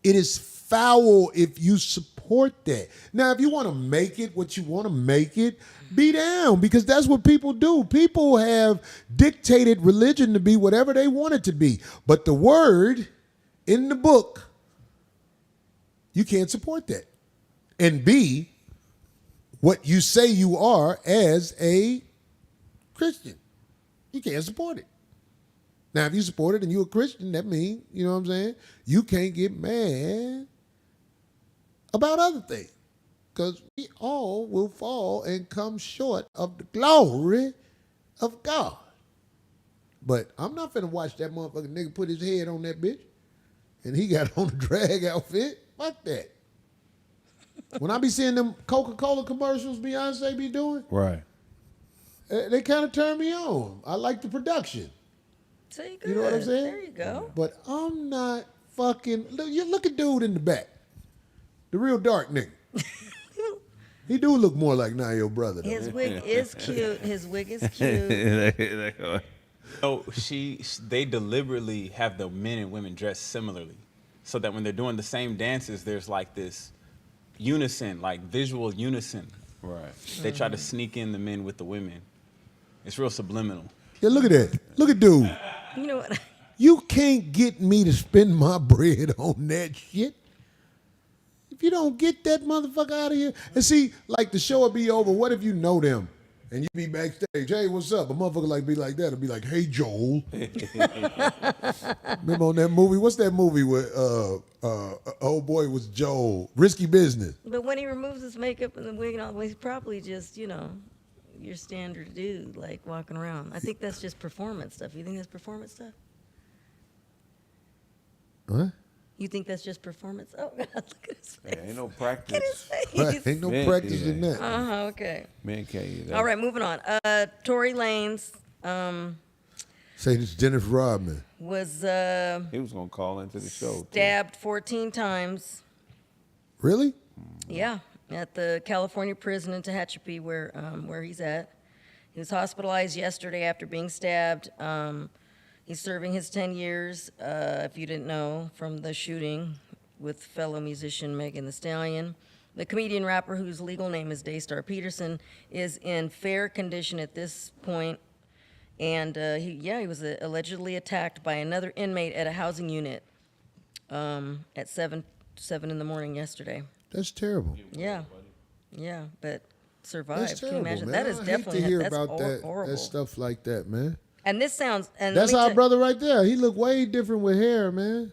It is foul if you support that. Now, if you want to make it what you want to make it, be down, because that's what people do. People have dictated religion to be whatever they want it to be. But the word in the book, you can't support that. And be what you say you are as a Christian. You can't support it. Now, if you support it and you're a Christian, that means, you know what I'm saying, you can't get mad about other things. Because we all will fall and come short of the glory of God. But I'm not finna watch that motherfucking nigga put his head on that bitch and he got on a drag outfit. Fuck that. When I be seeing them Coca-Cola commercials Beyonce be doing, Right. They kind of turn me on. I like the production. So you good. You know what I'm saying? There you go. But I'm not fucking. Look at dude in the back, the real dark nigga. He do look more like Nayo brother though. His wig is cute. His wig is cute. So they deliberately have the men and women dress similarly, so that when they're doing the same dances, there's like this unison, like visual unison. Right. They try to sneak in the men with the women. It's real subliminal. Yeah, look at that. Look at dude. You know what? You can't get me to spend my bread on that shit. If you don't get that motherfucker out of here. And see, like the show will be over. What if you know them? And you be backstage, hey, what's up? A motherfucker like be like that. It'll be like, hey, Joel. Remember on that movie? What's that movie with old boy was Joel? Risky Business. But when he removes his makeup and the wig and all, he's probably just, you know, your standard dude, like walking around. I think that's just performance stuff. You think that's performance stuff? Huh? You think that's just performance? Oh, God, look at his face. Yeah, ain't no Look at practice. his face. Right, ain't no Man, practice yeah. in that. Okay. Man can't eat that. All right, moving on. Tory Lanez Say this Jennifer Rodman. was He was gonna call into the show. too. stabbed 14 times. Really? Yeah, at the California prison in Tehachapi, where he's at. He was hospitalized yesterday after being stabbed. He's serving his 10 years, if you didn't know, from the shooting with fellow musician Megan Thee Stallion. The comedian rapper, whose legal name is Daystar Peterson, is in fair condition at this point. And he was allegedly attacked by another inmate at a housing unit at 7 in the morning yesterday. That's terrible. Yeah, but survived. That's Can you terrible, imagine? man. That is I definitely hate to hear that's about that horrible. stuff like that, man. And this sounds and That's let me our tell- brother right there. He look way different with hair, man.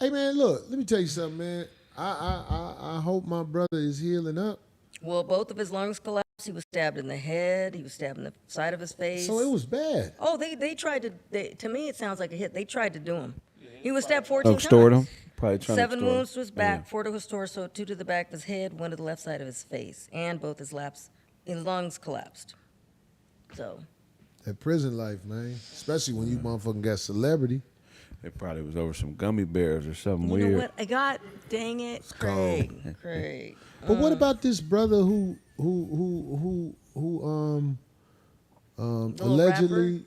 Hey, man, look. Let me tell you something, man. I hope my brother is healing up. Well, both of his lungs collapsed. He was stabbed in the head. He was stabbed in the side of his face. So it was bad. Oh, they tried to. To me, it sounds like a hit. They tried to do him. He was stabbed 14 times. Extort him? Probably trying to 7 extort him. wounds to his back, 4 to his torso, 2 to the back of his head, 1 to the left side of his face, and both his lungs collapsed. So. That prison life, man. Especially when you motherfucking got celebrity. It probably was over some gummy bears or something You weird. know what? I got, dang it, Kraig. But what about this brother who allegedly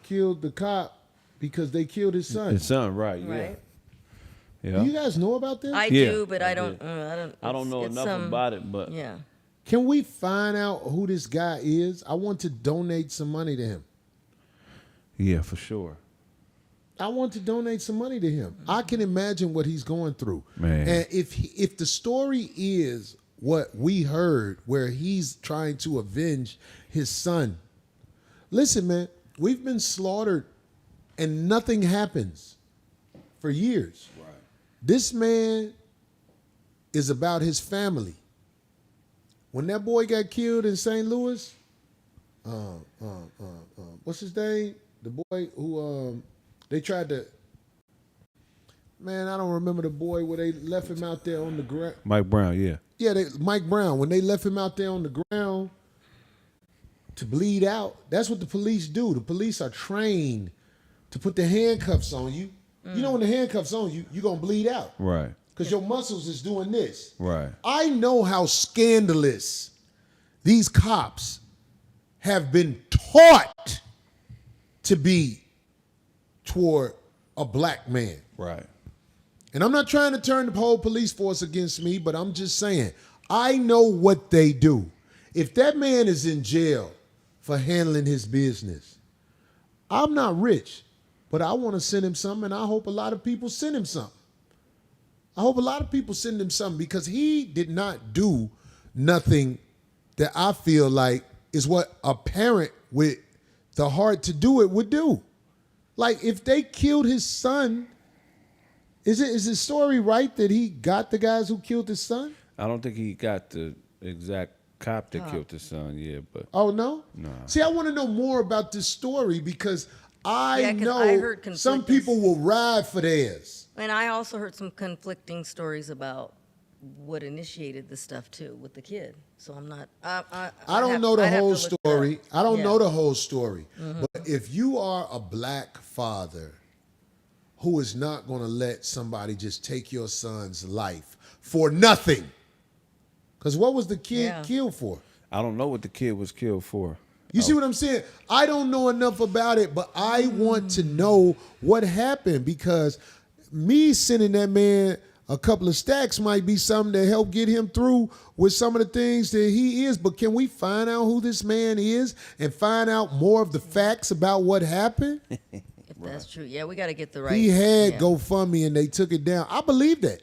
killed the cop because they killed his son? His son, right? Yeah. Right. Yeah. Do you guys know about this? I Yeah, do, but I I don't. did. I I don't know it's enough about it, but Yeah. Can we find out who this guy is? I want to donate some money to him. yeah, for sure. I want to donate some money to him. I can imagine what he's going through. Man. And if the story is what we heard, where he's trying to avenge his son, listen, man, we've been slaughtered and nothing happens for years. Right. This man is about his family. When that boy got killed in St. Louis, what's his name? The boy who they tried to. Man, I don't remember the boy where they left him out there on the ground. Mike Brown, yeah. Yeah, Mike Brown. When they left him out there on the ground to bleed out, that's what the police do. The police are trained to put the handcuffs on you. You know when the handcuffs on you, you're going to bleed out. Right. Because your muscles is doing this. Right. I know how scandalous these cops have been taught to be toward a black man. Right. And I'm not trying to turn the whole police force against me, but I'm just saying, I know what they do. If that man is in jail for handling his business, I'm not rich, but I want to send him something, and I hope a lot of people send him something. I hope a lot of people send him something because he did not do nothing that I feel like is what a parent with the heart to do it would do. Like if they killed his son, is the story right that he got the guys who killed his son? I don't think he got the exact cop that killed his son, but Oh no? No. See, I want to know more about this story because I 'cause know I heard some conflicting- people will ride for theirs. And I also heard some conflicting stories about what initiated the stuff too with the kid. So I'm not. I don't know the whole story. I don't Yeah. know the whole story. But if you are a black father who is not going to let somebody just take your son's life for nothing, because what was the kid killed for? I don't know what the kid was killed for. You see what I'm saying? I don't know enough about it, but I want to know what happened because me sending that man a couple of stacks might be something to help get him through with some of the things that he is. But can we find out who this man is and find out more of the facts about what happened? If that's true, yeah, we got to get the right. He had yeah. GoFundMe and they took it down. I believe that.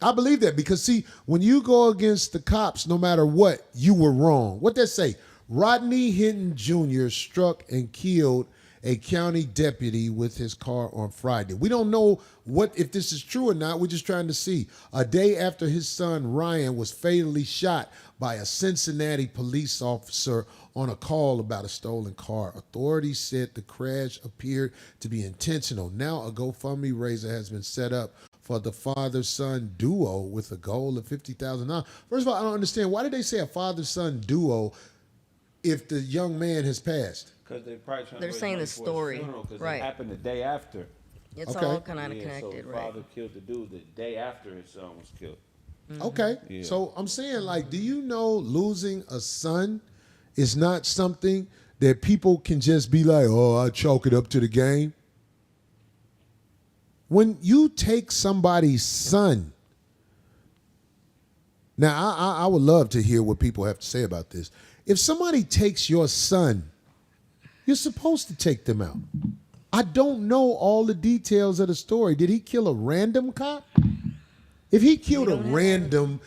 I believe that because, see, when you go against the cops, no matter what, you were wrong. What they say? Rodney Hinton Jr. struck and killed a county deputy with his car on Friday. We don't know if this is true or not. We're just trying to see. A day after his son Ryan was fatally shot by a Cincinnati police officer on a call about a stolen car. Authorities said the crash appeared to be intentional. Now a GoFundMe raiser has been set up for the father-son duo with a goal of $50,000. First of all, I don't understand. Why did they say a father-son duo if the young man has passed? Because they probably trying They're to raise saying money the for his story, funeral, 'cause right. it happened the day after. It's Okay. all kind of Yeah, connected, so the right? father killed the dude the day after his son was killed. Okay. Yeah. So I'm saying, like, do you know losing a son is not something that people can just be like, oh, I chalk it up to the game? When you take somebody's son, now I would love to hear what people have to say about this. If somebody takes your son, you're supposed to take them out. I don't know all the details of the story. Did he kill a random cop? If he killed a random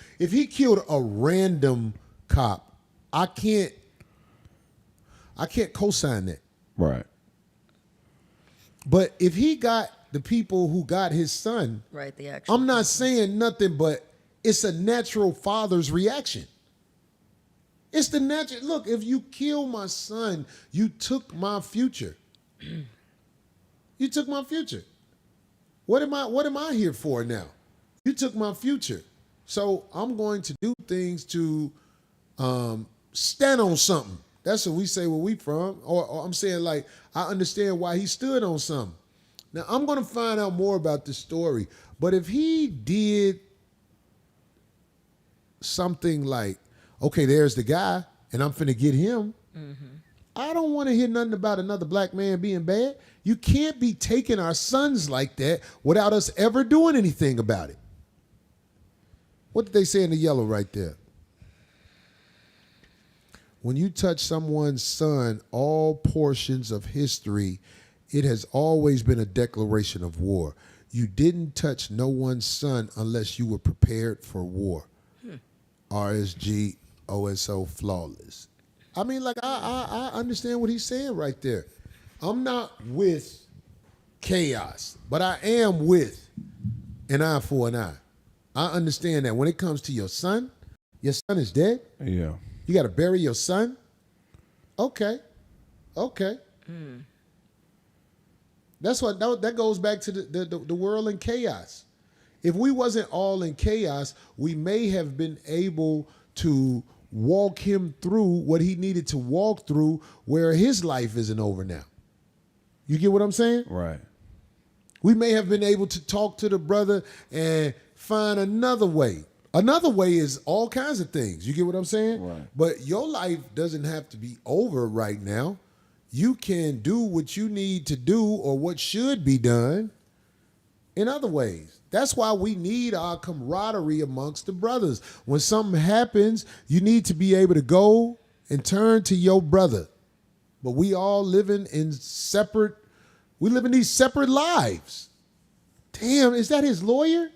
cop, I can't co-sign that. Right. But if he got the people who got his son, Right, the actual. I'm not saying nothing, but it's a natural father's reaction. It's the natural. Look, if you kill my son, you took my future. You took my future. What am I here for now? You took my future. So I'm going to do things to stand on something. That's what we say where we from. Or I'm saying, like, I understand why he stood on something. Now, I'm going to find out more about this story. But if he did something like, okay, there's the guy, and I'm finna get him, I don't want to hear nothing about another black man being bad. You can't be taking our sons like that without us ever doing anything about it. What did they say in the yellow right there? When you touch someone's son, all portions of history, it has always been a declaration of war. You didn't touch no one's son unless you were prepared for war. RSG, OSO, flawless. I mean, like, I understand what he's saying right there. I'm not with chaos, but I am with an eye for an eye. I understand that when it comes to your son is dead. Yeah. You got to bury your son. Okay. That's what that goes back to the world in chaos. If we wasn't all in chaos, we may have been able to walk him through what he needed to walk through where his life isn't over now. You get what I'm saying? Right. We may have been able to talk to the brother and find another way. Another way is all kinds of things. You get what I'm saying? Right. But your life doesn't have to be over right now. You can do what you need to do or what should be done in other ways. That's why we need our camaraderie amongst the brothers. When something happens, you need to be able to go and turn to your brother. But we all living in we live in these separate lives. Damn, is that his lawyer?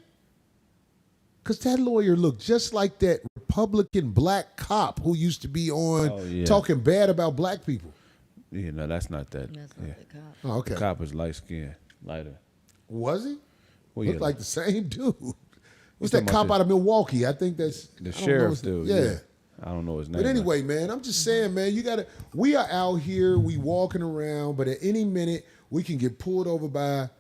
Because that lawyer looked just like that Republican black cop who used to be on talking bad about black people. Yeah, no, that's not that. That's not the cop. Oh, okay. The cop is light skinned, lighter. Was he? Well, Looked yeah, like the same dude. What's talking that about cop out of Milwaukee? I think that's The I don't know sheriff his- dude. Yeah. I don't know his name. But anyway, man, I'm just saying, man, we are out here, we walking around, but at any minute we can get pulled over by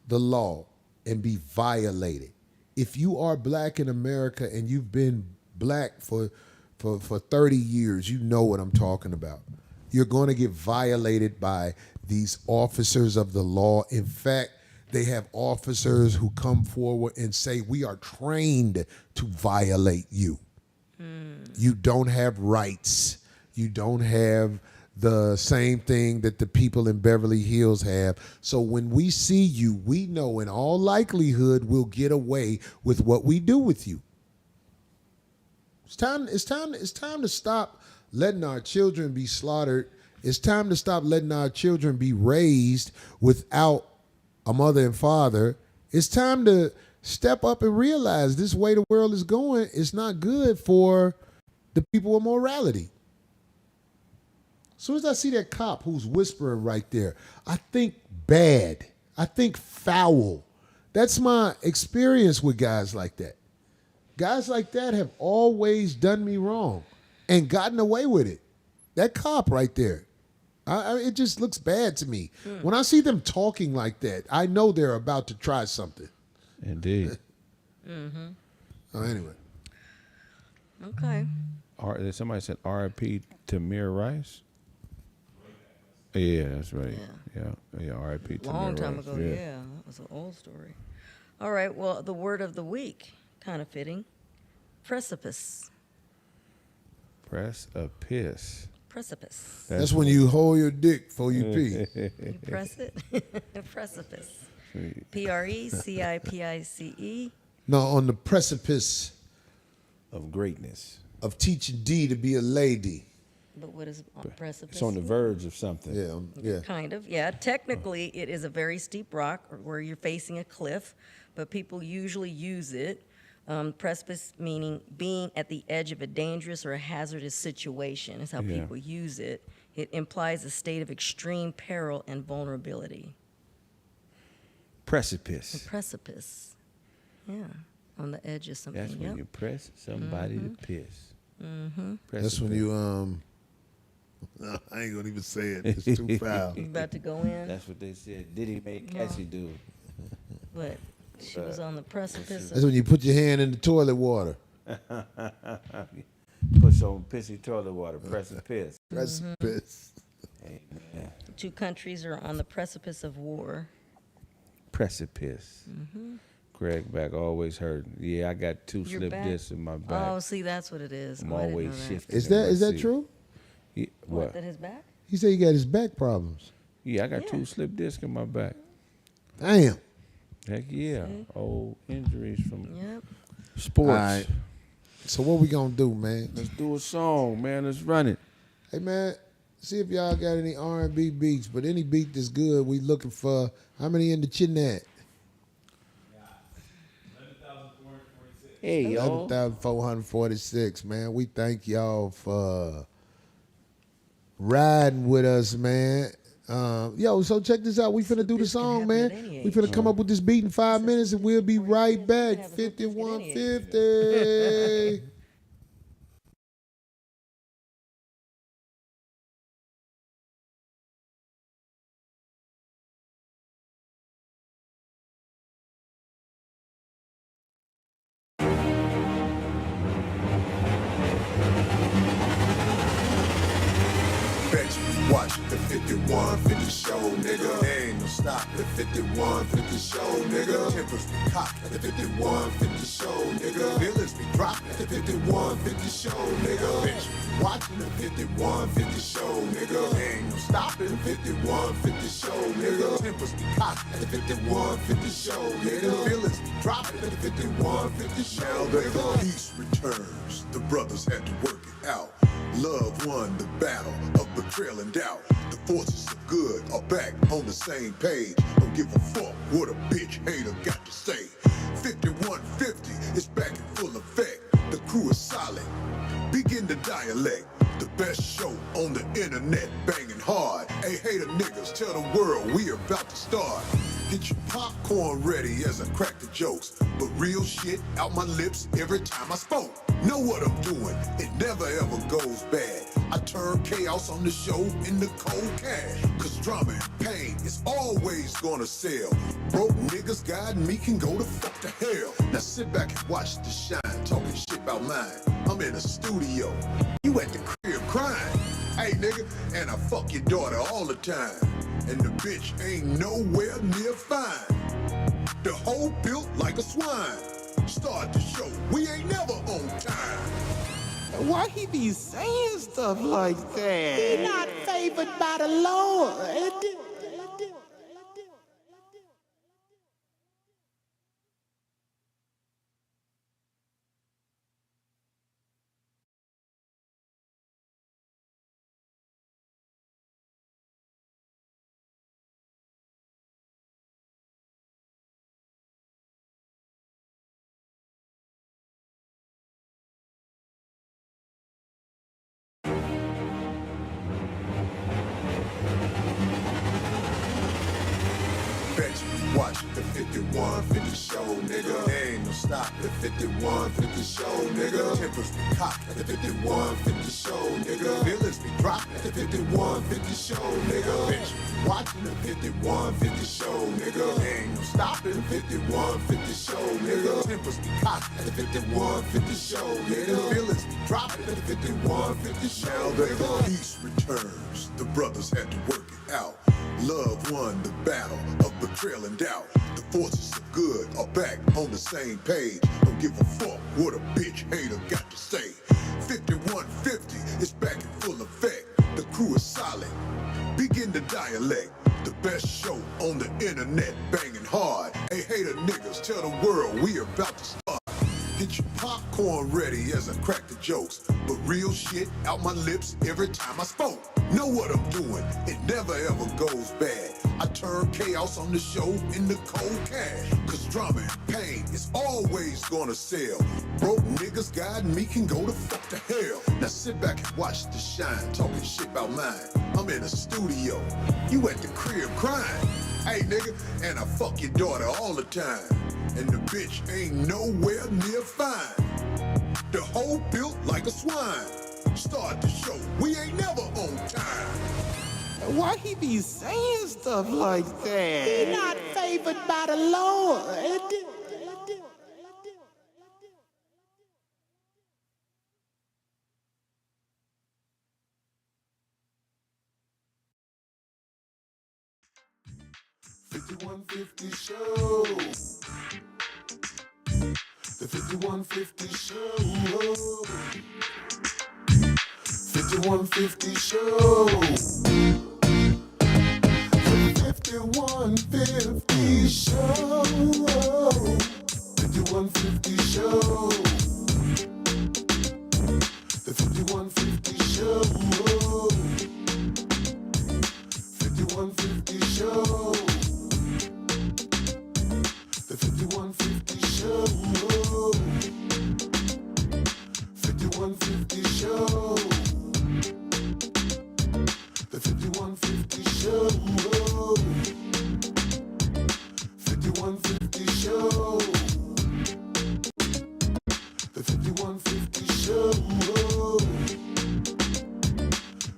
the law and be violated. If you are black in America and you've been black for 30 years, you know what I'm talking about. You're going to get violated by these officers of the law. In fact, they have officers who come forward and say, we are trained to violate you. You don't have rights. You don't have the same thing that the people in Beverly Hills have. So when we see you, we know in all likelihood we'll get away with what we do with you. It's time to stop letting our children be slaughtered. It's time to stop letting our children be raised without a mother and father. It's time to step up and realize this way the world is going is not good for the people of morality. As soon as I see that cop who's whispering right there, I think bad. I think foul. That's my experience with guys like that. Guys like that have always done me wrong and gotten away with it. That cop right there, it just looks bad to me. When I see them talking like that, I know they're about to try something. Indeed. Oh, anyway. Okay. Somebody said R.I.P. Tamir Rice. Yeah, that's right. Yeah, R.I.P. Tamir Long time Rice. ago, yeah. That was an old story. All right, well, the word of the week, kind of fitting. Precipice. Press a piss. Precipice. That's when you hold your dick before you pee. You press it. Precipice. Precipice. No, on the precipice Of greatness. of teaching D to be a lady. But what is precipice? It's on the verge of something. Yeah. Kind of, yeah. Technically, it is a very steep rock where you're facing a cliff, but people usually use it. Precipice meaning being at the edge of a dangerous or a hazardous situation is how people use it. It implies a state of extreme peril and vulnerability. Precipice. Precipice, yeah, on the edge of something. That's when you press somebody to piss. That's when you I ain't gonna even say it. It's too foul. You about to go in, That's what they said. Did he make Cassie do? but she was on the precipice. That's when you put your hand in the toilet water. Put some pissy toilet water. Precipice. Precipice. Amen. Two countries are on the precipice of war. Precipice. Kraig back always hurting. Yeah, I got two Your slip back? discs in my back. Oh, see, that's what it is. I'm Oh, I didn't always know that. shifting. Is in my that seat. true? Yeah, What, what? that his back? He said he got his back problems. Yeah, I got Yeah. two slip discs in my back. Damn. Heck yeah. Old injuries from Yep. sports. All right. So what we gonna do, man? Let's do a song, man. Let's run it. Hey, man, see if y'all got any R&B beats, but any beat that's good, we looking for. How many in the chinette? Hey, y'all. 11,446, man. We thank y'all for riding with us, man. Yo, so check this out. We finna do the song, man. We finna come up with this beat in 5 minutes, and we'll be right back. 5150. Watch the 5150 show, nigga. There ain't no stop the 5150 show, nigga. Tempers be cocked at the 5150 show, nigga. Feelings be dropped at the 5150 show, nigga. Bitch, watching the 5150 show, nigga. There ain't no stopping the 5150 show, nigga. Tempers be cocked at the 5150 show, nigga. Feelings be dropped at the 5150 show, nigga. Peace returns. The brothers had to work it out. Love won the battle of betrayal and doubt. The forces of good are back on the same page. Don't give a fuck what a bitch hater got to say. 5150 is back in full effect. The crew is solid. Begin the dialect. The best show on the internet, banging hard. Hey, hater niggas, tell the world we are about to start. Get your popcorn ready as I crack the jokes. But real shit out my lips every time I spoke. Know what I'm doing, it never ever goes bad. I turn chaos on the show into cold cash. Cause drama and pain is always gonna sell. Broke niggas guiding me can go to fuck to hell. Now sit back and watch the shine, talking shit about mine. I'm in a studio, you at the crib crying. Hey nigga, and I fuck your daughter all the time. And the bitch ain't nowhere near fine. The hoe built like a swine. Start the show, we ain't never on time. Why he be saying stuff like that? He not favored by the Lord. Watch the 5150 show, nigga. There ain't no stop the 5150 show, nigga. Tempers be cocked at the 5150 show, nigga. Feelings be dropped at the 5150 show, nigga. Bitch, watching the 5150 show, nigga. There ain't no stopping the 5150 show, nigga. Tempers be cocked at the 5150 show, nigga. Feelings be dropped at the 5150 show, nigga. Peace returns. The brothers had to work it out. Love won the battle of betrayal and doubt. The forces of good are back on the same page. Don't give a fuck what a bitch hater got to say. 5150 is back in full effect. The crew is solid. Begin the dialect. The best show on the internet, banging hard. Hey, hater niggas, tell the world we are about to start. Get your popcorn ready as I crack the jokes. But real shit out my lips every time I spoke. Know what I'm doing, it never ever goes bad. I turn chaos on the show into cold cash. Cause drama and pain is always gonna sell. Broke niggas guiding me can go to fuck to hell. Now sit back and watch the shine, talking shit about mine. I'm in a studio, you at the crib crying. Hey nigga, and I fuck your daughter all the time. And the bitch ain't nowhere near fine. The hoe built like a swine. Start the show, we ain't never on time. Why he be saying stuff like that? He not favored by the Lord. 5150 show. The 5150 show. 5150 show. The 5150 show. 5150 show. The 5150 show. 5150 show. The 5150 show. 5150 show. The 5150 show. 5150 show. The 5150 show.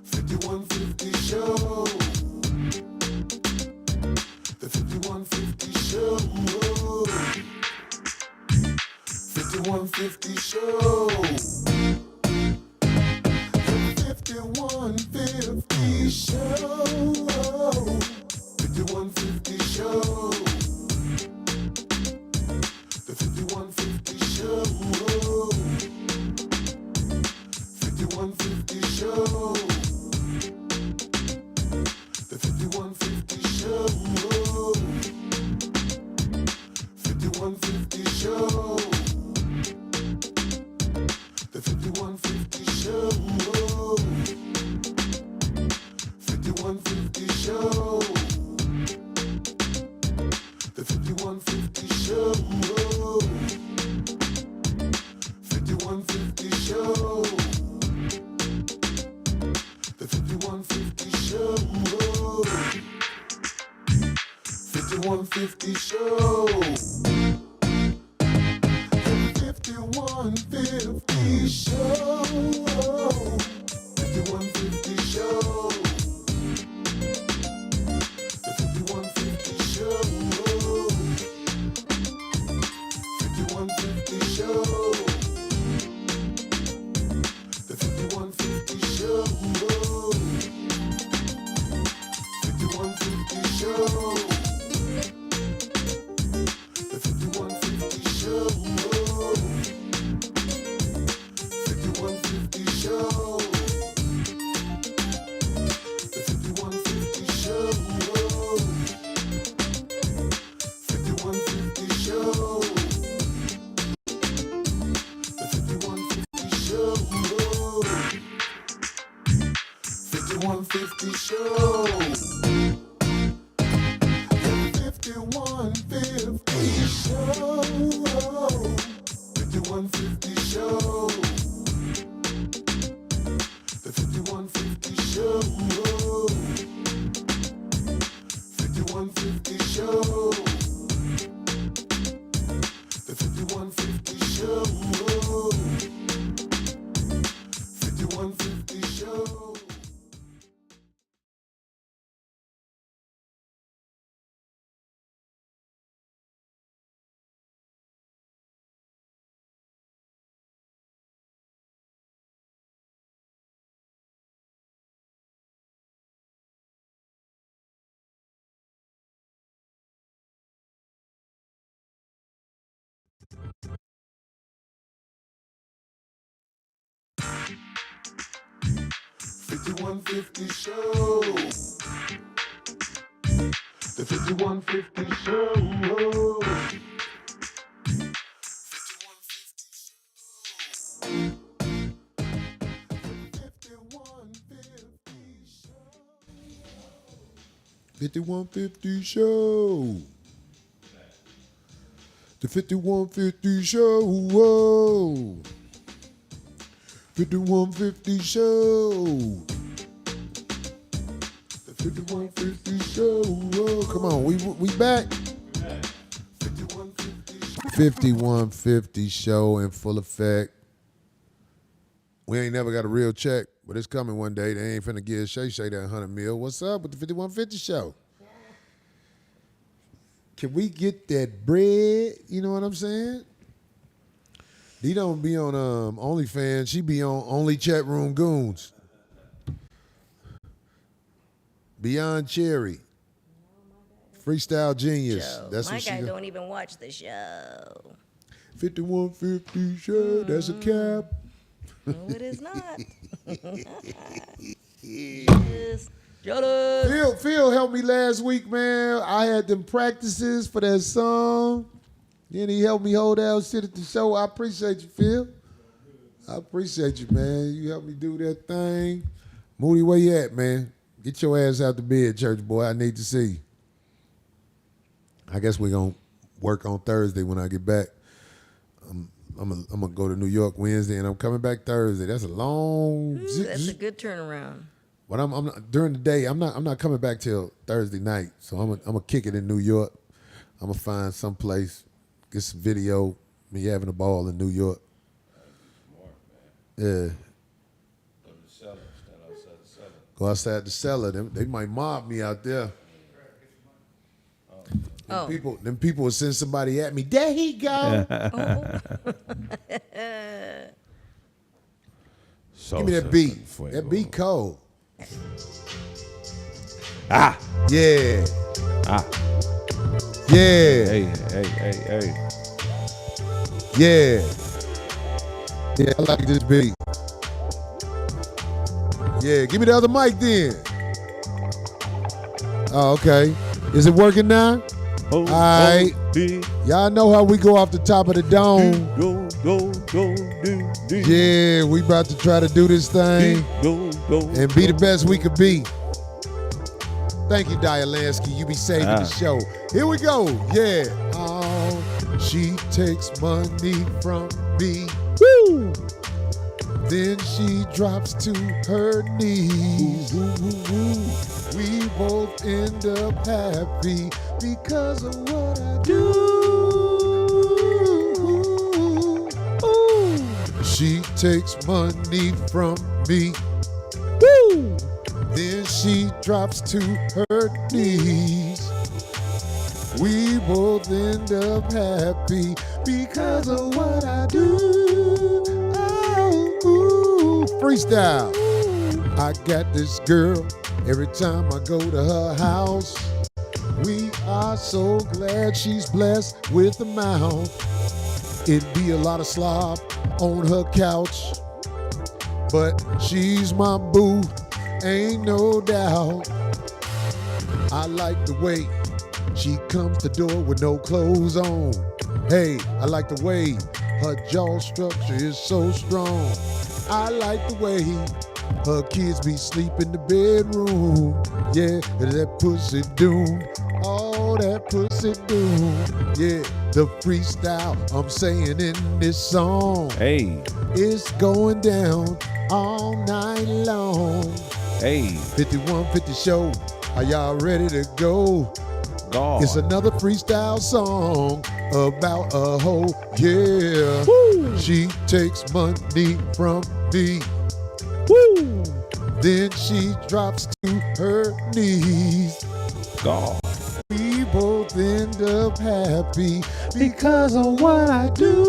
5150 show. The 5150 show. 5150 show. The 5150 show. 5150 show. The 5150 show. 5150 show. The 5150 show. 5150 show. The 5150 show. 5150 show. The 5150 show. 5150 show. The 5150 show. 5150 show. 5150 show. 5150 show. The 5150 show. 5150 show. The 5150 show. 5150 show. The 5150 show. 5150 show. The 5150 show. 5150 show. The 5150 show. 5150 show. The 5150 show. 5150 show. The 5150 show. 5150 show. The 5150 show. 5150 show. $51.50 show. The $51.50 show. $51.50 show. The 5150 show. Whoa. 5150 show. The 5150 show. Whoa. Come on, we back. 5150 show in full effect. We ain't never got a real check, but it's coming one day. They ain't finna give Shay that 100 mil. What's up with the 5150 show? Can we get that bread? You know what I'm saying? He don't be on OnlyFans. She be on Only Chat Room Goons. Beyond Cherry. Freestyle Genius. Show. That's My what she guy don't even watch the show. 5150 show. That's a cap. No, it is not. Yes. Shut up. Phil helped me last week, man. I had them practices for that song. Then he helped me hold down shit at the show. I appreciate you, Phil. I appreciate you, man. You helped me do that thing. Moody, where you at, man? Get your ass out the bed, church boy. I need to see you. I guess we're going to work on Thursday when I get back. I'm going to go to New York Wednesday, and I'm coming back Thursday. That's a long... Ooh, that's a good turnaround. But I'm not, during the day. I'm not coming back till Thursday night. So I'm gonna kick it in New York. I'm gonna find some place, get some video. Me having a ball in New York. Yeah. Go outside the cellar. They might mob me out there. Them people will send somebody at me. There he go. So give me that beat. That beat cold. Ah. Yeah. Ah. Yeah. Hey. Yeah. Yeah, I like this beat. Yeah, give me the other mic then. Oh, okay. Is it working now? All right. Y'all know how we go off the top of the dome. Yeah, we about to try to do this thing and be the best we could be. Thank you, Dialansky. You be saving the show. Here we go. Yeah. Oh, she takes money from me. Woo! Then she drops to her knees. We both end up happy because of what I do. She takes money from me. Woo! Then she drops to her knees. We both end up happy because of what I do. Freestyle. I got this girl every time I go to her house. We are so glad she's blessed with a mouth. It'd be a lot of slop on her couch, but she's my boo, ain't no doubt. I like the way she comes to the door with no clothes on. Hey, I like the way her jaw structure is so strong. I like the way her kids be sleep in the bedroom. Yeah, that pussy doom. Oh, that pussy doom. Yeah, the freestyle I'm saying in this song. Hey. It's going down all night long. Hey. 5150 show. Are y'all ready to go? God. It's another freestyle song about a hoe. Yeah. Woo. She takes money from me. Woo. Then she drops to her knees. God. We both end up happy because of what I do.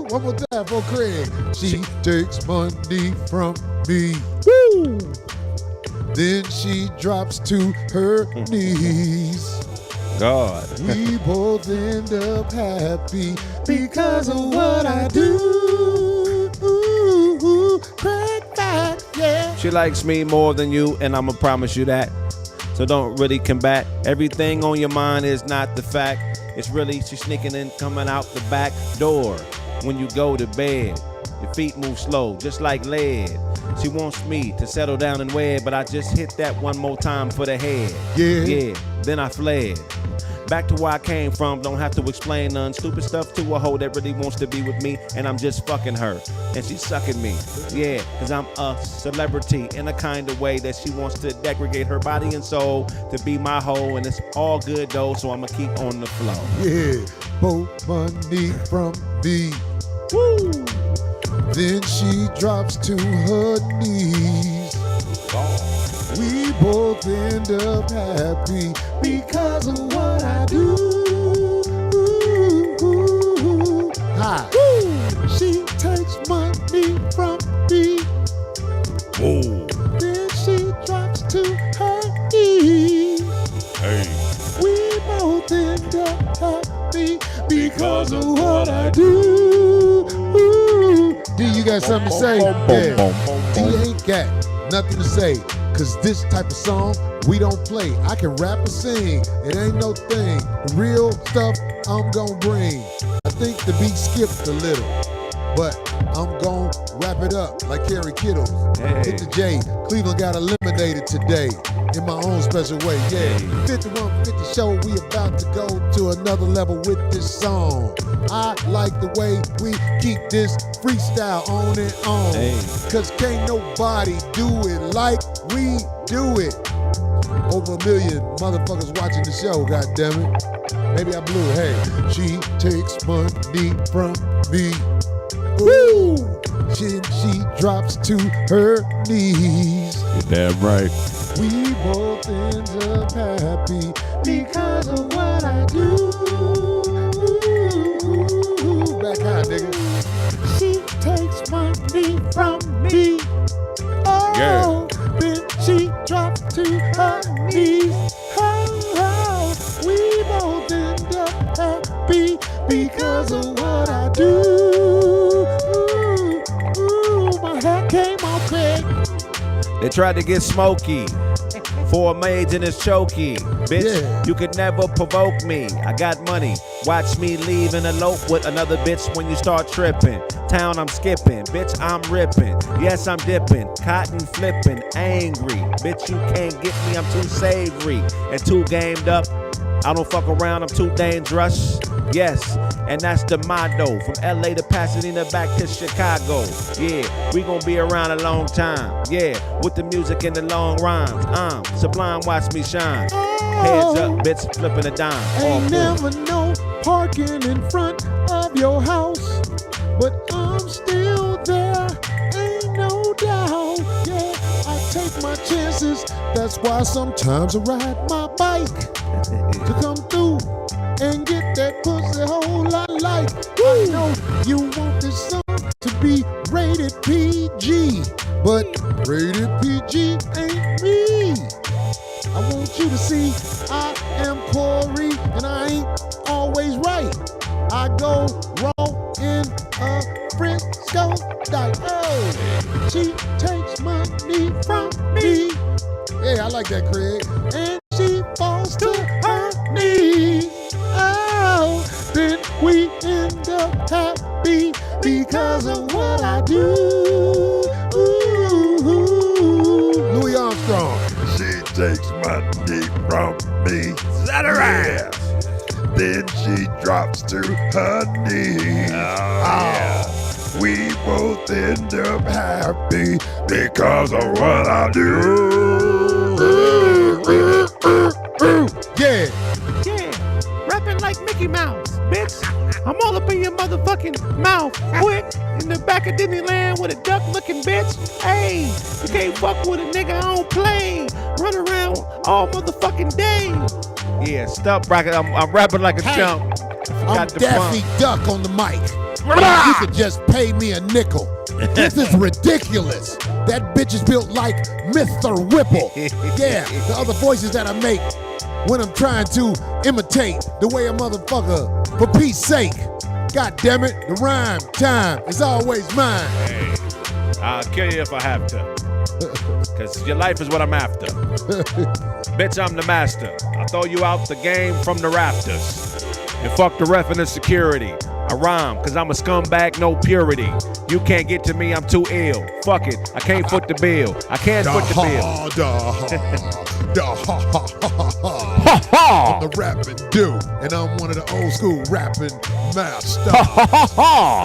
One more time for Kraig. She takes money from me. Woo. Then she drops to her knees. God. We both end up happy because of what I do. Kraig that, yeah. She likes me more than you, and I'ma promise you that. So don't really combat. Everything on your mind is not the fact. It's really she sneaking in, coming out the back door. When you go to bed, your feet move slow, just like lead. She wants me to settle down and wed, but I just hit that one more time for the head. Yeah, then I fled. Back to where I came from, don't have to explain none. Stupid stuff to a hoe that really wants to be with me, and I'm just fucking her, and she's sucking me. Yeah, cause I'm a celebrity in a kind of way that she wants to degrade her body and soul to be my hoe, and it's all good though, so I'ma keep on the flow. Yeah, both money from me. Woo! Then she drops to her knees. We both end up happy because of what I do. Hi. She takes money from me. Whoa. Then she drops to her knees. Hey. We both end up happy because of what I do. D, you got something to say? Yeah. D ain't got nothing to say. Cause this type of song, we don't play. I can rap or sing, it ain't no thing. The real stuff I'm gonna bring. I think the beat skipped a little, but I'm gonna wrap it up like Kerry Kittles. Hey. Hit the J, Cleveland got eliminated today in my own special way, yeah. 5150 show, we about to go to another level with this song. I like the way we keep this freestyle on and on. Hey. Cause can't nobody do it like we do it. Over 1 million motherfuckers watching the show, goddammit. Maybe I blew it. Hey, she takes money from me. Woo! She drops to her knees. You're damn right. We both end up happy because of what I do. Back high, nigga. She takes money from me. Oh, then she drops to her knees. Oh, we both end up happy because of what I do. My hat came off big. They tried to get Smokey. 4 maids in his chokey. Bitch, Yeah. you could never provoke me. I got money. Watch me leave and elope with another bitch when you start tripping. Town I'm skipping. Bitch, I'm ripping. Yes, I'm dipping. Cotton flipping. Angry. Bitch, you can't get me. I'm too savory and too gamed up. I don't fuck around. I'm too dangerous. Yes, and that's the motto. From LA to Pasadena back to Chicago. Yeah, we gon' be around a long time. Yeah, with the music and the long rhymes. Sublime, watch me shine. Heads up, bitch, flipping a dime. Ain't never no parking in front of your house, but I'm still there. Ain't no doubt. Yeah, I take my chances. That's why sometimes I ride my bike to come through and get that pussy whole lot like. I know you want this song to be rated PG, but rated PG ain't me. I want you to see I am Corey and I ain't always right. I go wrong in a Frisco diet. Oh, she takes money from me. Yeah, I like that, Kraig. And she falls to her knees. Oh, then we end up happy because of what I do. Louis Armstrong. She takes money from me. Is that right? Then she drops to her knees. Oh, we both end up happy because of what I do. Yeah. Yeah, rapping like Mickey Mouse, bitch. I'm all up in your motherfucking mouth, quick, in the back of Disneyland with a duck-looking bitch. Hey, you can't fuck with a nigga, I don't play. Run around all motherfucking day. Yeah, stop bracket. I'm rapping like a chump. I'm Daffy Duck on the mic. You could just pay me a nickel. This is ridiculous. That bitch is built like Mr. Whipple. Yeah, the other voices that I make when I'm trying to imitate the way a motherfucker, for peace sake. God damn it, the rhyme time is always mine. Hey, I'll kill you if I have to. Cause your life is what I'm after. Bitch, I'm the master. I'll throw you out the game from the rafters. And fuck the ref and the security. I rhyme, cause I'm a scumbag, no purity. You can't get to me, I'm too ill. Fuck it, I can't foot the bill. I can't foot the bill. I'm the rapping dude, and I'm one of the old school rapping masters.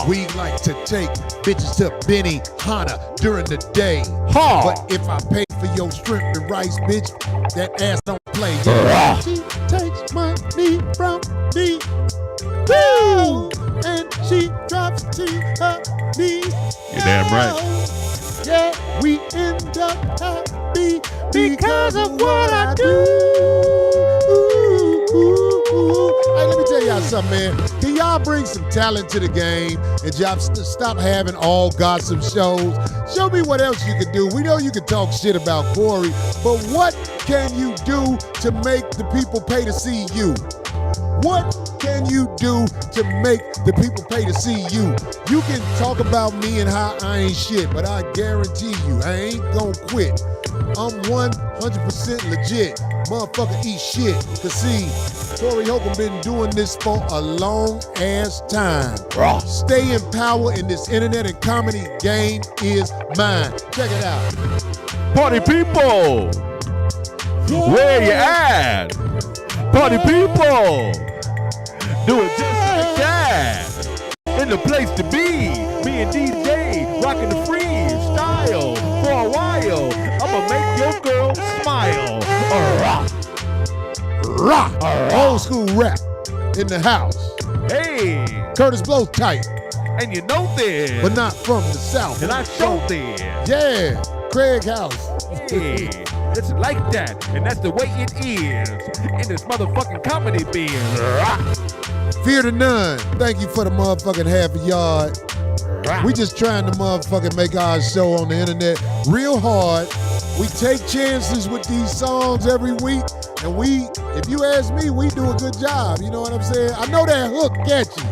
We like to take bitches to Benny Hanna during the day. But if I pay for your shrimp and rice, bitch, that ass don't play. Yeah. She takes money from me. Woo! And she drops to her knees. You're damn right. Yeah, we end up happy because of what I do. Hey, let me tell y'all something, man. Can y'all bring some talent to the game and y'all stop having all gossip shows? Show me what else you can do. We know you can talk shit about Corey, but what can you do to make the people pay to see you? What can you do to make the people pay to see you? You can talk about me and how I ain't shit, but I guarantee you, I ain't gonna quit. I'm 100% legit. Motherfucker eat shit. Cause see, Corey Holcomb been doing this for a long ass time. Stay in power in this internet and comedy game is mine. Check it out. Party people, where you at? Party people, Do it just like that. In the place to be. Me and DJ rocking the freestyle for a while. I'ma make your girl smile. Rock. Old school rap in the house. Hey. Curtis Blow tight, And you know this. but not from the South. And I show this. Yeah, Craig House. Hey, it's like that, and that's the way it is in this motherfucking comedy biz. Fear to none. Thank you for the motherfucking half a yard. We just trying to motherfucking make our show on the internet real hard. We take chances with these songs every week, and if you ask me, we do a good job. You know what I'm saying? I know that hook catchy.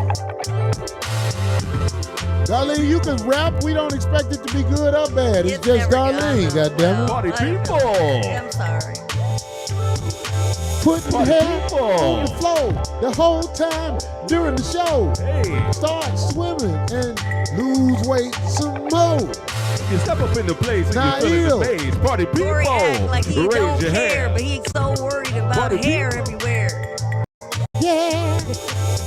Darlene, you can rap. We don't expect it to be good or bad. It's just Darlene, goddammit. Party people. I'm sorry. Put your head on the floor the whole time during the show. Hey, Start swimming and lose weight some more. you step up in the place and Nah, you feel ill. the bass. Party people. Corey act like he Raise don't your care, hand. but he's so worried about Party hair people. everywhere. Yeah.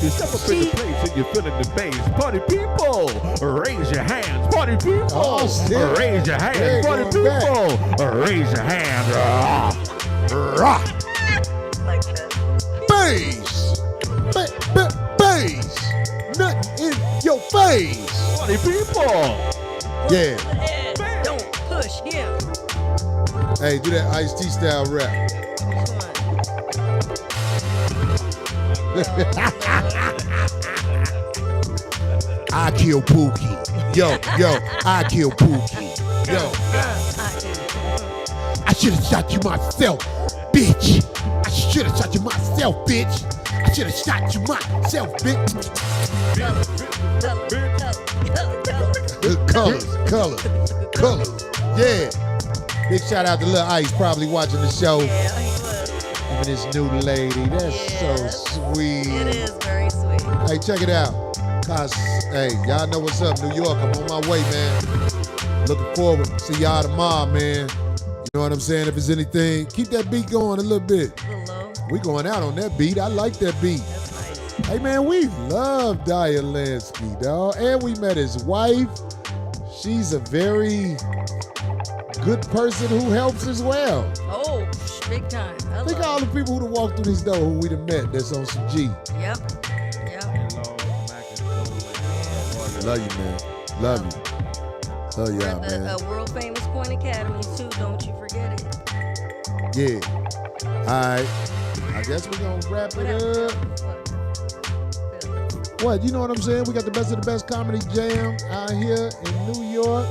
You step up in the place and you're feeling the bass. Party people, raise your hands. Party people, Oh, shit. raise your hands. Hey, Party going back. people, raise your hands. Rock. Like that. Bass. Bass. Nothing in your face. Party people. Yeah. Head, don't push him. Hey, do that Ice-T style rap. I kill Pookie. Yo, I kill Pookie. Yo, I should have shot you myself, bitch. I should have shot you myself, bitch. I should have shot you myself, bitch. Colors. Yeah. Big shout out to Lil Ice, probably watching the show. Yeah, he was. Even this new lady, that's so sweet. It is very sweet. Hey, check it out. Cause, hey, y'all know what's up, New York. I'm on my way, man. Looking forward. See y'all tomorrow, man. You know what I'm saying? If it's anything, keep that beat going a little bit. A little low. We going out on that beat. I like that beat. That's nice. Hey, man, we love Daya Lansky, dog. And we met his wife. She's a very good person who helps as well. Oh, big time. I Think of love all the people who done walked through this door who we done met that's on some G. it. Yep. Love you, man. Love you. Love y'all, We're man. the world famous Point Academy too. Don't you forget it. Yeah. All right. I guess we're going to wrap it up. What? You know what I'm saying? We got the best of the best comedy jam out here in New York.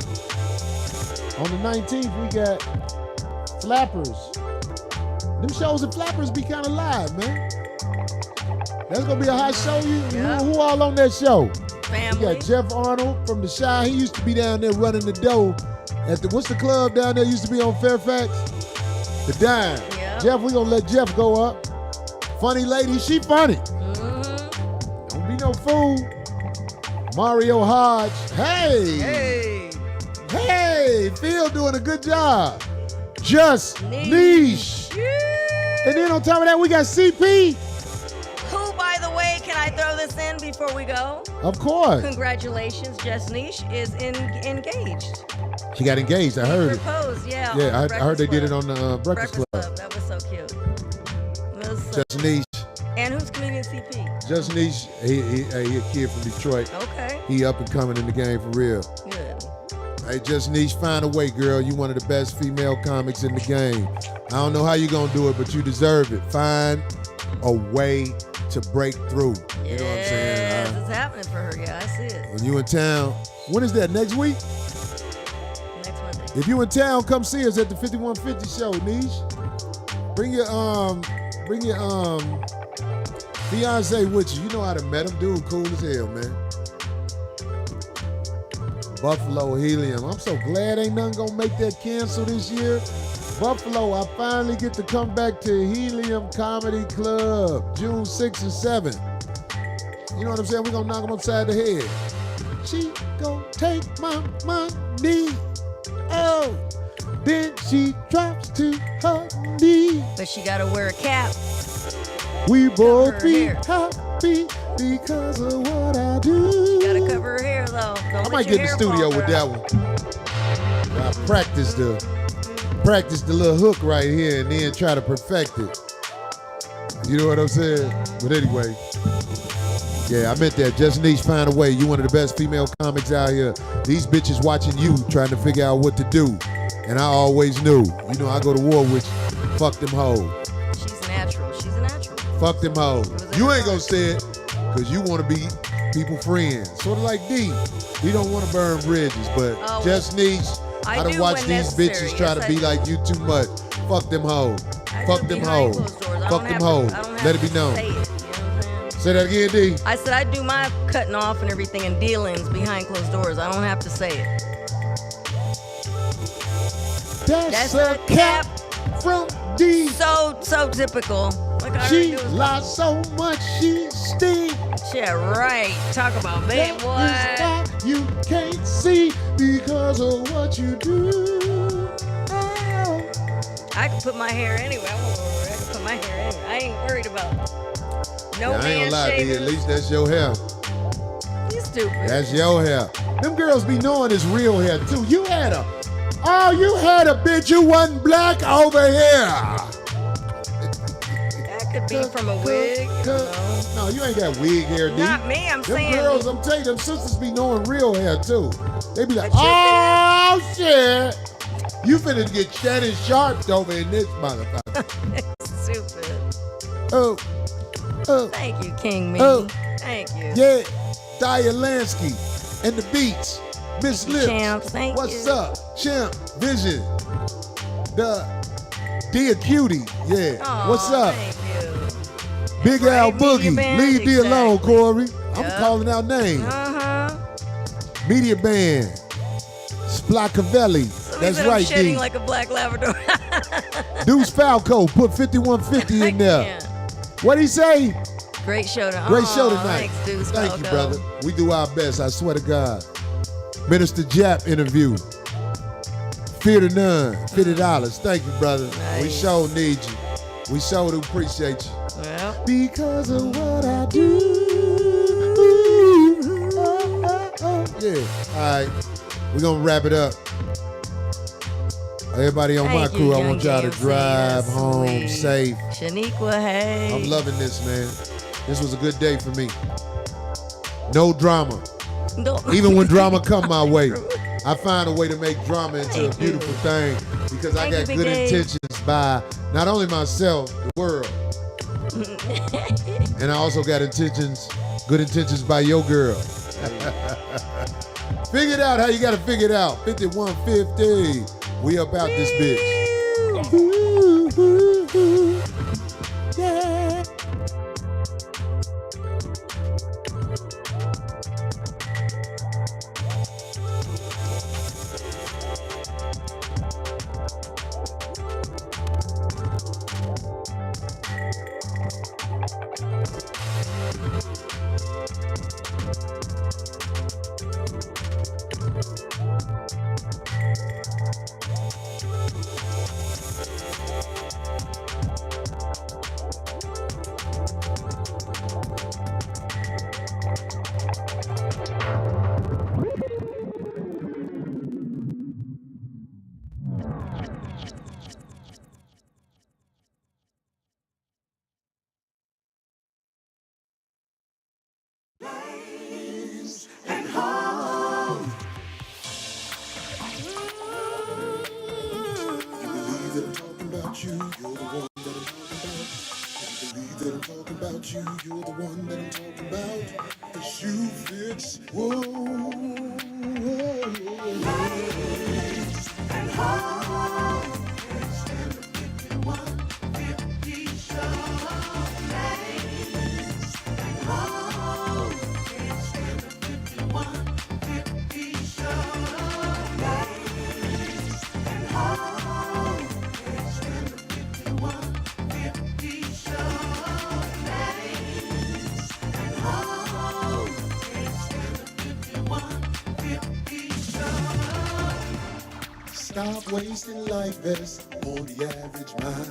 On the 19th, we got Flappers. Them shows at Flappers be kind of live, man. That's going to be a hot show. Yeah. Who all on that show? Family. We got Jeff Arnold from the Shy. He used to be down there running the dough at the, what's the club down there used to be on Fairfax? The Dime. Yeah. Jeff, we gonna let Jeff go up. Funny lady, she funny. Mm-hmm. Don't be no fool. Mario Hodge. Hey. Hey, Phil doing a good job. Just Niche. And then on top of that, we got CP. Who, by the way, can I throw this in before we go? Of course. Congratulations, Just Niche is engaged. She got engaged, I heard it. Proposed, yeah. Yeah, on I heard they did it Breakfast on the Breakfast Club. Club. That was so cute. It was so- Just Niche. and who's comedian CP? Just Niche, he a kid from Detroit. Okay, He up and coming in the game for real. good. Hey, Just Niche, find a way, girl. You one of the best female comics in the game. I don't know how you gonna do it, but you deserve it. Find a way to break through. You know what I'm saying? Yes, it's happening for her. Yeah, I see it. When you in town, when is that? Next week? Next Monday. If you in town, come see us at the 5150 show, Niche. Bring your fiance with you. You know how to met him, dude. Cool as hell, man. Buffalo Helium. I'm so glad ain't nothing gonna make that cancel this year. Buffalo, I finally get to come back to Helium Comedy Club, June 6th and 7th. You know what I'm saying? We're gonna knock them upside the head. She gon' take my money. Oh, then she drops to her knee. But she got to wear a cap. We both her be hair. hot happy because of what I do. You gotta cover her hair though. Don't I might get in the studio with that one. I practiced the little hook right here and then try to perfect it. You know what I'm saying? But anyway, yeah, I meant that. Just Niche, find a way. You one of the best female comics out here. These bitches watching you trying to figure out what to do. And I always knew. You know, I go to war with you. Fuck them hoes. She's natural. She's a natural. Fuck them hoes. You ain't gonna say it because you want to be people friends. Sort of like D. He don't want to burn bridges, but Just Niche, I done watch these bitches try to be like you too much. Fuck them hoes. Fuck them hoes. Fuck them hoes. Let it be known. Say that again, D. I said I do my cutting off and everything and dealings behind closed doors. I don't have to say it. That's a cap from D. So typical. Like I she lies so much, she stinks. Yeah, right. Talk about bad boy. You can't see because of what you do. Oh. I can put my hair anywhere. I can put my hair anywhere. I ain't worried about no man I ain't gonna lie to you. At least that's your hair. You stupid. That's your hair. Them girls be knowing it's real hair too. You had a bitch who wasn't black over here. That could be from a wig. No, you ain't got wig hair, D. Not me, I'm saying. Them girls, I'm telling you, them sisters be knowing real hair too. They be like, oh shit. You finna get Shannon Sharp over in this motherfucker. Stupid. Oh. Thank you, King Me. Thank you. Yeah. Daya Lansky and the Beats. Miss Lips. Champs, thank you. What's up? Champ, Vision. The Dear Cutie. Yeah. Aw, what's up? Thank you. Big Al Boogie. Band, Leave D alone, exactly. Corey. I'm calling out names. Media Band. Splacavelli. That's right, shedding D. like a black Labrador. Deuce Falco put 5150 in there. What'd he say? Great show tonight. Great show tonight. Thanks, Deuce Thank Falco. you, brother. We do our best, I swear to God. Minister Jap interview. Fear to none. $50. Thank you, brother. Nice. We sure need you. We sure do appreciate you. Well. Because of what I do. Yeah. All right. We're going to wrap it up. Everybody on my crew, I want y'all to drive home safe. Shaniqua, hey. I'm loving this, man. This was a good day for me. No drama. Even when drama come my way, I find a way to make drama into a beautiful thing because I got good intentions by not only myself, the world. And I also got good intentions by your girl. Figure it out how you got to figure it out. 5150. We up out this bitch. Yeah. You, you're the one that I'm talking about. The shoe fits. Whoa. Ladies and home. It's the 5150 show. Ladies and home. It's the 5150 show. Ladies and home. It's the 5150 show. Stop wasting life best on the average mind.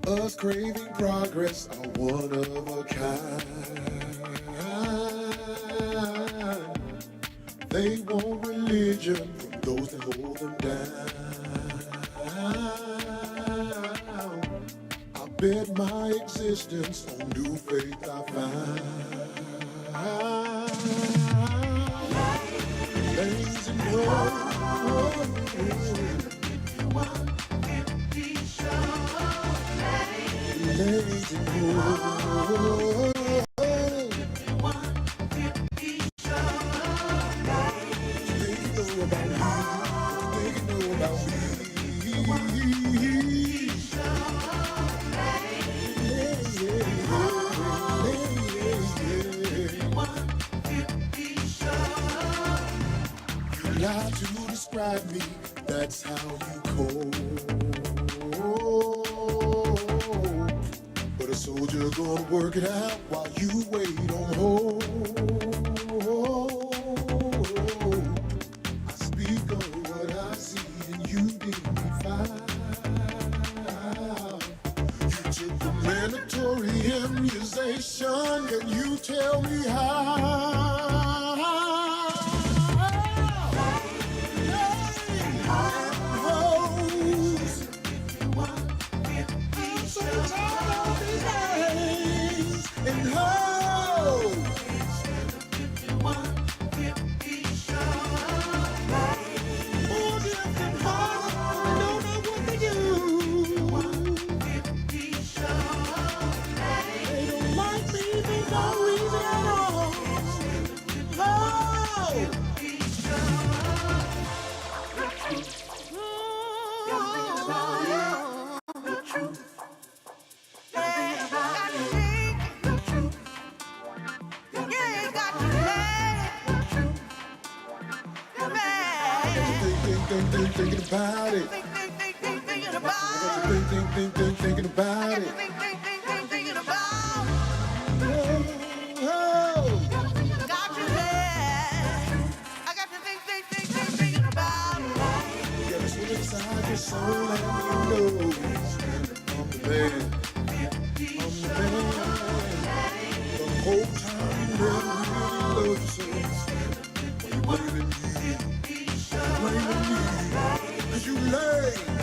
Oh, us craving progress are one of a kind. They want religion from those that hold them down. I bet my existence on new faith I find. Lazy lie to describe me, that's how you cold. But a soldier gonna work it out while you wait on hold. I speak of what I see and you didn't find. You took the mandatory immunization, can you tell me how? Thinking about it. Thinking about it. Got you there. I got to thinking about it. You gotta swim inside your soul and you know I'm the man. I'm the man. The whole time you never really loved yourself. Why you blaming me? Blaming me? 'Cause you lay.